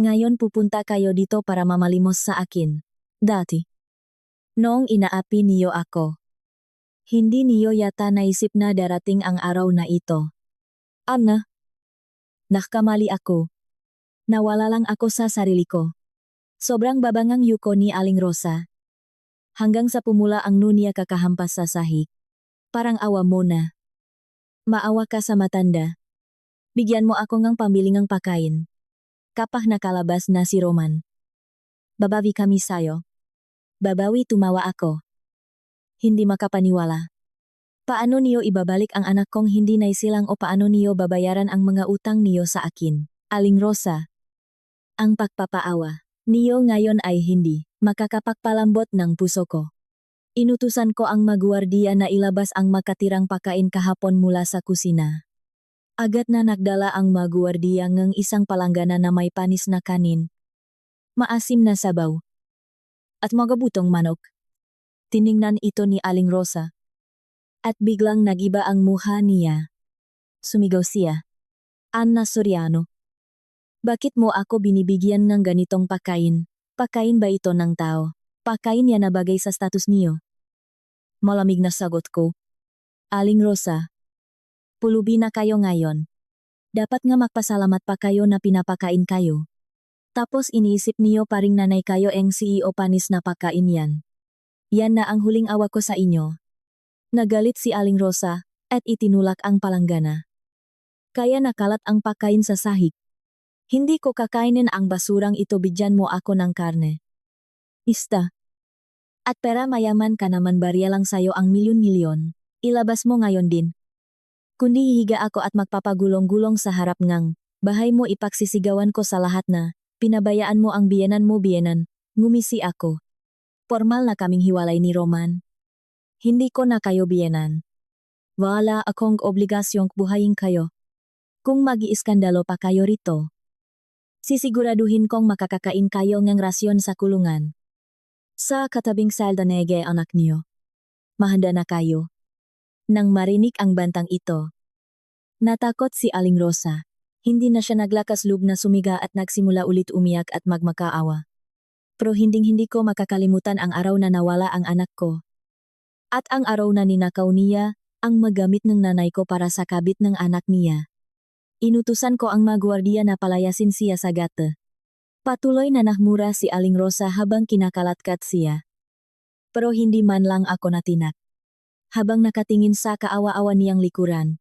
Ngayon pupunta kayo dito para mamalimos sa akin. Dati. Noong inaapi niyo ako. Hindi niyo yata naisip na darating ang araw na ito. Anna. Nakamali ako. Nawala lang ako sa sarili ko. Sobrang babangang yuko ni Aling Rosa. Hanggang sa pumula ang nunya kakahampas sa sahig. Parang awa mo na. Maawa ka sa matanda. Bigyan mo ako ng pambiling ng pakain. Kapag nakalabas na si Roman. Babawi kami sayo. Babawi, tumawa ako. Hindi makapaniwala. Paano niyo ibabalik ang anak kong hindi naisilang o paano niyo babayaran ang mga utang niyo sa akin? Aling Rosa. Ang pagpapaawa niyo ngayon ay hindi makakapagpalambot ng puso ko. Inutusan ko ang magwardiya na ilabas ang makatirang pakain kahapon mula sa kusina. Agad na nagdala ang magwardiya ng isang palanggana na may panis na kanin, maasim na sabaw, at magabutong manok. Tiningnan ito ni Aling Rosa. At biglang nagiba ang mukha niya. Sumigaw siya. Anna Soriano. Bakit mo ako binibigyan ng ganitong pakain? Pakain ba ito ng tao? Pakain yan na bagay sa status niyo? Malamig na sagot ko. Aling Rosa. Pulubi na kayo ngayon. Dapat nga magpasalamat pa kayo na pinapakain kayo. Tapos iniisip niyo paring nanay kayo ang CEO panis na pakain yan. Yan na ang huling awa ko sa inyo. Nagalit si Aling Rosa, at itinulak ang palanggana. Kaya nakalat ang pakain sa sahig. Hindi ko kakainin ang basurang ito, bigyan mo ako ng karne. Ista. At pera mayaman ka naman, barya lang sayo ang milyon-milyon. Ilabas mo ngayon din. Kundi hihiga ako at magpapagulong-gulong sa harap ngang bahay mo, ipaksisigawan ko sa lahat na pinabayaan mo ang biyenan mo, biyenan. Ngumisi ako. Formal na kaming hiwalay ni Roman. Hindi ko na kayo biyenan. Wala akong obligasyong buhayin kayo. Kung mag-iiskandalo pa kayo rito, sisiguraduhin kong makakakain kayo ng rasyon sa kulungan. Sa katabing salda nege anak niyo. Mahanda na kayo. Nang marinig ang bantang ito, natakot si Aling Rosa. Hindi na siya naglakas loob na sumiga at nagsimula ulit umiyak at magmakaawa. Pero hinding-hindi ko makakalimutan ang araw na nawala ang anak ko. At ang araw na ninakaw niya ang magamit ng nanay ko para sa kabit ng anak niya. Inutusan ko ang magwardiya na palayasin siya sa gate. Patuloy na nahmura si Aling Rosa habang kinakalatkat siya. Pero hindi man lang ako natinak. Habang nakatingin sa kaawa-awa niyang likuran,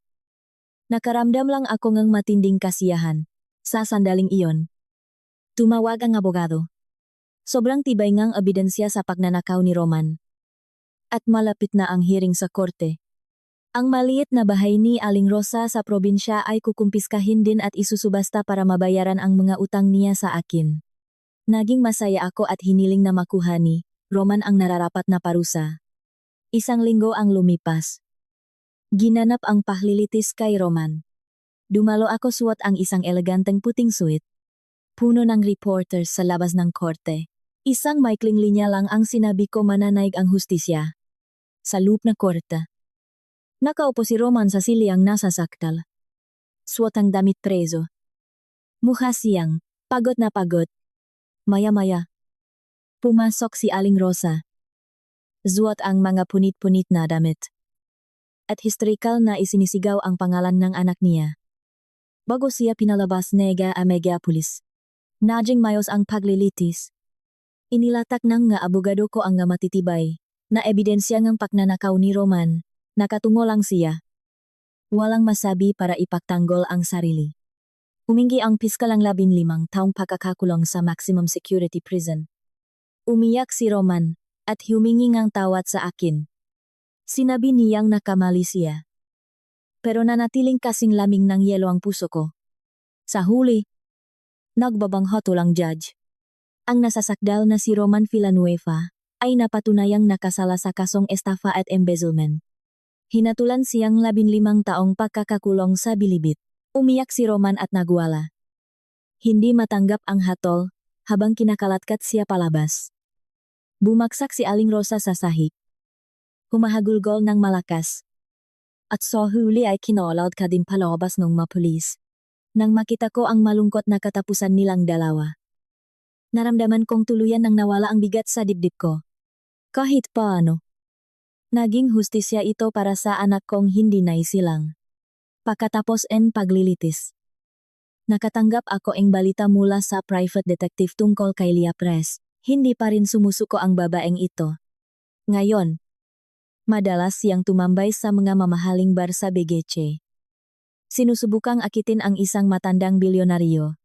nakaramdam lang ako ng matinding kasiyahan. Sa sandaling iyon, tumawag ang abogado. Sobrang tibay ngang ebidensya sa pagnanakaw ni Roman. At malapit na ang hearing sa korte. Ang maliit na bahay ni Aling Rosa sa probinsya ay kukumpiskahin din at isusubasta para mabayaran ang mga utang niya sa akin. Naging masaya ako at hiniling na makuha ni Roman ang nararapat na parusa. 1 linggo ang lumipas. Ginanap ang paglilitis kay Roman. Dumalo ako, suot ang isang eleganteng puting suit. Puno ng reporters sa labas ng korte. Isang maikling linya lang ang sinabi ko, mananaig ang hustisya. Sa loob na korte. Nakaupo si Roman sa siliang nasasaktal. Suot ang damit preso. Mukha siyang pagod na pagod. Maya-maya, pumasok si Aling Rosa. Suot ang mga punit-punit na damit. At historikal na isinisigaw ang pangalan ng anak niya. Bago siya pinalabas nega a Megapolis. Naging mayos ang paglilitis. Inilatak ng nga abogado ko ang nga matitibay na ebidensya ng pagnanakaw ni Roman. Nakatungo lang siya. Walang masabi para ipagtanggol ang sarili. Humingi ang piskal ang 15 taong pagkakakulong sa maximum security prison. Umiyak si Roman at humingi ng tawad sa akin. Sinabi niyang nakamali siya. Pero nanatiling kasing lamig ng yelo ang puso ko. Sa huli, nagbabanghato lang judge. Ang nasasakdal na si Roman Villanueva ay napatunayang nakasala sa kasong estafa at embezzlement. Hinatulan siyang 15 taong pagkakakulong sa bilibid. Umiyak si Roman at nagwala. Hindi matanggap ang hatol habang kinakalatkat siya palabas. Bumaksak si Aling Rosa sa sahig. Humahagulgol ng malakas. At sa huli ay kinolad ka din palabas ng mga pulis. Nang makita ko ang malungkot na katapusan nilang dalawa. Naramdaman kong tuluyan nang nawala ang bigat sa dibdib ko. Kahit paano. Naging hustisya ito para sa anak kong hindi naisilang. Pagkatapos en paglilitis. Nakatanggap ako ang balita mula sa private detective tungkol kay Lia Press. Hindi pa rin sumusuko ang babaeng ito. Ngayon, madalas siyang tumambay sa mga mamahaling bar sa Begeche. Sinusubukang akitin ang isang matandang bilyonaryo.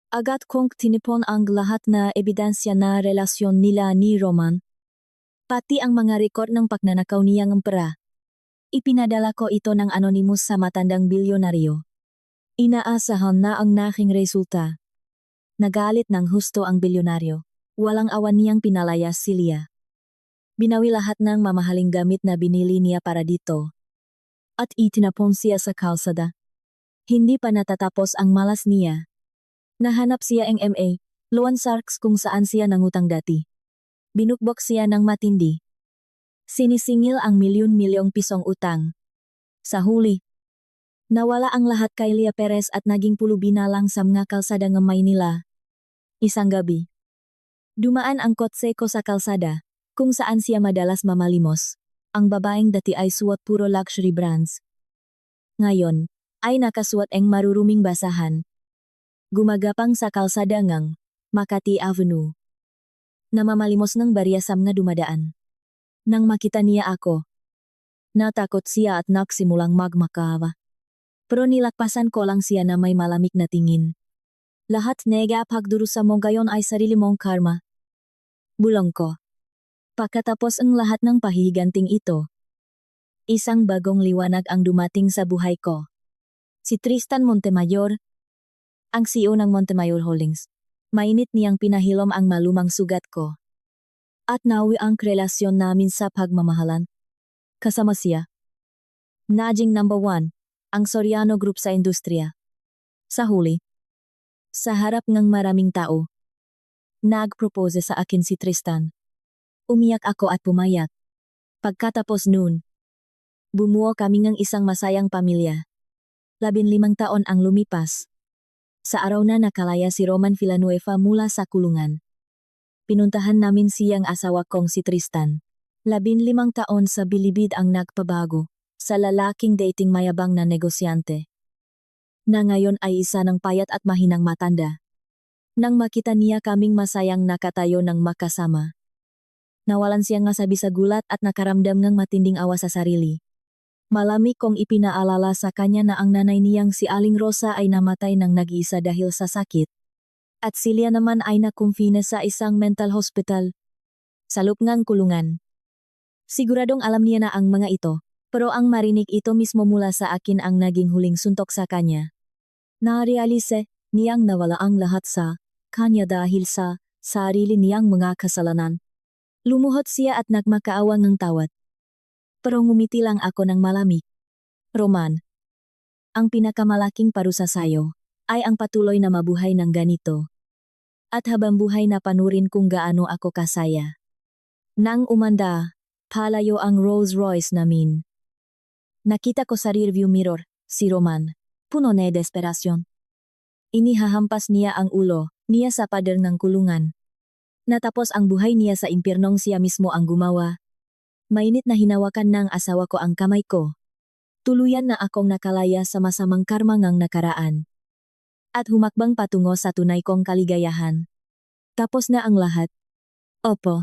Agad kong tinipon ang lahat na ebidensya na relasyon nila ni Roman. Pati ang mga rekord ng pagnanakaw niyang pera. Ipinadala ko ito ng anonymous sa matandang bilyonaryo. Inaasahan na ang naging resulta. Nagalit ng husto ang bilyonaryo. Walang awan niyang pinalayas si Lia. Binawi lahat ng mamahaling gamit na binili niya para dito. At itinapon siya sa kalsada. Hindi pa natatapos ang malas niya. Nahanap siya ng MA, Loan Sharks kung saan siya nangutang dati. Binukbok siya ng matindi. Sinisingil ang milyon-milyong pisong utang. Sa huli, Nawala ang lahat kay Lia Perez at naging pulubi na lang sa mga kalsada ng Maynila. Isang gabi. Dumaan ang kotse ko sa kalsada, kung saan siya madalas mamalimos. Ang babaeng dati ay suot puro luxury brands. Ngayon, ay nakasuot ang maruruming basahan. Gumagapang sa kalsada ngang Makati Avenue. Namamalimos ng bariyasam na dumadaan. Nang makita niya ako, natakot siya at nagsimulang magmakawa. Pero nilakpasan ko lang siya na may malamig na tingin. Lahat nega pagdurusa mo gayon ay sarili mong karma. Bulong ko. Pagkatapos ang lahat ng pahihiganting ito, isang bagong liwanag ang dumating sa buhay ko. Si Tristan Montemayor, ang CEO ng Montemayor Holdings. Mainit niyang pinahilom ang malumang sugat ko. At nawi ang relasyon namin sa pagmamahalan. Kasama siya. Naging number 1. Ang Soriano Group sa industriya. Sa huli, sa harap ng maraming tao, nagpropose sa akin si Tristan. Umiyak ako at pumayag. Pagkatapos noon, bumuo kami ng isang masayang pamilya. 15 taon ang lumipas. Sa araw na nakalaya si Roman Villanueva mula sa kulungan, pinuntahan namin siyang asawa kong si Tristan. 15 taon sa bilibid ang nagpabago sa lalaking dating mayabang na negosyante, na ngayon ay isa ng payat at mahinang matanda. Nang makita niya kaming masayang nakatayo ng makasama, nawalan siyang nasabi sa gulat at nakaramdam ng matinding awa sa sarili. Malamig kong ipinaalala sa kanya na ang nanay niyang si Aling Rosa ay namatay ng nag-iisa dahil sa sakit. At sila naman ay nakumfine sa isang mental hospital sa loob ng kulungan. Siguradong alam niya na ang mga ito. Pero ang marinig ito mismo mula sa akin ang naging huling suntok sa kanya. Narealise niyang nawala ang lahat sa kanya dahil sa sarili niyang mga kasalanan. Lumuhod siya at nagmakaawa ng tawad. Pero ngumiti lang ako ng malamig. Roman, ang pinakamalaking parusa sayo ay ang patuloy na mabuhay ng ganito. At habang buhay na panurin kung gaano ako kasaya. Nang umanda, palayo ang Rolls Royce namin. Nakita ko sa rearview mirror, si Roman, puno na desperasyon. Inihahampas niya ang ulo niya sa pader ng kulungan. Natapos ang buhay niya sa impyernong siya mismo ang gumawa. Mainit na hinawakan ng asawa ko ang kamay ko. Tuluyan na akong nakalaya sa masamang karma ngang nakaraan. At humakbang patungo sa tunay kong kaligayahan. Tapos na ang lahat. Opo.